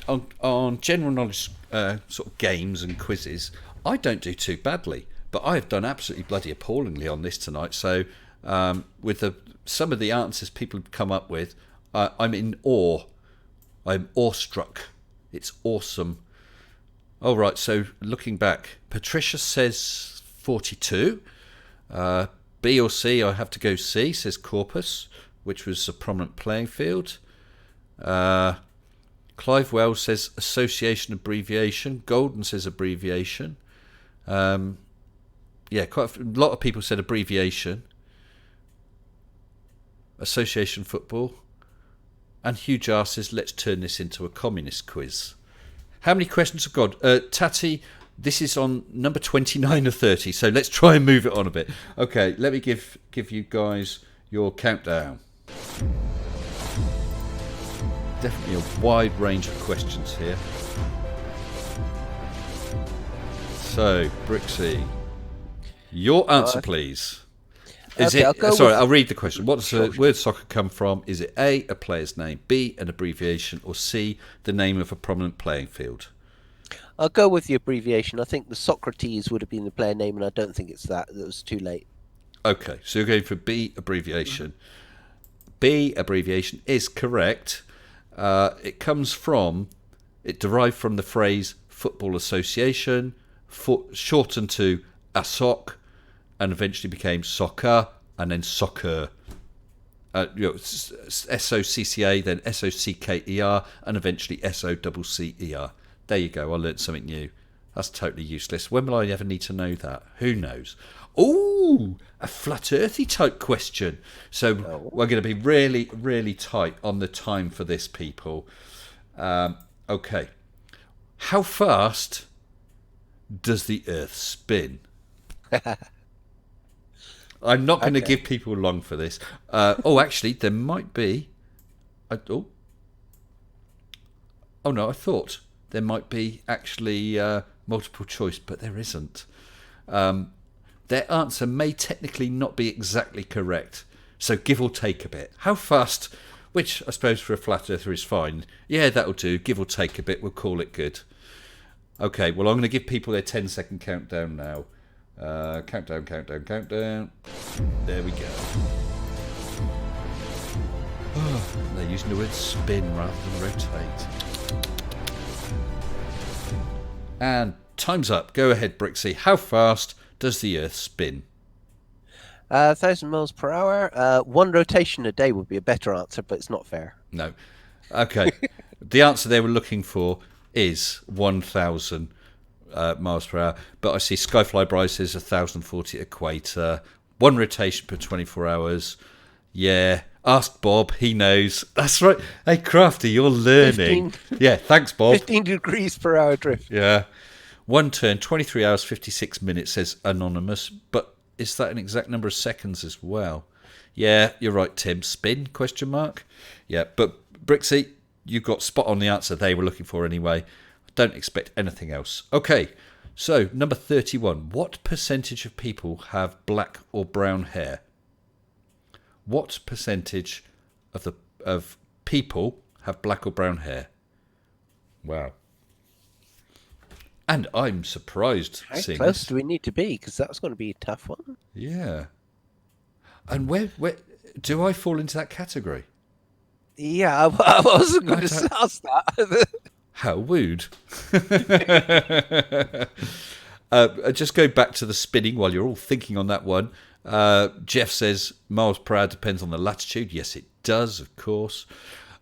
on general knowledge sort of games and quizzes, I don't do too badly. But I have done absolutely bloody appallingly on this tonight. So with some of the answers people have come up with, I'm in awe. I'm awestruck. It's awesome. All right, so looking back, Patricia says 42. B or C, I have to go C, says Corpus, which was a prominent playing field. Clive Wells says association abbreviation. Golden says abbreviation. Quite a lot of people said abbreviation. Association football. And Hugh Jar says, let's turn this into a communist quiz. How many questions have got? Tatty, this is on number 29 or 30, so let's try and move it on a bit. Okay, let me give you guys your countdown. Definitely a wide range of questions here. So, Brixie, your answer, please. I'll read the question. What does the word soccer come from? Is it A, a player's name, B, an abbreviation, or C, the name of a prominent playing field? I'll go with the abbreviation. I think the Socrates would have been the player name, and I don't think it's that. It was too late. Okay, so you're going for B, abbreviation. B, abbreviation is correct. It derived from the phrase Football Association, shortened to ASOC, and eventually became soccer, and then soccer. SOCCA, then SOCKER, and eventually SOCCER. There you go, I learnt something new. That's totally useless. When will I ever need to know that? Who knows? Ooh, a flat earthy type question. So we're going to be really, really tight on the time for this, people. Okay. How fast does the Earth spin? I'm not going to give people long for this. Actually, there might be. I thought there might be actually multiple choice, but there isn't. Their answer may technically not be exactly correct, so give or take a bit. How fast? Which I suppose for a flat earther is fine. Yeah, that'll do. Give or take a bit. We'll call it good. Okay. Well, I'm going to give people their 10-second countdown now. Countdown. There we go. They're using the word spin rather than rotate. And time's up. Go ahead, Brixie. How fast does the Earth spin? 1,000 miles per hour. One rotation a day would be a better answer, but it's not fair. No. Okay. The answer they were looking for is 1,000 miles per hour, but I see Skyfly Bryce says 1,040 equator, one rotation per 24 hours. Ask Bob, he knows. That's right. Hey, Crafty, you're learning. 15, yeah, thanks, Bob. 15 degrees per hour drift. Yeah. One turn, 23 hours, 56 minutes, says Anonymous, but is that an exact number of seconds as well? Yeah, you're right, Tim. Spin, question mark? Yeah, but Brixie, you got spot on the answer they were looking for anyway. Don't expect anything else. Okay, so number 31. What percentage of people have black or brown hair? What percentage of people have black or brown hair? Wow. And I'm surprised. How close do we need to be? Because that's going to be a tough one. Yeah. And where do I fall into that category? Yeah, I wasn't going to ask that. How wooed. Just go back to the spinning while you're all thinking on that one. Jeff says miles per hour depends on the latitude. Yes, it does, of course.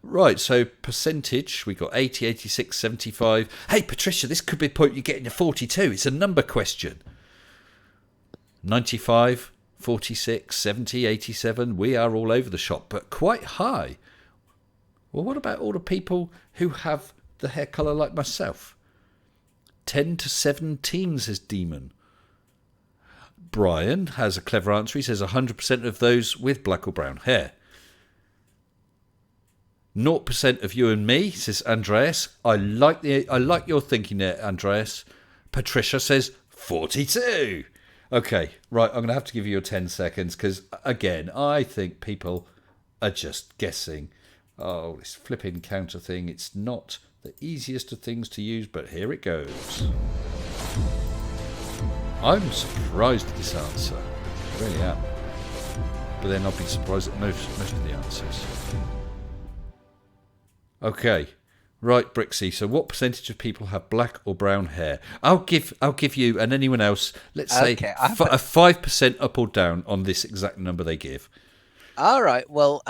Right, so percentage, we got 80, 86, 75. Hey, Patricia, this could be the point you get into 42. It's a number question. 95, 46, 70, 87. We are all over the shop, but quite high. Well, what about all the people who have the hair colour like myself? 10 to 17, says Demon. Brian has a clever answer. He says 100% of those with black or brown hair. 0% of you and me, says Andreas. I like your thinking there, Andreas. Patricia says 42. Okay, right, I'm going to have to give you your 10 seconds because, again, I think people are just guessing. Oh, this flipping counter thing, it's not the easiest of things to use, but here it goes. I'm surprised at this answer. I really am. But then I'll be surprised at most of the answers. Okay, right, Brixie. So, what percentage of people have black or brown hair? I'll give you and anyone else. Let's say a 5% up or down on this exact number they give. All right. Well,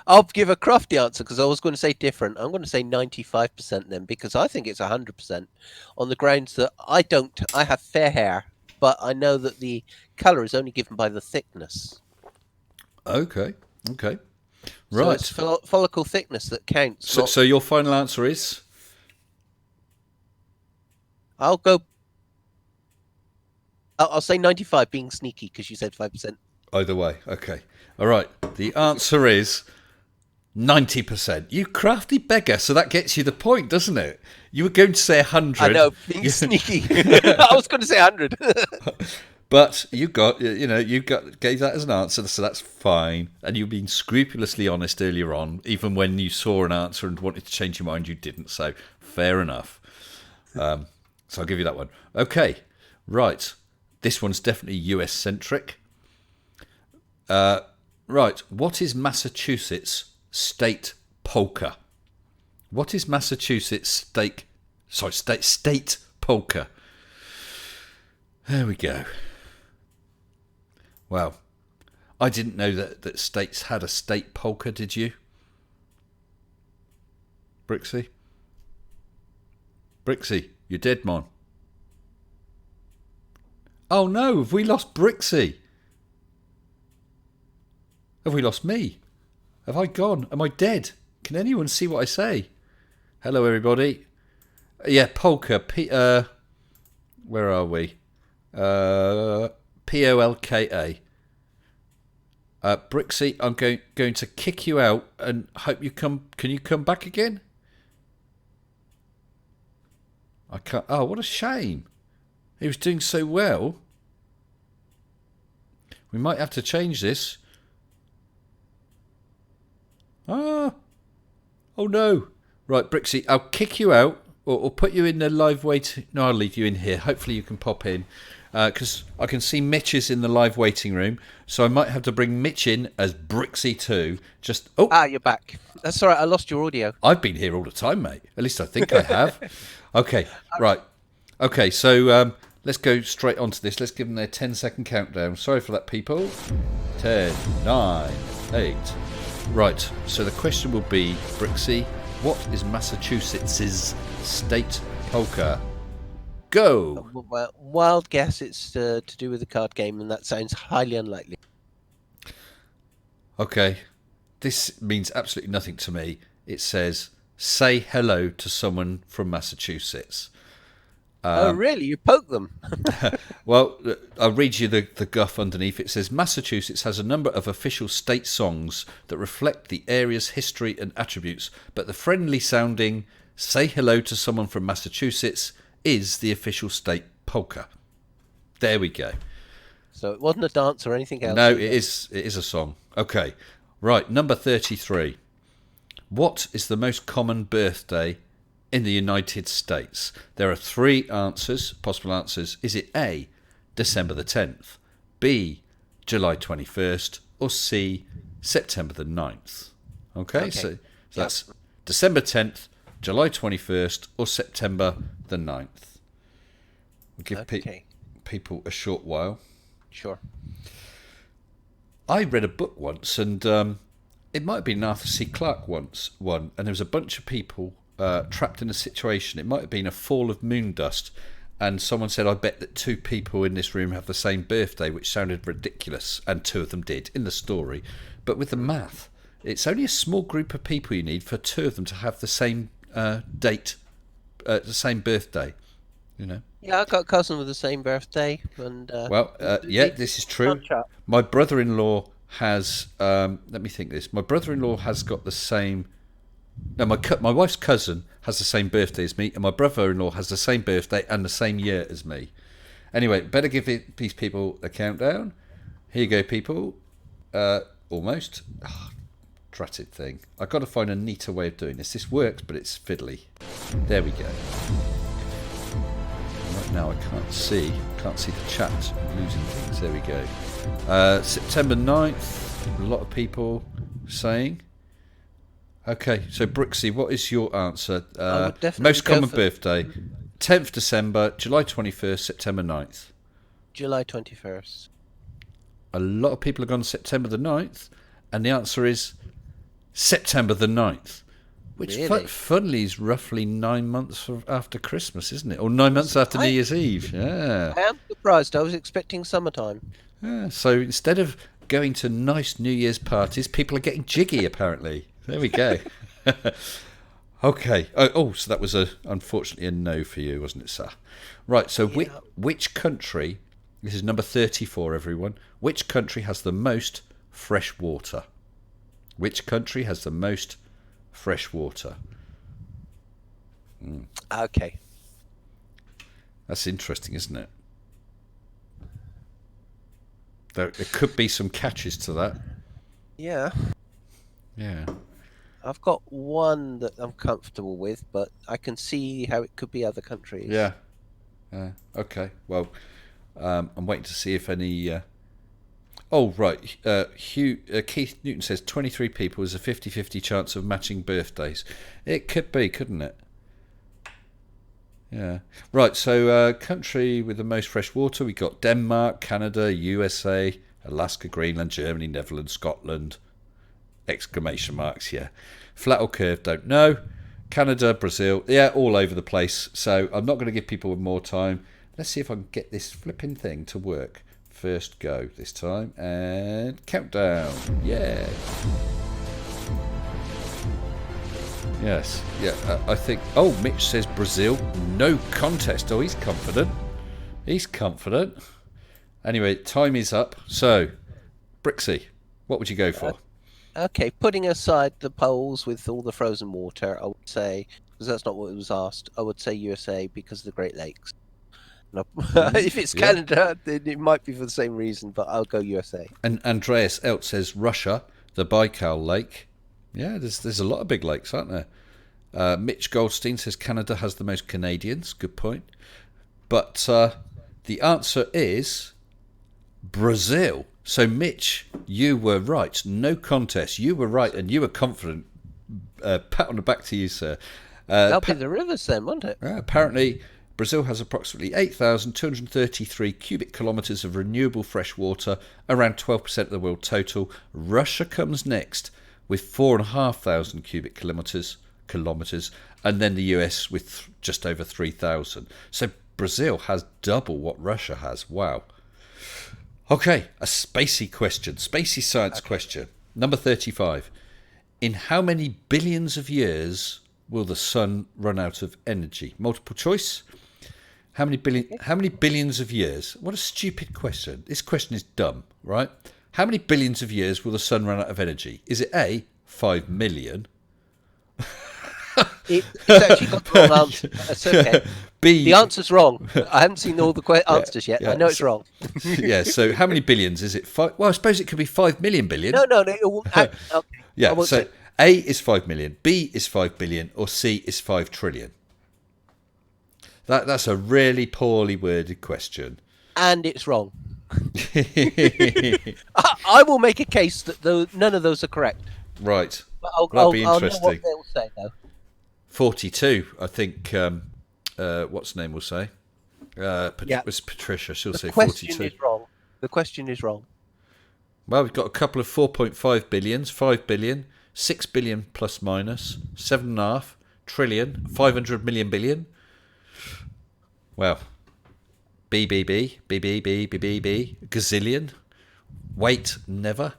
I'll give a crafty answer because I was going to say different. I'm going to say 95% then because I think it's 100% on the grounds that I have fair hair, but I know that the colour is only given by the thickness. Okay. Right. So it's follicle thickness that counts. So your final answer is? I'll say 95, being sneaky because you said 5%. Either way. Okay. All right. The answer is 90%. You crafty beggar. So that gets you the point, doesn't it? You were going to say 100. I know, being sneaky. I was going to say 100. But you gave that as an answer, so that's fine. And you've been scrupulously honest earlier on, even when you saw an answer and wanted to change your mind, you didn't. So fair enough. So I'll give you that one. Okay, right. This one's definitely US centric. Right. What is Massachusetts state polka? What is Massachusetts state polka? There we go. Well, I didn't know that states had a state polka, did you? Brixie, you're dead, man. Oh no, have we lost Brixie? Have we lost me? Have I gone? Am I dead? Can anyone see what I say? Hello, everybody. Yeah, polka. Where are we? Polka. Brixie, I'm going to kick you out and hope you come. Can you come back again? I can't. Oh, what a shame. He was doing so well. We might have to change this. Oh no. Right, Brixie, I'll kick you out or put you in the live wait. No, I'll leave you in here. Hopefully you can pop in. Because I can see Mitch is in the live waiting room. So I might have to bring Mitch in as Brixie too. You're back. That's all right. I lost your audio. I've been here all the time, mate. At least I think I have. Okay, right. Okay, so let's go straight onto this. Let's give them their 10-second countdown. Sorry for that, people. 10, 9, 8. Right, so the question will be, Brixie, what is Massachusetts' state polka? Go! Well, wild guess it's to do with the card game, and that sounds highly unlikely. Okay, this means absolutely nothing to me. It says, say hello to someone from Massachusetts. Oh, really? You poke them? Well, I'll read you the guff underneath. It says, Massachusetts has a number of official state songs that reflect the area's history and attributes, but the friendly-sounding Say Hello to Someone from Massachusetts is the official state polka. There we go. So it wasn't a dance or anything else. No, either. it is a song. Okay. Right, number 33. What is the most common birthday in the United States? There are three answers, possible answers. Is it A, December the 10th, B, July 21st, or C, September the 9th? Okay. So that's December 10th, July 21st, or September the 9th. We'll give people a short while. Sure. I read a book once, and it might have been Arthur C. Clarke one, and there was a bunch of people trapped in a situation. It might have been a fall of moon dust, and someone said, I bet that two people in this room have the same birthday, which sounded ridiculous, and two of them did in the story. But with the math, it's only a small group of people you need for two of them to have the same date, the same birthday, you know. Yeah, I got a cousin with the same birthday, and this is true. My brother-in-law has. Let me think. This. My brother-in-law has got the same. No, my wife's cousin has the same birthday as me, and my brother-in-law has the same birthday and the same year as me. Anyway, better give these people a countdown. Here you go, people. Almost. Oh, dratted thing. I've got to find a neater way of doing this. This works, but it's fiddly. There we go. Right now I can't see the chat. I'm losing things. There we go. September 9th. A lot of people saying. Okay, so Brooksy, what is your answer? Most common birthday. 10th December, July 21st, September 9th. July 21st. A lot of people have gone September the 9th, and the answer is September the 9th. Which, really? Funnily, is roughly 9 months after Christmas, isn't it? Or 9 months after New Year's Eve. Yeah. I am surprised. I was expecting summertime. Yeah, so instead of going to nice New Year's parties, people are getting jiggy, apparently. There we go. Okay. So that was unfortunately a no for you, wasn't it, sir? Right, so Yeah. which country, this is number 34, everyone, which country has the most fresh water? Which country has the most fresh water? Okay. That's interesting, isn't it? There could be some catches to that. Yeah. Yeah. I've got one that I'm comfortable with, but I can see how it could be other countries. Yeah. Okay. Well, I'm waiting to see if any. Oh, right. Keith Newton says 23 people is a 50-50 chance of matching birthdays. It could be, couldn't it? Yeah. Right. So, country with the most fresh water, we got Denmark, Canada, USA, Alaska, Greenland, Germany, Netherlands, Scotland. Exclamation marks, yeah. Flat or curved, don't know. Canada, Brazil, yeah, all over the place. So I'm not going to give people more time. Let's see if I can get this flipping thing to work. First go this time. And countdown. Yeah. Yes. Yeah, I think... Oh, Mitch says Brazil. No contest. Oh, he's confident. He's confident. Anyway, time is up. So, Brixie, what would you go for? Okay, putting aside the polls with all the frozen water, I would say, because that's not what was asked, I would say USA because of the Great Lakes. No, if it's Canada, then it might be for the same reason, but I'll go USA. And Andreas Elt says Russia, the Baikal Lake. Yeah, there's a lot of big lakes, aren't there? Mitch Goldstein says Canada has the most Canadians. Good point. But the answer is Brazil. So, Mitch, you were right. No contest. You were right, and you were confident. Pat on the back to you, sir. That'll be the rivers then, won't it? Apparently, Brazil has approximately 8,233 cubic kilometres of renewable fresh water, around 12% of the world total. Russia comes next with 4,500 cubic kilometres, and then the US with just over 3,000. So, Brazil has double what Russia has. Wow. Okay, a spacey question, spacey science question. Number 35. In how many billions of years will the sun run out of energy? Multiple choice. How many billions of years? What a stupid question. This question is dumb, right? How many billions of years will the sun run out of energy? Is it A, 5 million? It's actually got the wrong answer. That's okay. B. The answer's wrong. I haven't seen all the answers yet. yeah. I know it's wrong. Yeah. So how many billions is it? Well, I suppose it could be 5 million billion. No. It won't okay. Yeah. So A is 5 million, B is 5 billion, or C is 5 trillion. That's a really poorly worded question. And it's wrong. I will make a case that none of those are correct. Right. But That'll be interesting. I'll know what they'll say, though. 42, I think, what's the name will say? It was Patricia. She'll say 42. The question is wrong. Well, we've got a couple of 4.5 billions, 5 billion, 6 billion plus minus, 7.5 trillion, 500 million billion. Well, BBB, gazillion. Wait, never.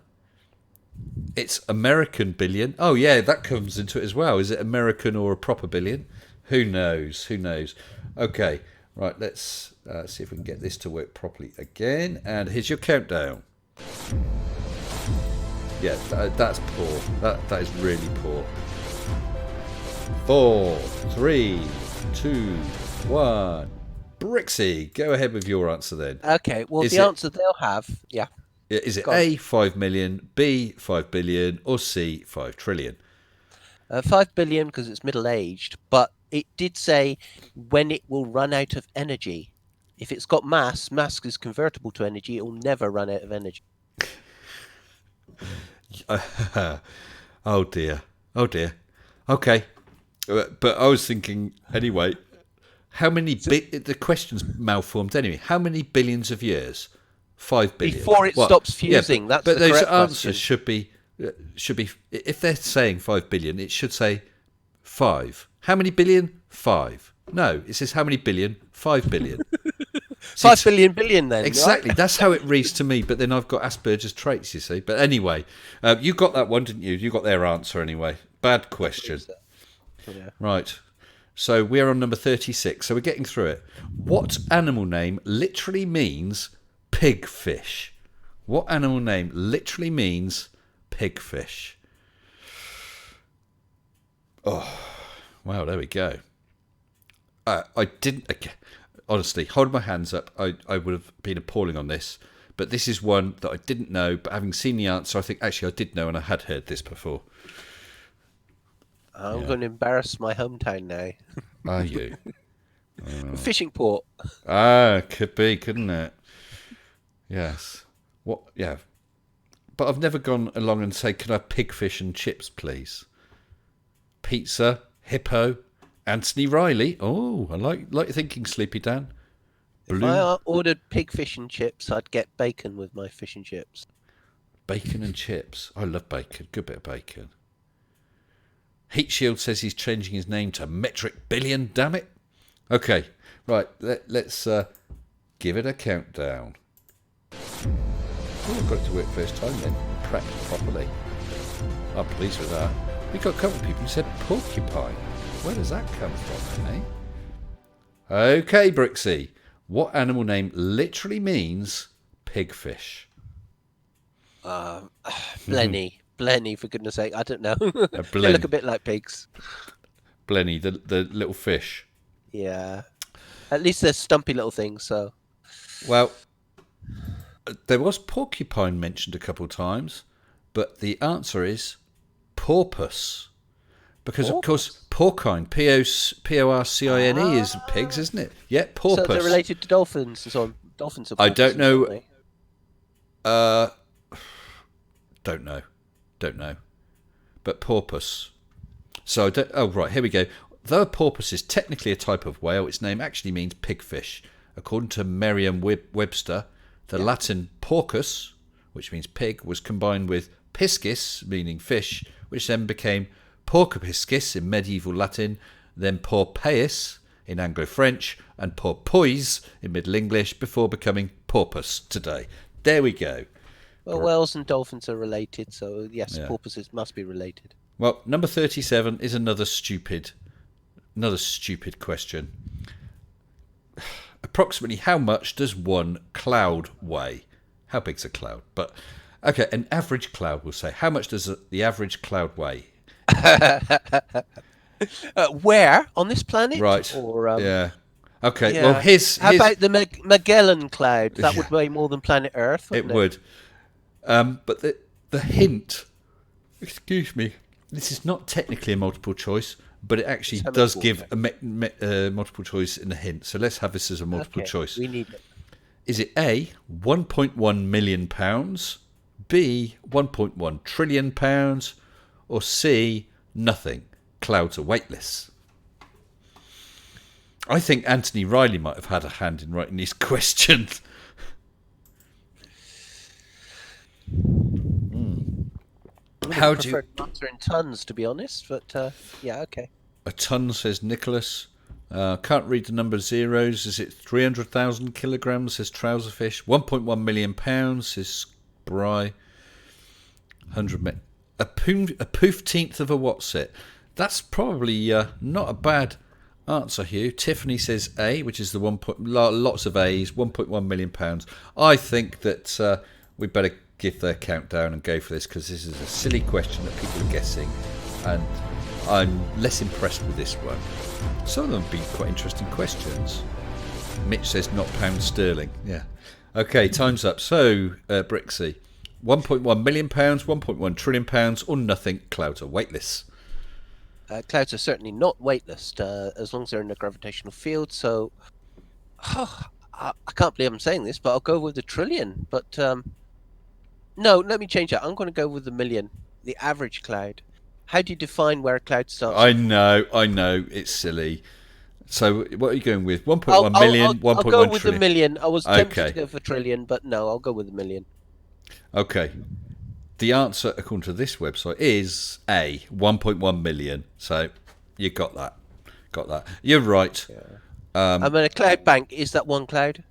It's American billion. Oh, yeah, that comes into it as well. Is it American or a proper billion? Who knows? Okay, right, let's see if we can get this to work properly again. And here's your countdown. Yeah, that's poor. That is really poor. 4, 3, 2, 1. Brixie, go ahead with your answer then. Okay, well, the answer they'll have, yeah. Is it A, 5 million, B, 5 billion, or C, 5 trillion? 5 billion because it's middle-aged, but it did say when it will run out of energy. If it's got mass is convertible to energy, it will never run out of energy. Oh dear. Okay. But I was thinking, anyway, how many... the question's malformed anyway. How many billions of years? 5 billion. Before it stops fusing. Yeah, but those answers should be... If they're saying 5 billion, it should say 5. How many billion? 5. No, it says how many billion? 5 billion. 5 billion then. Exactly. Right? That's how it reads to me, but then I've got Asperger's traits, you see. But anyway, you got that one, didn't you? You got their answer anyway. Bad question. Yeah. Right. So we're on number 36. So we're getting through it. What animal name literally means pigfish? What animal name literally means pigfish? Oh, wow, there we go. I didn't... Honestly, hold my hands up. I would have been appalling on this. But this is one that I didn't know. But having seen the answer, I think actually I did know and I had heard this before. I'm going to embarrass my hometown now. Are you? Fishing port. Could be, couldn't it? Yes. What? Yeah. But I've never gone along and say, can I have pigfish and chips, please? Pizza, hippo, Anthony Riley. Oh, I like your thinking, Sleepy Dan. If I ordered pig fish and chips, I'd get bacon with my fish and chips. Bacon and chips. I love bacon. Good bit of bacon. Heat Shield says he's changing his name to Metric Billion. Damn it. Okay, right. Let's give it a countdown. Oh, I got it to work first time then. Prepped properly. I'm pleased with that. We got a couple of people who said porcupine. Where does that come from, eh? Okay, Brixie. What animal name literally means pigfish? Blenny. Blenny, for goodness sake. I don't know. They look a bit like pigs. Blenny, the little fish. Yeah. At least they're stumpy little things, so... Well, there was porcupine mentioned a couple of times, but the answer is porpoise. Because, of course, porcine, P-O-R-C-I-N-E is pigs, isn't it? Yeah, porpoise. So they're related to dolphins and so on. Dolphins are I don't know. Don't they? Don't know. But porpoise. So, right, here we go. Though a porpoise is technically a type of whale, its name actually means pigfish. According to Merriam-Webster, the Latin porcus, which means pig, was combined with piscis, meaning fish, which then became porcopiscis in medieval Latin, then porpeus in Anglo-French, and porpoise in Middle English, before becoming porpoise today. There we go. Well, whales and dolphins are related, so yes, porpoises must be related. Well, number 37 is another stupid question. Approximately how much does one cloud weigh? How big's a cloud? But okay, an average cloud, we'll say. How much does the average cloud weigh? Where on this planet? Right. Or Yeah. Okay. Well, yeah. How about the Magellan Cloud? That would weigh more than planet Earth, it wouldn't it? would. But the hint. Excuse me. This is not technically a multiple choice, but it actually does give a multiple choice in the hint. So let's have this as a multiple choice. We need it. Is it A, £1.1 million, B, £1.1 trillion, or C, nothing? Clouds are weightless. I think Anthony Riley might have had a hand in writing these questions. How do you answer in tons, to be honest? But yeah, okay. A ton, says Nicholas. Can't read the number of zeros. Is it 300,000 kilograms, says Trouserfish. 1.1 million pounds, says Bry. 100 a poofteenth of a what's it? That's probably not a bad answer, Hugh. Tiffany says A, which is the lots of A's, 1.1 million pounds. I think that we better give their countdown and go for this, because this is a silly question that people are guessing, and I'm less impressed with this one. Some of them have been quite interesting questions. Mitch says not pound sterling. Yeah. Okay, time's up. So, Brixie, 1.1 million pounds, 1.1 trillion pounds, or nothing. Clouds are weightless. Clouds are certainly not weightless as long as they're in a gravitational field. So, I can't believe I'm saying this, but I'll go with the trillion. But no, let me change that. I'm going to go with the million, the average cloud. How do you define where a cloud starts? I know, it's silly. So what are you going with? 1.1 million, 1.1 trillion? I'll go with the million. I was tempted to go for trillion, but no, I'll go with the million. Okay. The answer, according to this website, is A, 1.1 million. So you got that. You're right. Yeah. I mean, a cloud bank, is that one cloud?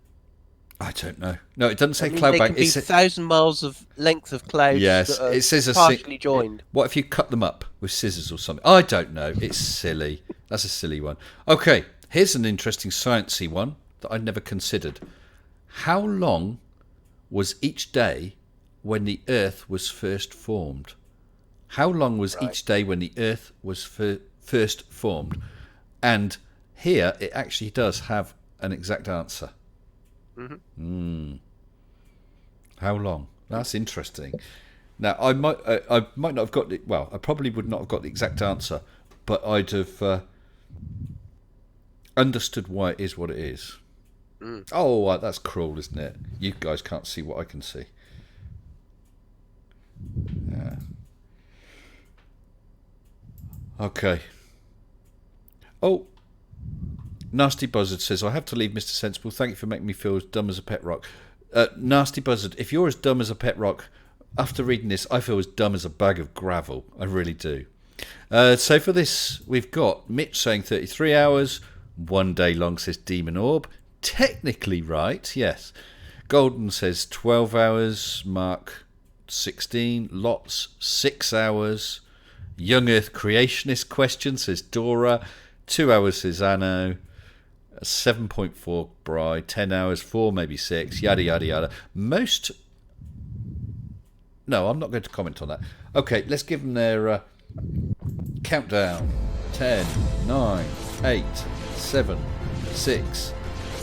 I don't know. No, it doesn't say cloud bank. It's 1,000 miles of length of clouds. Yes, it says partially joined. What if you cut them up with scissors or something? I don't know. It's silly. That's a silly one. Okay, here's an interesting sciencey one that I'd never considered. How long was each day when the Earth was first formed? How long was each day when the Earth was first formed? And here it actually does have an exact answer. How long? That's interesting. Now, I might not have got it. Well, I probably would not have got the exact answer, but I'd have understood why it is what it is. Oh, that's cruel, isn't it? You guys can't see what I can see. Yeah. Okay. Oh. Nasty Buzzard says, I have to leave, Mr. Sensible. Thank you for making me feel as dumb as a pet rock. Nasty Buzzard, if you're as dumb as a pet rock, after reading this, I feel as dumb as a bag of gravel. I really do. So for this, we've got Mitch saying 33 hours. 1 day long, says Demon Orb. Technically right, yes. Golden says 12 hours. Mark 16. Lots 6 hours. Young Earth Creationist question, says Dora. 2 hours, says Anno. 7.4 Bry, 10 hours, 4 maybe 6, yada yada yada. Most. No, I'm not going to comment on that. Okay, let's give them their countdown. 10, 9, 8, 7, 6,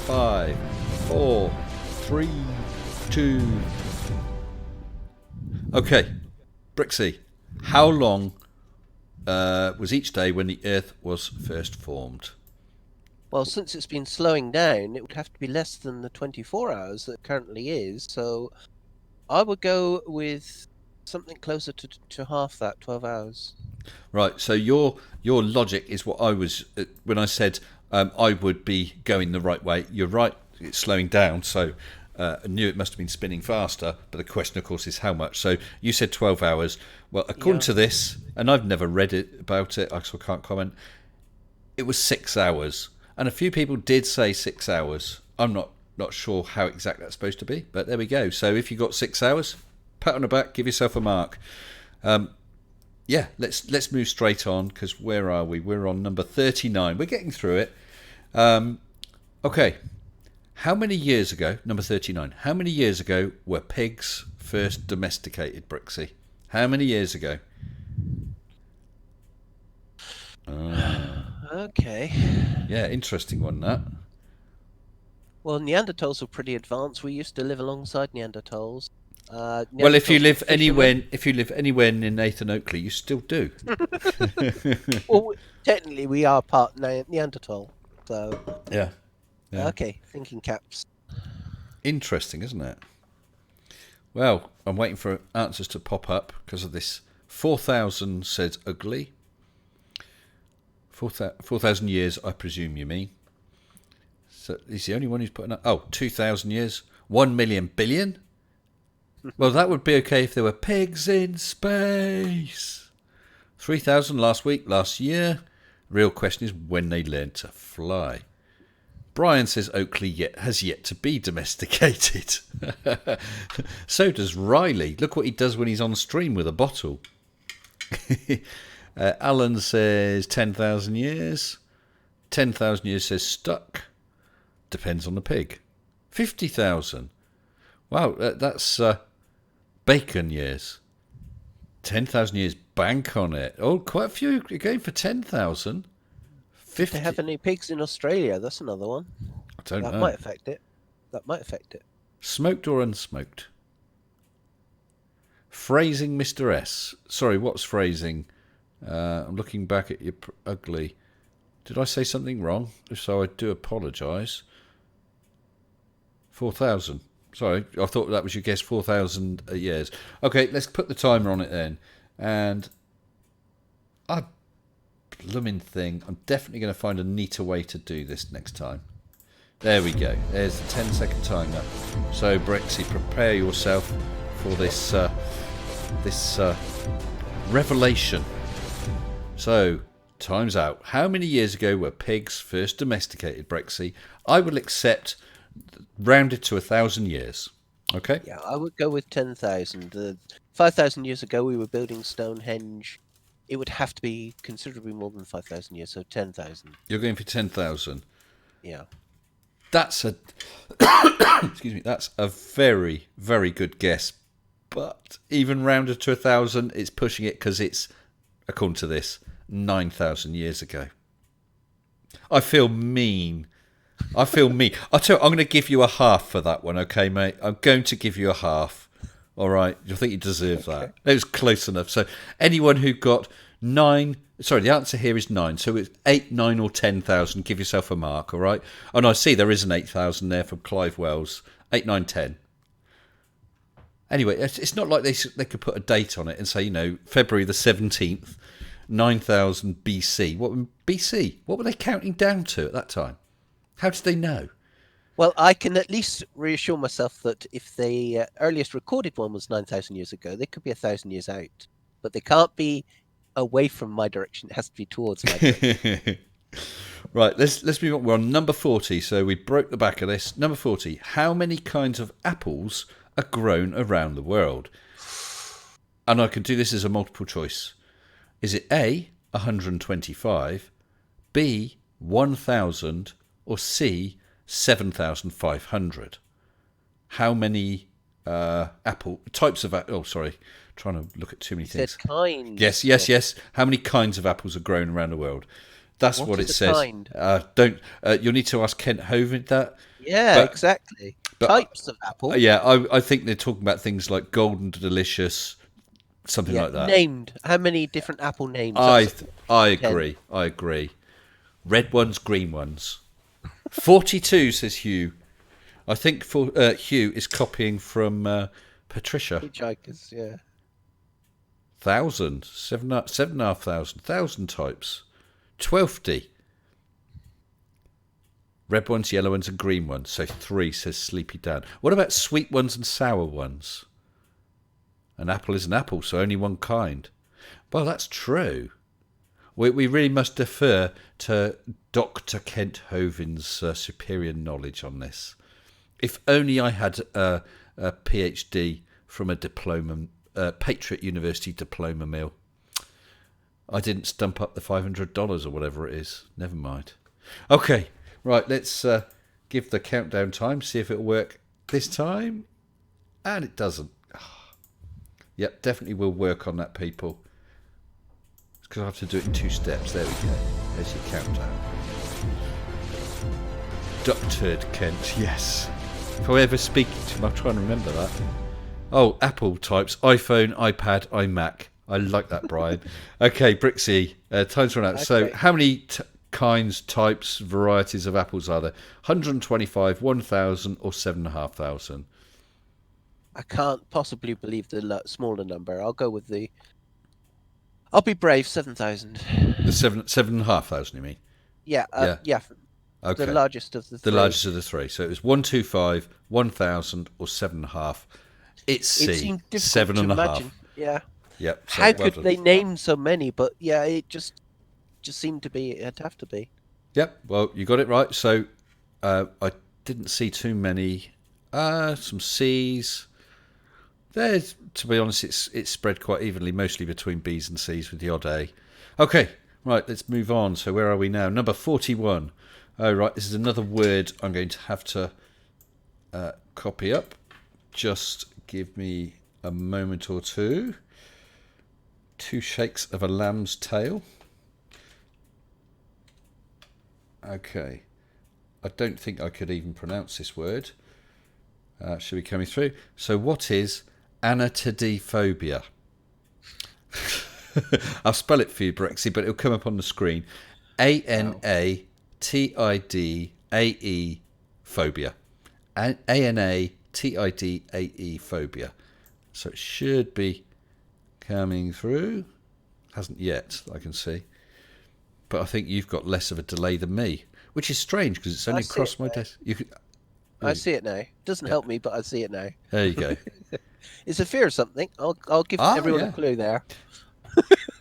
5, 4, 3, 2. Okay, Brixie, how long was each day when the Earth was first formed? Well, since it's been slowing down, it would have to be less than the 24 hours that it currently is. So I would go with something closer to half that, 12 hours. Right. So your logic is what I was when I said I would be going the right way. You're right. It's slowing down. So I knew it must have been spinning faster. But the question, of course, is how much. So you said 12 hours. Well, according to this, and I've never read it about it, so I can't comment. It was 6 hours. And a few people did say 6 hours. I'm not sure how exact that's supposed to be, but there we go. So if you got 6 hours, pat on the back, give yourself a mark. Yeah, let's move straight on, because where are we? We're on number 39. We're getting through it. Okay. How many years ago, number 39, how many years ago were pigs first domesticated, Brixie? How many years ago? Okay. Yeah, interesting one, that. Well, Neanderthals were pretty advanced. We used to live alongside Neanderthals. Well, if you Neanderthals were live fishermen. anywhere near Nathan Oakley, you still do. Well, technically, we are part Neanderthal. So, Yeah, yeah. okay, thinking caps. Interesting, isn't it? Well, I'm waiting for answers to pop up because of this. 4,000 says ugly. 4,000 years, I presume you mean. So he's the only one who's putting up. Oh, 2,000 years. 1 million billion? Well, that would be okay if there were pigs in space. 3,000 last year. Real question is when they learn to fly. Brian says Oakley has yet to be domesticated. So does Riley. Look what he does when he's on stream with a bottle. Alan says 10,000 years. 10,000 years says stuck. Depends on the pig. 50,000. Wow, that's bacon years. 10,000 years, bank on it. Oh, quite a few again for 10,000. 50. If they have any pigs in Australia, that's another one. I don't know. That might affect it. That might affect it. Smoked or unsmoked? Phrasing Mr. S. Sorry, what's phrasing? I'm looking back at your ugly. Did I say something wrong? If so, I do apologise. 4,000. Sorry, I thought that was your guess. 4,000 years. Okay, let's put the timer on it then. And blooming thing. I'm definitely going to find a neater way to do this next time. There we go. There's the 10-second timer. So, Brexy, prepare yourself for this revelation. So, time's out. How many years ago were pigs first domesticated, Brexy? I will accept rounded to 1,000 years. Okay? Yeah, I would go with 10,000. 5,000 years ago, we were building Stonehenge. It would have to be considerably more than 5,000 years, so 10,000. You're going for 10,000. Yeah. That's a excuse me. That's a very, very good guess. But even rounded to 1,000, it's pushing it because it's, according to this, 9,000 years ago. I feel mean. I'll tell you, I'm going to give you a half for that one, okay, mate? I'm going to give you a half. All right, I think you deserve that. It was close enough. So anyone who got 9, sorry, the answer here is 9. So it's 8, 9 or 10,000. Give yourself a mark, all right? And I see there is an 8,000 there from Clive Wells. 8, 9, 10. Anyway, it's not like they could put a date on it and say, February the 17th, 9,000 BC. What BC? What were they counting down to at that time? How did they know? Well, I can at least reassure myself that if the earliest recorded one was 9,000 years ago, they could be 1,000 years out. But they can't be away from my direction. It has to be towards my direction. Right, let's move on. We're on number 40, so we broke the back of this. Number 40. How many kinds of apples are grown around the world? And I can do this as a multiple choice. Is it A, 125, B, 1,000, or C, 7,500? How many types of apple? Oh, sorry, trying to look at too many things. Said kind. Yes. How many kinds of apples are grown around the world? That's what it says. Kind? You'll need to ask Kent Hovind that. Yeah, exactly. Types of apple. Yeah, I think they're talking about things like golden delicious, something like that. Named. How many different apple names? I agree. Red ones, green ones. 42 says Hugh. I think Hugh is copying from Patricia. Hitchhikers, yeah. 1,000, 7,500, 1,000 types. 12. Red ones, yellow ones, and green ones. So 3 says Sleepy Dan. What about sweet ones and sour ones? An apple is an apple, so only one kind. Well, that's true. We really must defer to Dr. Kent Hovind's superior knowledge on this. If only I had a PhD from a diploma, Patriot University diploma mill. I didn't stump up the $500 or whatever it is. Never mind. Okay, right, let's give the countdown time, see if it'll work this time. And it doesn't. Yep, definitely will work on that, people. because I have to do it in 2 steps. There we go. There's your countdown. Duck turd Kent, yes. If I ever speak to him, I'll try and remember that. Oh, Apple types, iPhone, iPad, iMac. I like that, Brian. Okay, Brixie, time's run out. Okay. So how many kinds, types, varieties of apples are there? 125, 1,000 or 7,500? I can't possibly believe the smaller number. I'll go with the... I'll be brave, 7,000. The 7,500, you mean? Yeah. Okay. The largest of the 3. The largest of the 3. So it was 125, 1,000 or 7.5. It's C. It seemed difficult 7.5. Yeah. Yep. So how could they name so many? But yeah, it just seemed to be. It'd have to be. Yep. Well, you got it right. So I didn't see too many. Some C's. There's, to be honest, it's spread quite evenly, mostly between B's and C's with the odd A. Okay. Right. Let's move on. So where are we now? Number 41. Oh, right. This is another word I'm going to have to copy up. Just give me a moment or two. 2 shakes of a lamb's tail. Okay. I don't think I could even pronounce this word. Should be coming through. So what is anatidophobia? I'll spell it for you, Brexy, but it'll come up on the screen. ANATIDAE phobia. ANATIDAE phobia. So it should be coming through. Hasn't yet, I can see. But I think you've got less of a delay than me, which is strange because it's only across my desk. I see it now. Doesn't help me, but I see it now. There you go. It's a fear of something. I'll give everyone a clue there.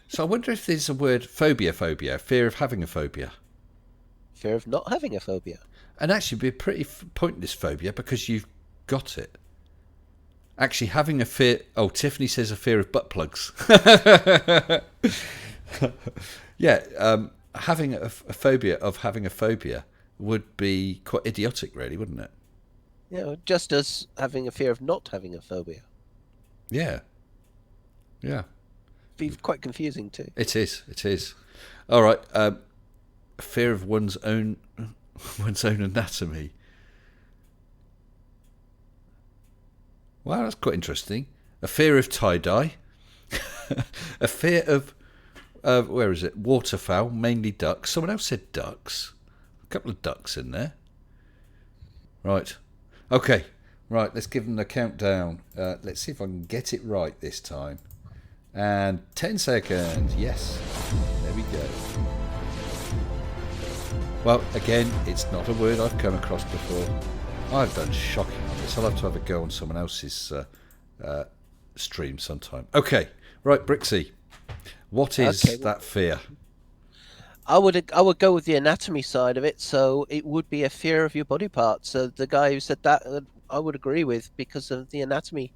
So I wonder if there's a word phobia, fear of having a phobia. Fear of not having a phobia. And actually be a pretty pointless phobia because you've got it. Actually, having a fear... Oh, Tiffany says a fear of butt plugs. Yeah, having a phobia of having a phobia would be quite idiotic, really, wouldn't it? Yeah, just as having a fear of not having a phobia. Yeah. Yeah. Be quite confusing too. It is. All right. A fear of one's own anatomy. Wow, that's quite interesting. A fear of tie-dye. A fear of where is it? Waterfowl, mainly ducks. Someone else said ducks. A couple of ducks in there. Right. Okay. Right, let's give them the countdown. Let's see if I can get it right this time. And 10 seconds. Yes. There we go. Well, again, it's not a word I've come across before. I've done shocking on this. I'll have to have a go on someone else's stream sometime. Okay. Right, Brixie. What is that fear? I would go with the anatomy side of it. So it would be a fear of your body parts. So the guy who said that, I would agree with because of the anatomy.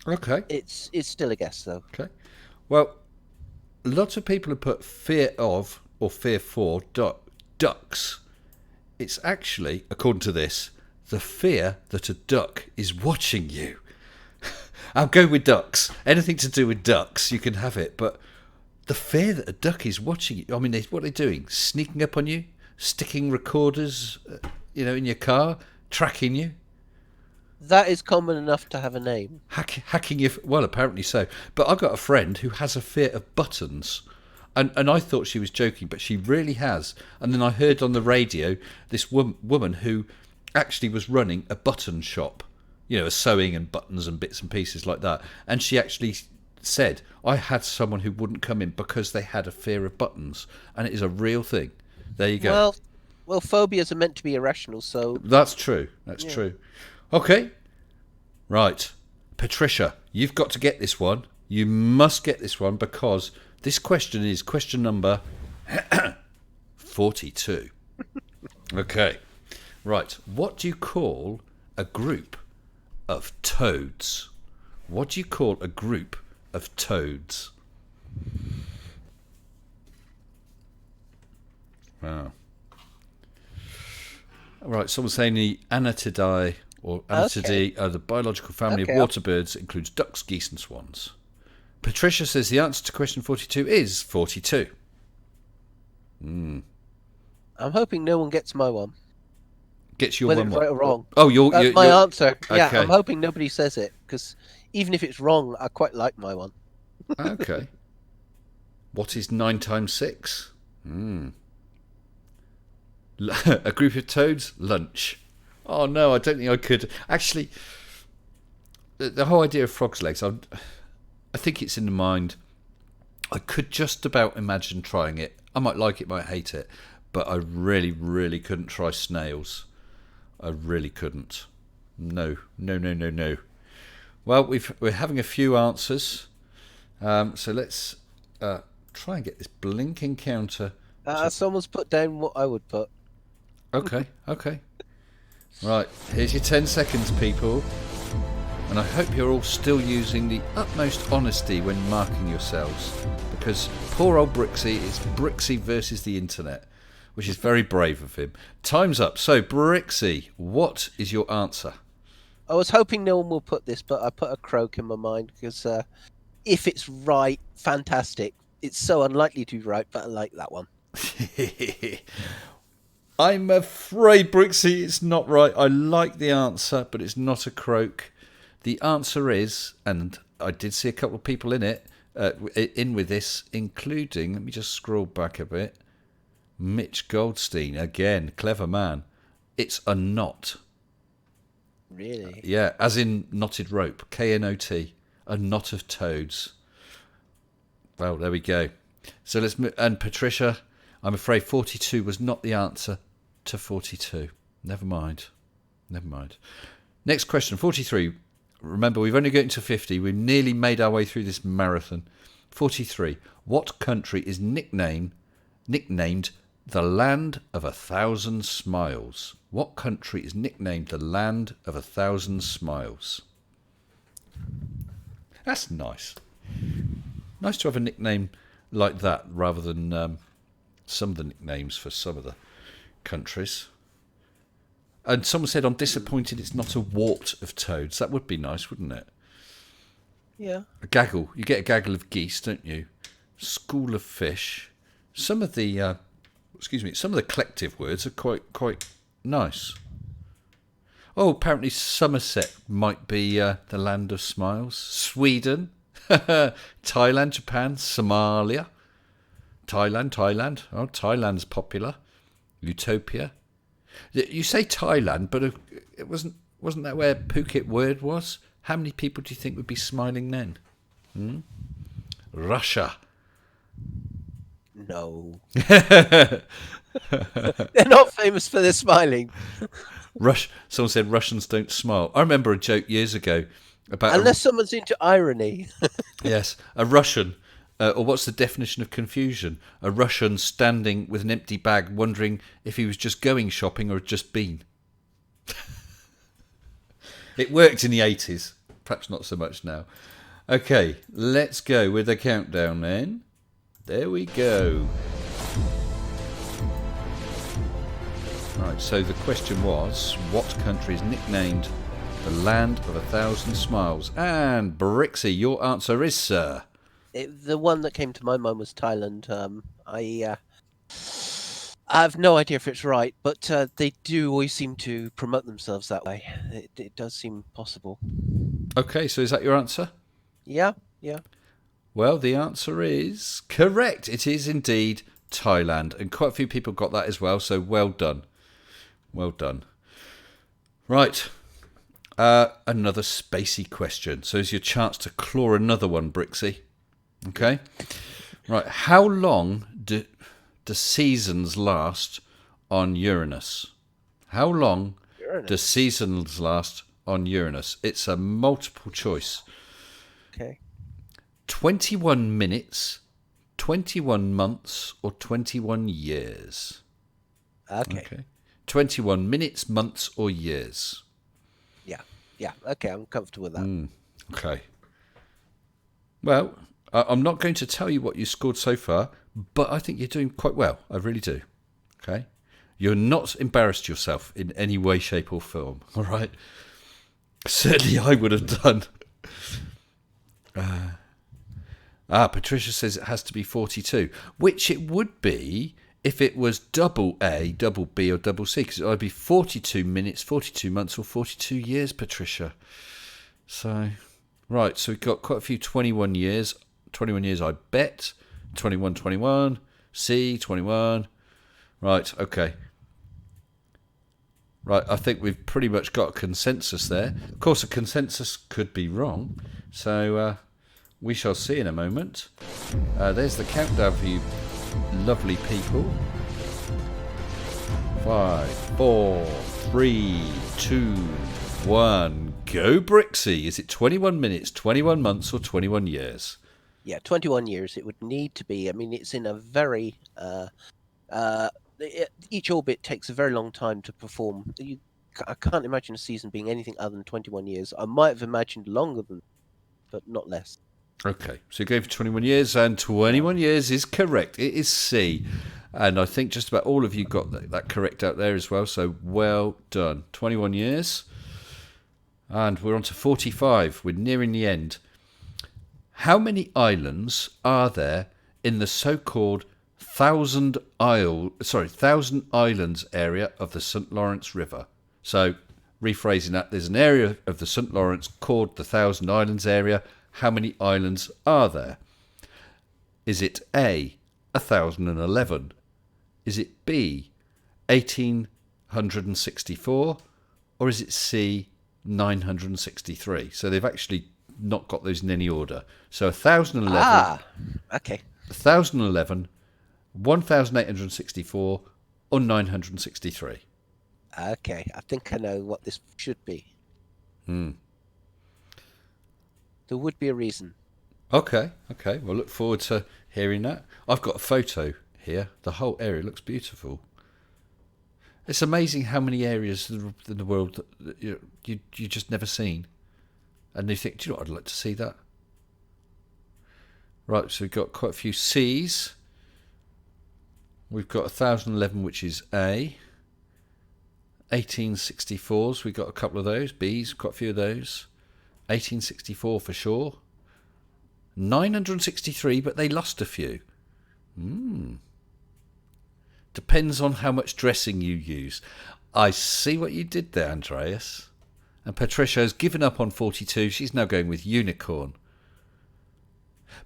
Okay. It's still a guess, though. Okay. Well, lots of people have put fear of or fear for ducks. It's actually, according to this, the fear that a duck is watching you. I'll go with ducks. Anything to do with ducks, you can have it. But the fear that a duck is watching you, I mean, what are they doing? Sneaking up on you? Sticking recorders, in your car? Tracking you? That is common enough to have a name. Hacking you? Well, apparently so. But I've got a friend who has a fear of buttons. And I thought she was joking, but she really has. And then I heard on the radio this woman who actually was running a button shop, a sewing and buttons and bits and pieces like that. And she actually said, I had someone who wouldn't come in because they had a fear of buttons. And it is a real thing. There you go. Well, phobias are meant to be irrational, so... That's true. That's true. Okay. Right. Patricia, you've got to get this one. You must get this one because this question is question number 42. Okay. Right. What do you call a group of toads? What do you call a group of toads? Wow. Right, someone's saying the Anatidae or Anatidae are the biological family of water birds. It includes ducks, geese and swans. Patricia says the answer to question 42 is 42. I'm hoping no one gets my one. Gets your whether one it's what? right or wrong. Oh, my answer. Yeah, okay. I'm hoping nobody says it, because even if it's wrong, I quite like my one. Okay. What is 9 times 6? A group of toads? Lunch. Oh no, I don't think I could. Actually, the whole idea of frog's legs, I think it's in the mind. I could just about imagine trying it. I might like it, might hate it, but I really, really couldn't try snails. I really couldn't. No. Well, we're having a few answers, so let's try and get this blinking counter. Someone's put down what I would put. Okay. Right, here's your 10 seconds, people. And I hope you're all still using the utmost honesty when marking yourselves, because poor old Brixie is Brixie versus the internet, which is very brave of him. Time's up. So, Brixie, what is your answer? I was hoping no one will put this, but I put a croak in my mind, because if it's right, fantastic. It's so unlikely to be right, but I like that one. I'm afraid, Brixie, it's not right. I like the answer, but it's not a croak. The answer is, and I did see a couple of people in with this, including, let me just scroll back a bit, Mitch Goldstein, again, clever man. It's a knot. Really? Yeah, as in knotted rope, K-N-O-T, a knot of toads. Well, there we go. So let's move, and Patricia, I'm afraid 42 was not the answer to 42. Never mind. Next question, 43. Remember, we've only gotten to 50. We've nearly made our way through this marathon. 43. What country is nicknamed the Land of 1,000 Smiles? What country is nicknamed the Land of 1,000 Smiles? That's nice. Nice to have a nickname like that rather than some of the nicknames for some of the countries. And someone said, I'm disappointed it's not a wart of toads. That would be nice, wouldn't it? Yeah. A gaggle. You get a gaggle of geese, don't you? School of fish. Some of the collective words are quite nice. Oh, apparently Somerset might be the land of smiles. Sweden. Thailand, Japan, Somalia. Thailand. Oh, Thailand's popular. Utopia. You say Thailand, but it wasn't that where Phuket word was? How many people do you think would be smiling then? Russia. No. They're not famous for their smiling. Someone said Russians don't smile. I remember a joke years ago about... Unless someone's into irony. Yes, a Russian... or what's the definition of confusion? A Russian standing with an empty bag wondering if he was just going shopping or had just been. It worked in the 80s. Perhaps not so much now. Okay, let's go with the countdown then. There we go. Right, so the question was, what country is nicknamed the Land of 1,000 Smiles? And Brixie, your answer is, sir... The one that came to my mind was Thailand. I have no idea if it's right, but they do always seem to promote themselves that way. It does seem possible. Okay, so is that your answer? Yeah. Well, the answer is correct. It is indeed Thailand, and quite a few people got that as well, so well done. Well done. Right, another spacey question. So it's your chance to claw another one, Brixie. Okay, right. How long do seasons last on Uranus? How long do seasons last on Uranus? It's a multiple choice. Okay. 21 minutes, 21 months, or 21 years? Okay. 21 minutes, months, or years? Yeah. Okay, I'm comfortable with that. Okay. Well... I'm not going to tell you what you scored so far, but I think you're doing quite well. I really do. Okay? You're not embarrassed yourself in any way, shape or form. All right? Certainly I would have done. Patricia says it has to be 42, which it would be if it was double A, double B, or double C, because it would be 42 minutes, 42 months, or 42 years, Patricia. So, right, so we've got quite a few 21 years. 21 years, I bet. 21, 21. C, 21. Right, okay. Right, I think we've pretty much got a consensus there. Of course, a consensus could be wrong. So, we shall see in a moment. There's the countdown for you lovely people. 5, 4, 3, 2, 1. Go, Brixie. Is it 21 minutes, 21 months, or 21 years? Yeah, 21 years it would need to be. I mean, it's in a very... each orbit takes a very long time to perform. I can't imagine a season being anything other than 21 years. I might have imagined longer than, but not less. Okay, so you go for 21 years, and 21 years is correct. It is C. And I think just about all of you got that correct out there as well, so well done. 21 years. And we're on to 45. We're nearing the end. How many islands are there in the so-called Thousand Islands area of the St. Lawrence River? So, rephrasing that, there's an area of the St. Lawrence called the Thousand Islands area. How many islands are there? Is it A, 1,011? Is it B, 1,864? Or is it C, 963? So they've actually not got those in any order. So 1,011. Okay. 1,011, 1,864, or 963. Okay, I think I know what this should be. There would be a reason. Okay. We'll look forward to hearing that. I've got a photo here. The whole area looks beautiful. It's amazing how many areas in the world that you just never seen. And you think, do you know what, I'd like to see that? Right, so we've got quite a few C's. We've got 1,011, which is A. 1864s, we've got a couple of those. B's, quite a few of those. 1864 for sure. 963, but they lost a few. Depends on how much dressing you use. I see what you did there, Andreas. And Patricia has given up on 42. She's now going with unicorn.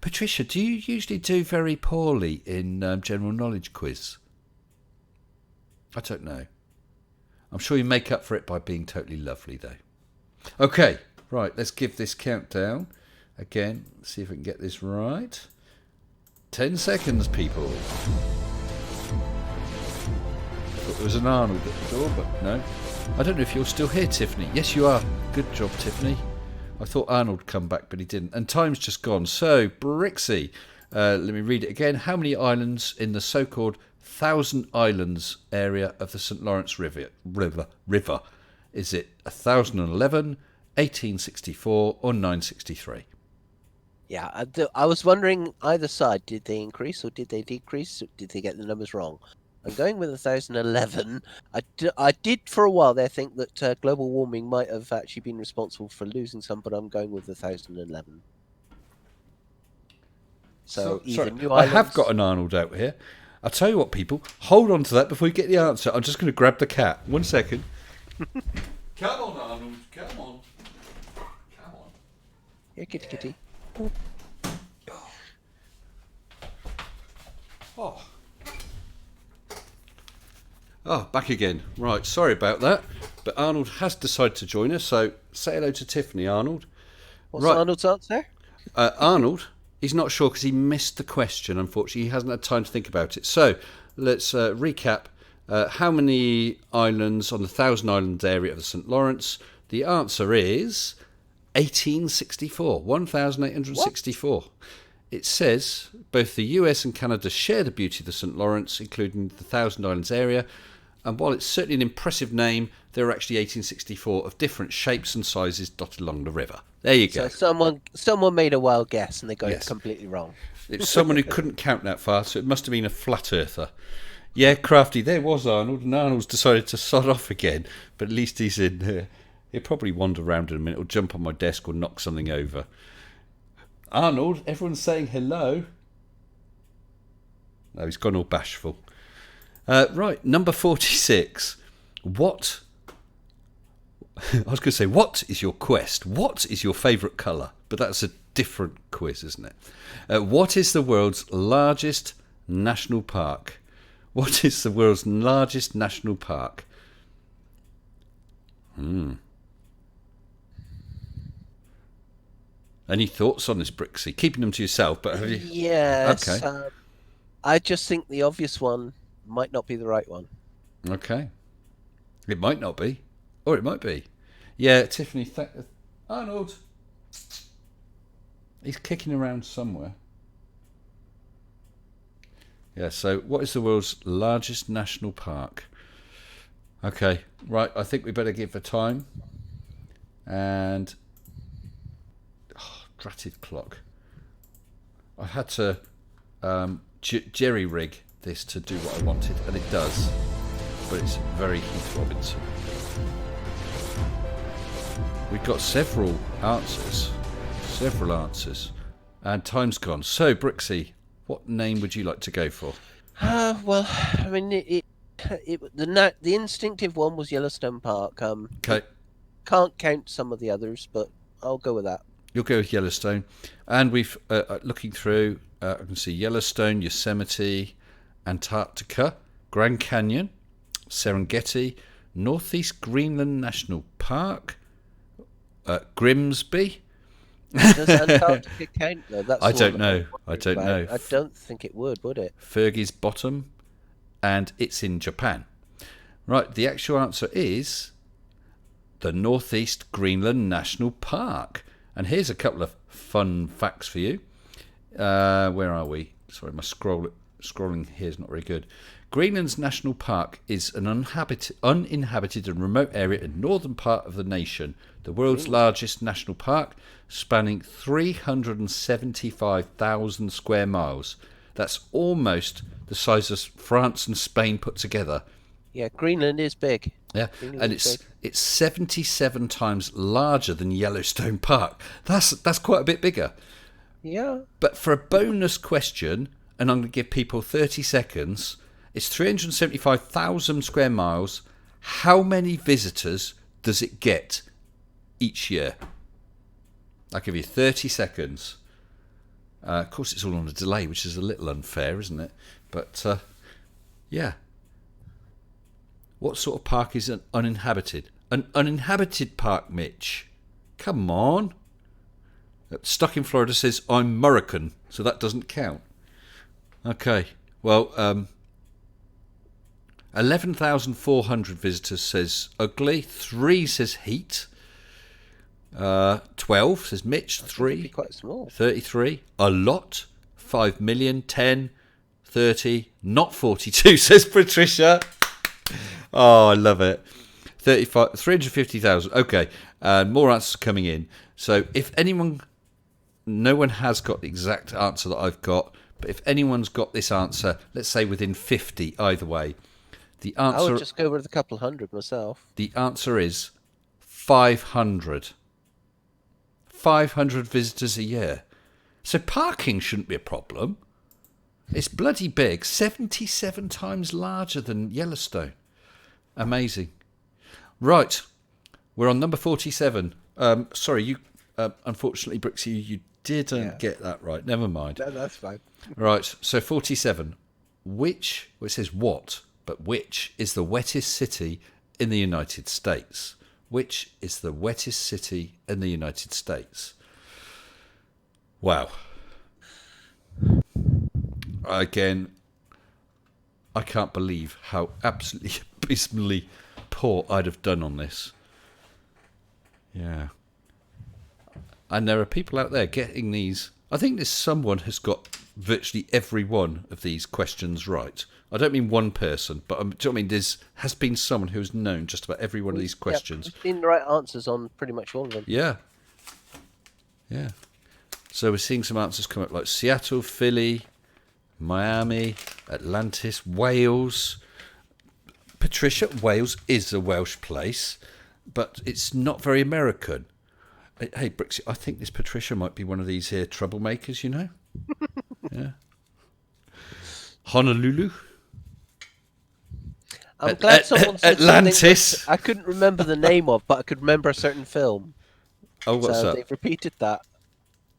Patricia, do you usually do very poorly in general knowledge quiz? I don't know. I'm sure you make up for it by being totally lovely, though. Okay, right, let's give this countdown. Again, see if we can get this right. 10 seconds, people. Thought there was an Arnold at the door, but no. I don't know if you're still here, Tiffany. Yes, you are. Good job, Tiffany. I thought Arnold would come back, but he didn't. And time's just gone. So, Brixie, let me read it again. How many islands in the so-called Thousand Islands area of the St. Lawrence River? Is it 1,011, 1864, or 963? Yeah, I was wondering either side. Did they increase or did they decrease? Or did they get the numbers wrong? I'm going with 1,011. I did for a while there think that global warming might have actually been responsible for losing some, but I'm going with 1,011. So sorry, new I islands... have got an Arnold out here. I'll tell you what, people. Hold on to that before you get the answer. I'm just going to grab the cat. 1 second. Come on, Arnold. Come on. Come on. Here, kitty, kitty. Oh, back again. Right, sorry about that. But Arnold has decided to join us, so say hello to Tiffany, Arnold. What's Arnold's answer? Arnold, he's not sure because he missed the question, unfortunately. He hasn't had time to think about it. So, let's recap. How many islands on the Thousand Islands area of the St. Lawrence? The answer is 1864. 1,864. What? It says both the US and Canada share the beauty of the St. Lawrence, including the Thousand Islands area. And while it's certainly an impressive name, there are actually 1864 of different shapes and sizes dotted along the river. There you go. So someone made a wild guess and they got it completely wrong. It's someone who couldn't count that far, so it must have been a flat earther. Yeah, crafty, there was Arnold, and Arnold's decided to sod off again, but at least he's in here. He'll probably wander around in a minute, or jump on my desk, or knock something over. Arnold, everyone's saying hello. No, he's gone all bashful. Right, number 46. What? I was going to say, what is your quest? What is your favourite colour? But that's a different quiz, isn't it? What is the world's largest national park? What is the world's largest national park? Any thoughts on this, Brixie? Keeping them to yourself, but have you? Yes. Okay. I just think the obvious one might not be the right one. Okay. It might not be. Or it might be. Yeah, Tiffany. Arnold. He's kicking around somewhere. Yeah, so what is the world's largest national park? Okay, right, I think we better give a time. And... Oh, dratted clock. I had to jerry rig this to do what I wanted, and it does. But it's very Heath Robinson. We've got several answers. And time's gone. So, Brixie, what name would you like to go for? Well, I mean, the instinctive one was Yellowstone Park. Okay. Can't count some of the others, but I'll go with that. You'll go with Yellowstone. And we've, looking through, I can see Yellowstone, Yosemite, Antarctica, Grand Canyon, Serengeti, Northeast Greenland National Park, Grimsby. Does Antarctica count though? That's I don't know. I don't think it would it? Fergie's Bottom, and it's in Japan. Right, the actual answer is the Northeast Greenland National Park. And here's a couple of fun facts for you. Where are we? Sorry, my scrolling here is not very good. Greenland's national park is an uninhabited and remote area in the northern part of the nation. The world's largest national park, spanning 375,000 square miles. That's almost the size of France and Spain put together. Yeah, Greenland is big. Yeah, and it's 77 times larger than Yellowstone Park. That's quite a bit bigger. Yeah. But for a bonus question, and I'm going to give people 30 seconds, it's 375,000 square miles. How many visitors does it get each year? I'll give you 30 seconds. Of course, it's all on a delay, which is a little unfair, isn't it? But, yeah. What sort of park is uninhabited? An uninhabited park, Mitch. Come on. Stuck in Florida says, I'm Moroccan, so that doesn't count. Okay. Well, 11,400 visitors says ugly. 3 says heat. 12 says Mitch. 3. Quite small. 33. A lot. 5 million. 10. 30. Not 42 says Patricia. Oh, I love it. 350,000. Okay. More answers coming in. So if anyone... No one has got the exact answer that I've got. But if anyone's got this answer, let's say within 50 either way, the answer... I would just go with a couple hundred myself. The answer is 500. 500 visitors a year. So parking shouldn't be a problem. It's bloody big. 77 times larger than Yellowstone. Amazing. Right. We're on number 47. Sorry, you... unfortunately, Brixie, you didn't get that right. Never mind. No, that's fine. Right, so 47. Which, well, it says what, but which is the wettest city in the United States? Which is the wettest city in the United States? Wow. Again, I can't believe how absolutely abysmally poor I'd have done on this. Yeah. And there are people out there getting these. I think there's someone who's got virtually every one of these questions right. I don't mean one person, but do you know what I mean? There has been someone who's known just about every one of these questions. There's been the right answers on pretty much all of them. Yeah. Yeah. So we're seeing some answers come up like Seattle, Philly, Miami, Atlantis, Wales. Patricia, Wales is a Welsh place, but it's not very American. Hey, Brixie, I think this Patricia might be one of these here troublemakers, you know? Yeah. Honolulu? I'm glad someone said Atlantis. something that I couldn't remember the name of, but I could remember a certain film. Oh, what's so up? They've repeated that.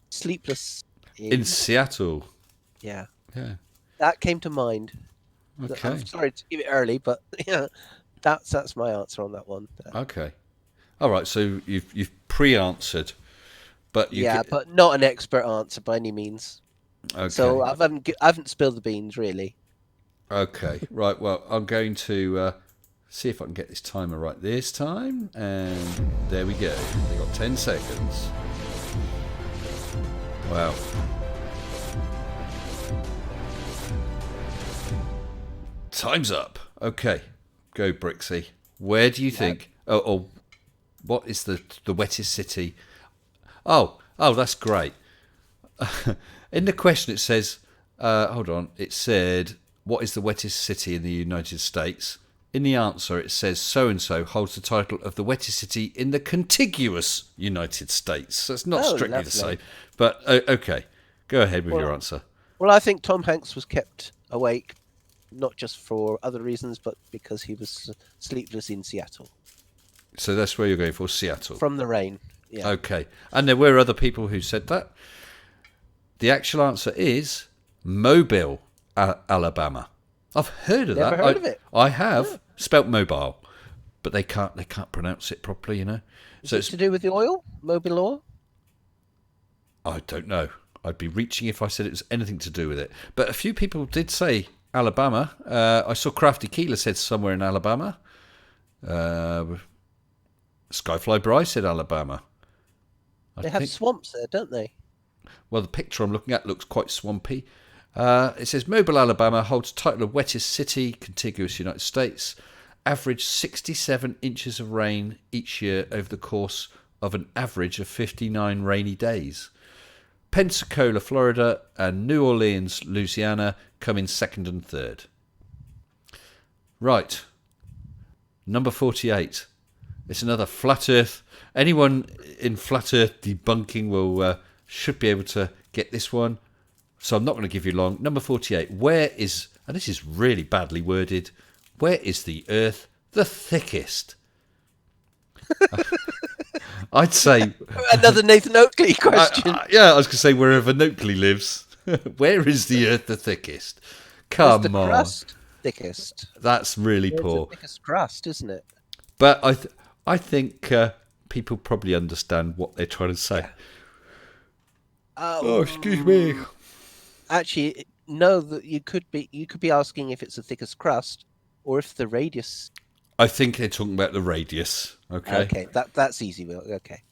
Sleepless In Seattle. Yeah. Yeah. That came to mind. Okay. I'm sorry to give it early, but yeah, that's my answer on that one. Okay. All right. So you've pre-answered, but but not an expert answer by any means. Okay. So I haven't spilled the beans really. Okay. Right. Well, I'm going to see if I can get this timer right this time, and there we go. They got 10 seconds. Wow. Time's up. Okay. Go, Brixie. Where do you think... Oh, what is the wettest city? Oh, that's great. In the question it says... hold on. It said, what is the wettest city in the United States? In the answer it says, so-and-so holds the title of the wettest city in the contiguous United States. So it's not strictly lovely. the same. But, okay. Go ahead with your answer. Well, I think Tom Hanks was kept awake, not just for other reasons, but because he was sleepless in Seattle. So that's where you're going for, Seattle. From the rain. Yeah. Okay. And there were other people who said that. The actual answer is Mobile, Alabama. I've heard of that. Never heard of it. I have. Spelt mobile. But they can't pronounce it properly, you know. So it's to do with the oil? Mobile oil? I don't know. I'd be reaching if I said it was anything to do with it. But a few people did say Alabama. I saw Crafty Keeler said somewhere in Alabama. Skyfly Bry said Alabama. They have swamps there, don't they? Well, the picture I'm looking at looks quite swampy. It says Mobile, Alabama holds title of wettest city, contiguous United States. Average 67 inches of rain each year over the course of an average of 59 rainy days. Pensacola, Florida, and New Orleans, Louisiana come in second and third. Right. Number 48. It's another flat Earth. Anyone in flat Earth debunking will should be able to get this one. So I'm not going to give you long. Number 48. Where is, and this is really badly worded, where is the Earth the thickest? I'd say... Another Nathan Oakley question. I was going to say wherever Oakley lives. Where is the Earth the thickest? Come on. The crust thickest. That's really poor. The thickest crust, isn't it? But I think people probably understand what they're trying to say. Oh, excuse me. Actually, no. You could be asking if it's the thickest crust, or if the radius. I think they're talking about the radius. Okay. Okay, that's easy. Okay.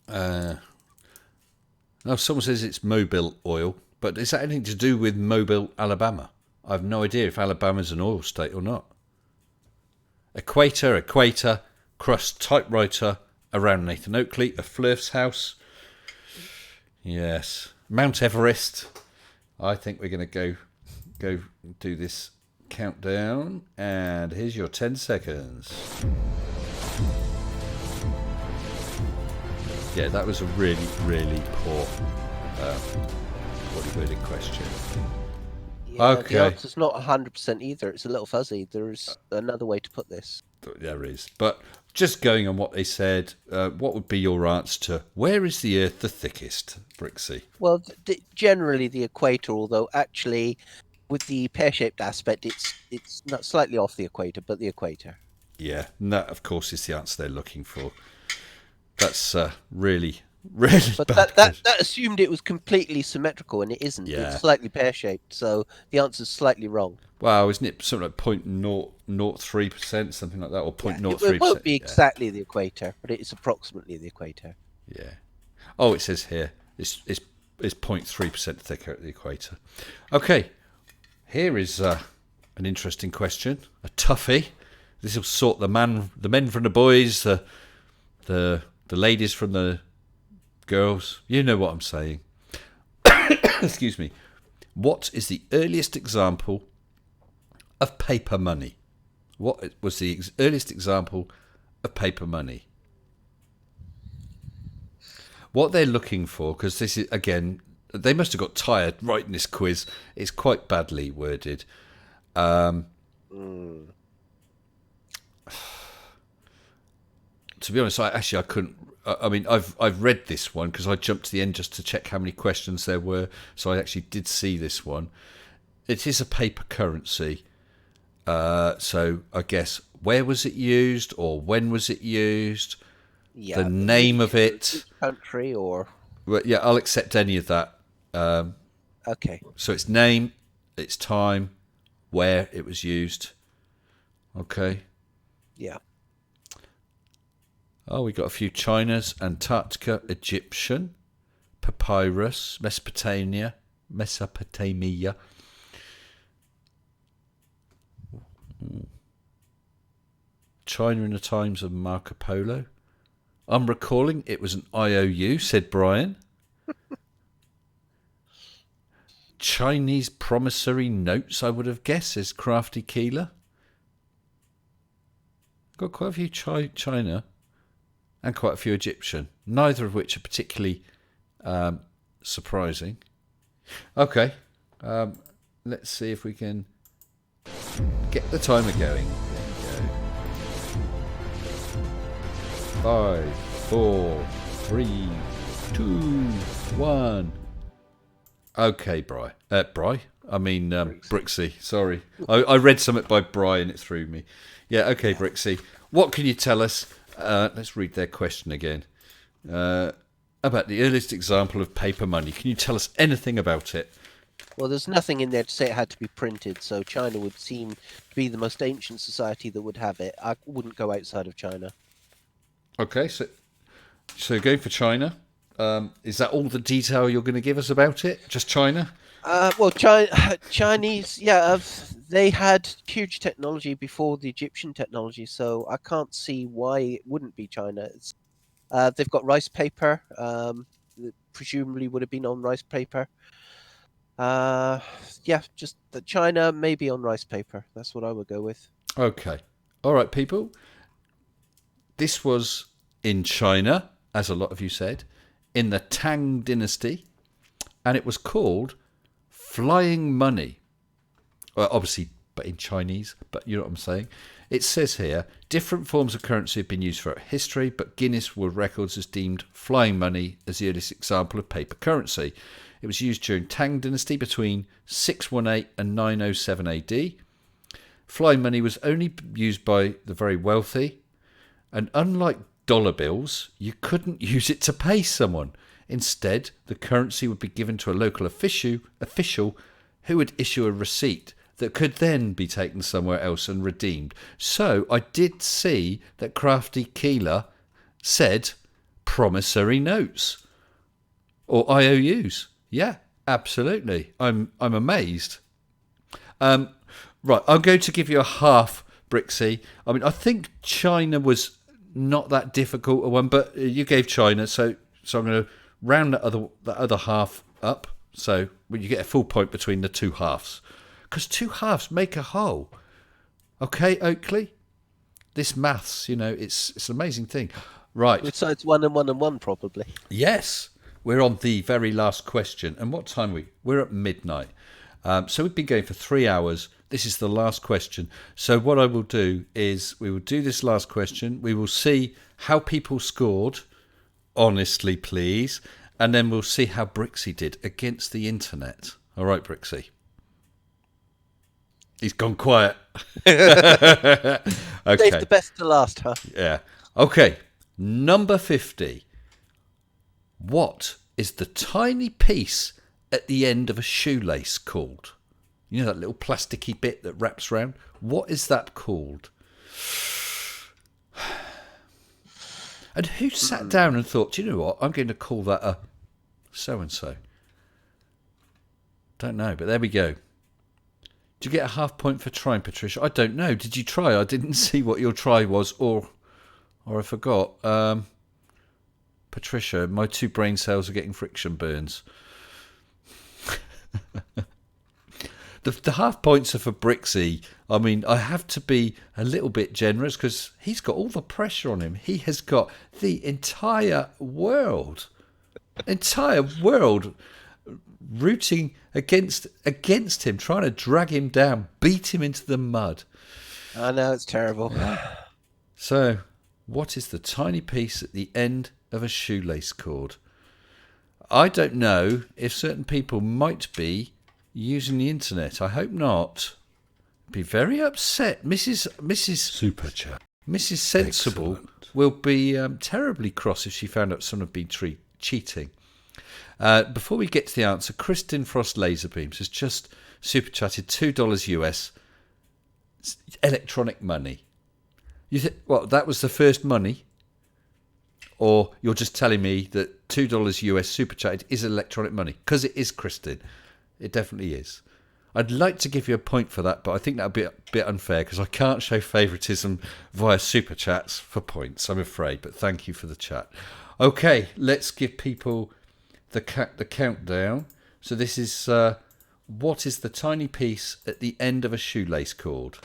Now, someone says it's Mobile oil, but is that anything to do with Mobile, Alabama? I have no idea if Alabama's an oil state or not. Equator, crust typewriter around Nathan Oakley, a Flurf's house. Yes. Mount Everest. I think we're going to go do this countdown, and here's your 10 seconds. Yeah, that was a really, really poor worded question. Yeah, okay. The answer's not 100% either. It's a little fuzzy. There's another way to put this. There is. But just going on what they said, what would be your answer to where is the Earth the thickest, Brixie? Well, generally the equator, although actually with the pear-shaped aspect, it's not slightly off the equator, but the equator. Yeah, and that, of course, is the answer they're looking for. That's really, really but bad. But that assumed it was completely symmetrical, and it isn't. Yeah. It's slightly pear-shaped, so the answer's slightly wrong. Wow, isn't it something like 0.003%, something like that, or 0.03%? It won't be exactly the equator, but it's approximately the equator. Yeah. Oh, it says here it's 0.3% thicker at the equator. Okay, here is an interesting question, a toughie. This will sort the men from the boys, the ladies from the girls. You know what I'm saying. Excuse me. What is the earliest example of paper money? What was the earliest example of paper money. What they're looking for, because this is, again, they must have got tired writing this quiz. It's quite badly worded. To be honest, I couldn't. I mean, I've read this one because I jumped to the end just to check how many questions there were. So I actually did see this one. It is a paper currency. So I guess where was it used or when was it used? Yeah, the name of it. Which country or? Well, yeah, I'll accept any of that. Okay. So it's name, it's time, where it was used. Okay. Yeah. Oh, we got a few Chinas: Antarctica, Egyptian, papyrus, Mesopotamia. China in the times of Marco Polo. I'm recalling it was an IOU, said Brian. Chinese promissory notes, I would have guessed, says Crafty Keeler. Got quite a few China and quite a few Egyptian, neither of which are particularly surprising. Okay, let's see if we can get the timer going. There we go. 5, 4, 3, 2, 1. Okay, Brixie. Sorry, I read something by Bry and it threw me. Yeah, okay, Brixie. What can you tell us? Let's read their question again. About the earliest example of paper money. Can you tell us anything about it? Well, there's nothing in there to say it had to be printed, so China would seem to be the most ancient society that would have it. I wouldn't go outside of China. Okay, so going for China. Is that all the detail you're going to give us about it? Just China? Well, Chinese, they had huge technology before the Egyptian technology, so I can't see why it wouldn't be China. They've got rice paper, presumably would have been on rice paper. Just the China, maybe on rice paper. That's what I would go with. Okay. All right, people. This was in China, as a lot of you said, in the Tang Dynasty, and it was called flying money. Well, obviously, but in Chinese, but you know what I'm saying. It says here, different forms of currency have been used throughout history, but Guinness World Records has deemed flying money as the earliest example of paper currency. It was used during Tang Dynasty between 618 and 907 AD. Flying money was only used by the very wealthy, and unlike dollar bills, you couldn't use it to pay someone. Instead, the currency would be given to a local official who would issue a receipt that could then be taken somewhere else and redeemed. So I did see that Crafty Keeler said promissory notes or IOUs. Yeah, absolutely. I'm amazed. Right, I'm going to give you a half, Brixie. I mean, I think China was not that difficult a one, but you gave China, so I'm going to round that other half up. So when you get a full point between the two halves, because two halves make a whole. Okay, Oakley, this maths, it's an amazing thing, right? Besides 1 and 1 and 1, probably. Yes, we're on the very last question, and what time are we? We're at midnight. So we've been going for 3 hours. This is the last question. So what I will do is we will do this last question. We will see how people scored, honestly, please. And then we'll see how Brixie did against the internet. All right, Brixie. He's gone quiet. Okay. Save the best to last, huh? Yeah. Okay. Number 50. What is the tiny piece at the end of a shoelace called? You know that little plasticky bit that wraps around? What is that called? And who sat down and thought, do you know what? I'm going to call that a so-and-so. Don't know, but there we go. Did you get a half point for trying, Patricia? I don't know. Did you try? I didn't see what your try was, or I forgot. Patricia, my 2 brain cells are getting friction burns. the half points are for Brixie. I mean, I have to be a little bit generous because he's got all the pressure on him. He has got the entire world rooting against him, trying to drag him down, beat him into the mud. I know, it's terrible. So, what is the tiny piece at the end of a shoelace cord? I don't know if certain people might be using the internet. I hope not. Be very upset. Mrs. Super chat. Mrs. Sensible Excellent. will be terribly cross if she found out someone had been cheating. Before we get to the answer, Kristen Frost Laserbeams has just super chatted $2 US electronic money. You think, well, that was the first money? Or you're just telling me that $2 US super chatted is electronic money? Because it is, Kristen. It definitely is. I'd like to give you a point for that, but I think that would be a bit unfair because I can't show favouritism via super chats for points, I'm afraid. But thank you for the chat. Okay, let's give people the countdown. So this is what is the tiny piece at the end of a shoelace cord?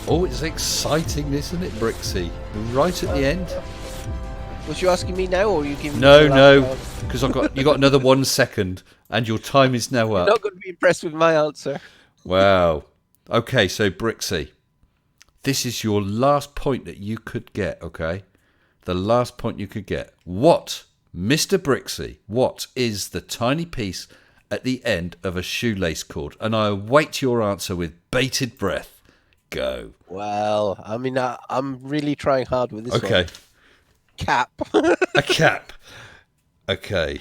Oh, it's exciting, isn't it, Brixie? Right at the end. Was you asking me now, or are you giving me No, because you got another 1 second, and your time is now You're up. not going to be impressed with my answer. Wow. Okay, so Brixie, this is your last point that you could get. Okay, the last point you could get. What, Mr. Brixie? What is the tiny piece at the end of a shoelace cord? And I await your answer with bated breath. Go. Well, I mean, I'm really trying hard with this one. Okay. Cap. A cap. Okay.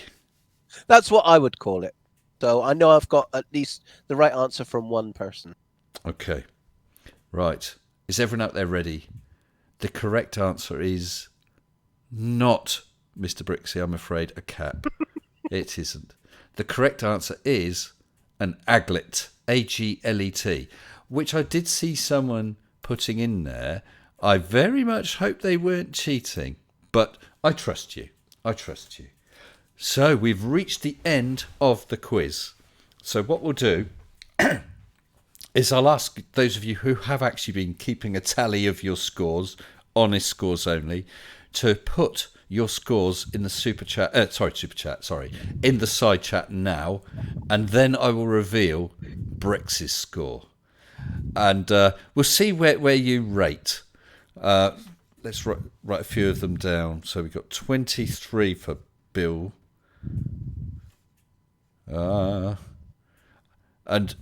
That's what I would call it. So I know I've got at least the right answer from one person. Okay. Right. Is everyone out there ready? The correct answer is not, Mr. Brixie, I'm afraid, a cap. It isn't. The correct answer is an aglet. Aglet. Which I did see someone putting in there. I very much hope they weren't cheating. But I trust you. I trust you. So we've reached the end of the quiz. So what we'll do is I'll ask those of you who have actually been keeping a tally of your scores, honest scores only, to put your scores in the in the side chat now, and then I will reveal Brix's score. And we'll see where you rate. Let's write a few of them down. So we've got 23 for Bill. And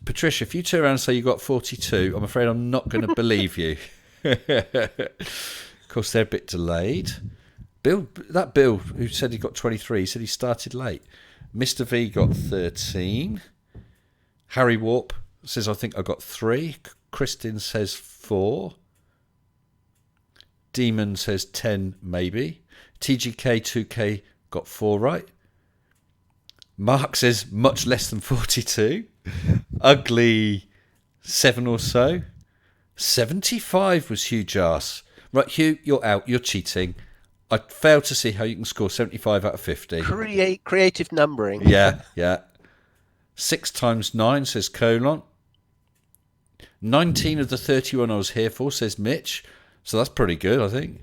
Patricia, if you turn around and say you got 42, I'm afraid I'm not going to believe you. Of course, they're a bit delayed. Bill who said he got 23, he said he started late. Mr. V got 13. Harry Warp says, I think I got 3. Kristin says 4. Demon says 10, maybe. TGK2K got 4 right. Mark says much less than 42. Ugly 7 or so. 75 was Hugh Jas. Right, Hugh, you're out. You're cheating. I fail to see how you can score 75 out of 50. Creative numbering. Yeah. 6 times 9, says Colon. 19 of the 31 I was here for, says Mitch. So that's pretty good, I think.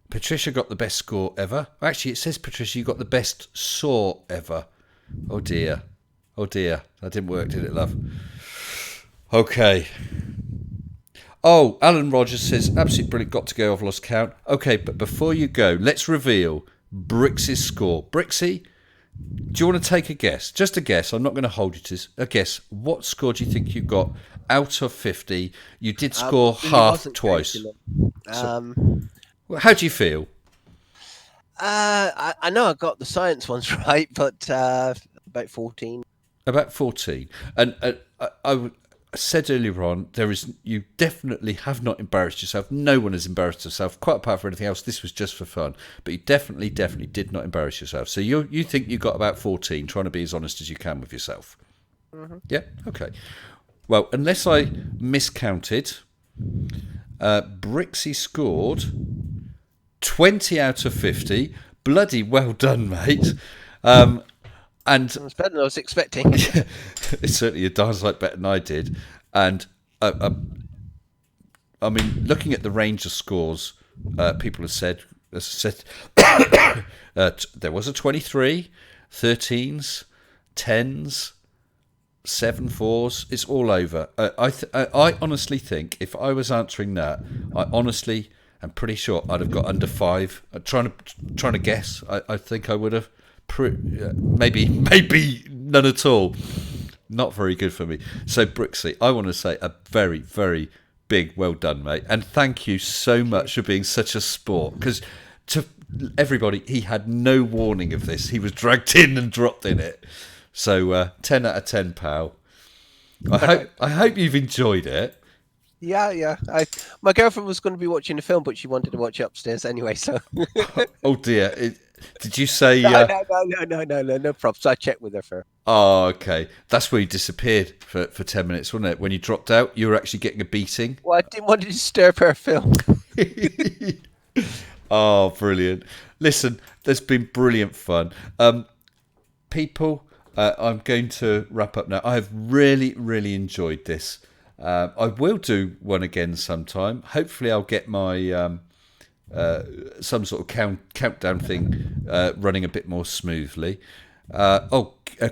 Patricia got the best score ever. Actually, it says, Patricia, you got the best saw ever. Oh, dear. That didn't work, did it, love? Okay. Oh, Alan Rogers says, absolutely brilliant, got to go, I've lost count. Okay, but before you go, let's reveal Brix's score. Brixie, do you want to take a guess? Just a guess. I'm not going to hold you to this. A guess. What score do you think you got out of 50? You did score half twice. How do you feel? I know I got the science ones right, but about 14. About 14. And I said earlier on, you definitely have not embarrassed yourself. No one has embarrassed herself, quite apart from anything else. This was just for fun. But you definitely did not embarrass yourself. So you think you got about 14, trying to be as honest as you can with yourself. Mm-hmm. Yeah? Okay. Well, unless I miscounted, Brixie scored 20 out of 50. Bloody well done, mate. And it's better than I was expecting. it's certainly a darn sight better than I did. And I mean, looking at the range of scores, people have said there was a 23, 13s, 10s, 7-4s. It's all over. I honestly think if I was answering that, I'm pretty sure I'd have got under 5. Trying to guess, I think I would have. Maybe none at all. Not very good for me. So Brixie, I want to say a very, very big well done, mate, and thank you so much for being such a sport. Because to everybody, he had no warning of this. He was dragged in and dropped in it. So 10 out of 10, pal. I hope you've enjoyed it. Yeah. My girlfriend was going to be watching the film, but she wanted to watch it upstairs anyway. So. Oh dear. Did you say? No props. I checked with her first. Oh, okay. That's where you disappeared for 10 minutes, wasn't it? When you dropped out, you were actually getting a beating. Well, I didn't want to disturb her film. Oh, brilliant. Listen, there's been brilliant fun. People, I'm going to wrap up now. I have really, really enjoyed this. I will do one again sometime. Hopefully I'll get my some sort of countdown thing running a bit more smoothly.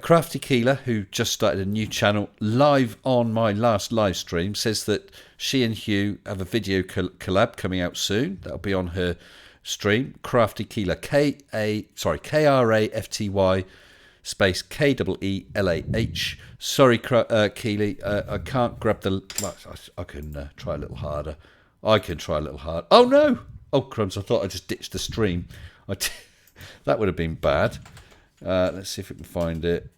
Crafty Keeler, who just started a new channel live on my last live stream, says that she and Hugh have a video collab coming out soon. That'll be on her stream. Crafty Keeler, Krafty space KEELAH. Sorry, Keely, I can't grab the. I can try a little harder. Oh no! Oh crumbs! I thought I just ditched the stream. That would have been bad. Let's see if we can find it.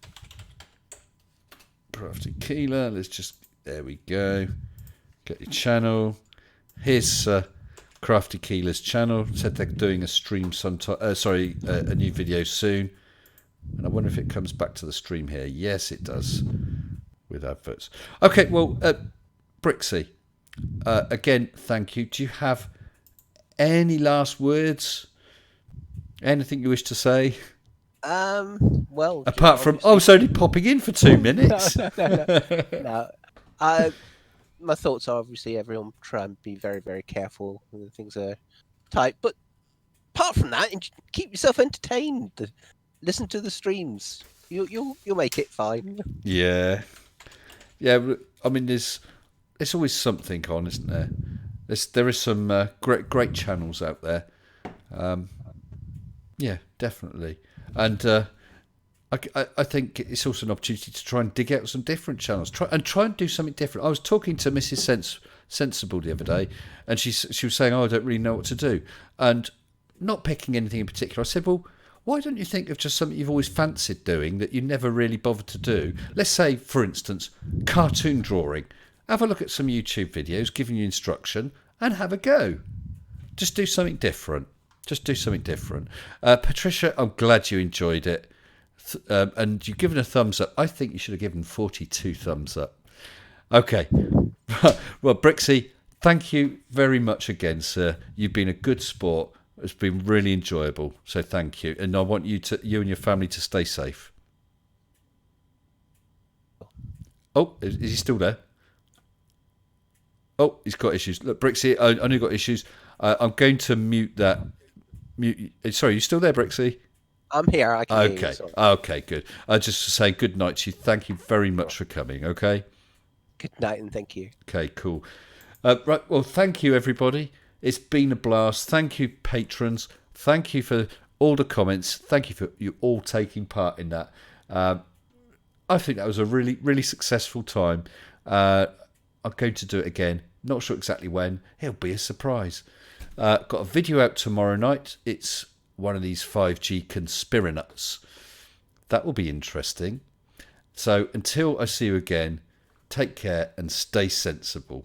Crafty Keeler. There we go. Get your channel. Here's Crafty Keeler's channel. Said they're doing a stream sometime. A new video soon. And I wonder if it comes back to the stream here. Yes, it does. With adverts. Okay, well, Brixie, again, thank you. Do you have any last words? Anything you wish to say? Well, apart from I was only popping in for 2 minutes. No. My thoughts are obviously everyone try and be very, very careful when things are tight. But apart from that, keep yourself entertained. Listen to the streams. You'll make it fine. Yeah. I mean, there's always something on, isn't there? There is some great channels out there. Yeah, definitely. And I think it's also an opportunity to try and dig out some different channels. Try and do something different. I was talking to Mrs. Sensible the other day, and she was saying, "Oh, I don't really know what to do," and not picking anything in particular. I said, "Well, why don't you think of just something you've always fancied doing that you never really bothered to do? Let's say, for instance, cartoon drawing. Have a look at some YouTube videos giving you instruction and have a go. Just do something different. Patricia, I'm glad you enjoyed it. And you've given a thumbs up. I think you should have given 42 thumbs up. Okay. Well, Brixie, thank you very much again, sir. You've been a good sport. It's been really enjoyable, so thank you. And I want you and your family to stay safe. Oh, is he still there? Oh, he's got issues. Look, Brixie, I know you've got issues. I'm going to mute that. Sorry, you still there, Brixie? I'm here. I can hear you. Okay, good. I just say good night to you. Thank you very much for coming, okay? Good night and thank you. Okay, cool. Right, well, thank you, everybody. It's been a blast. Thank you, patrons. Thank you for all the comments. Thank you for you all taking part in that. I think that was a really, really successful time. I'm going to do it again. Not sure exactly when. It'll be a surprise. Got a video out tomorrow night. It's one of these 5G conspiranuts. That will be interesting. So until I see you again, take care and stay sensible.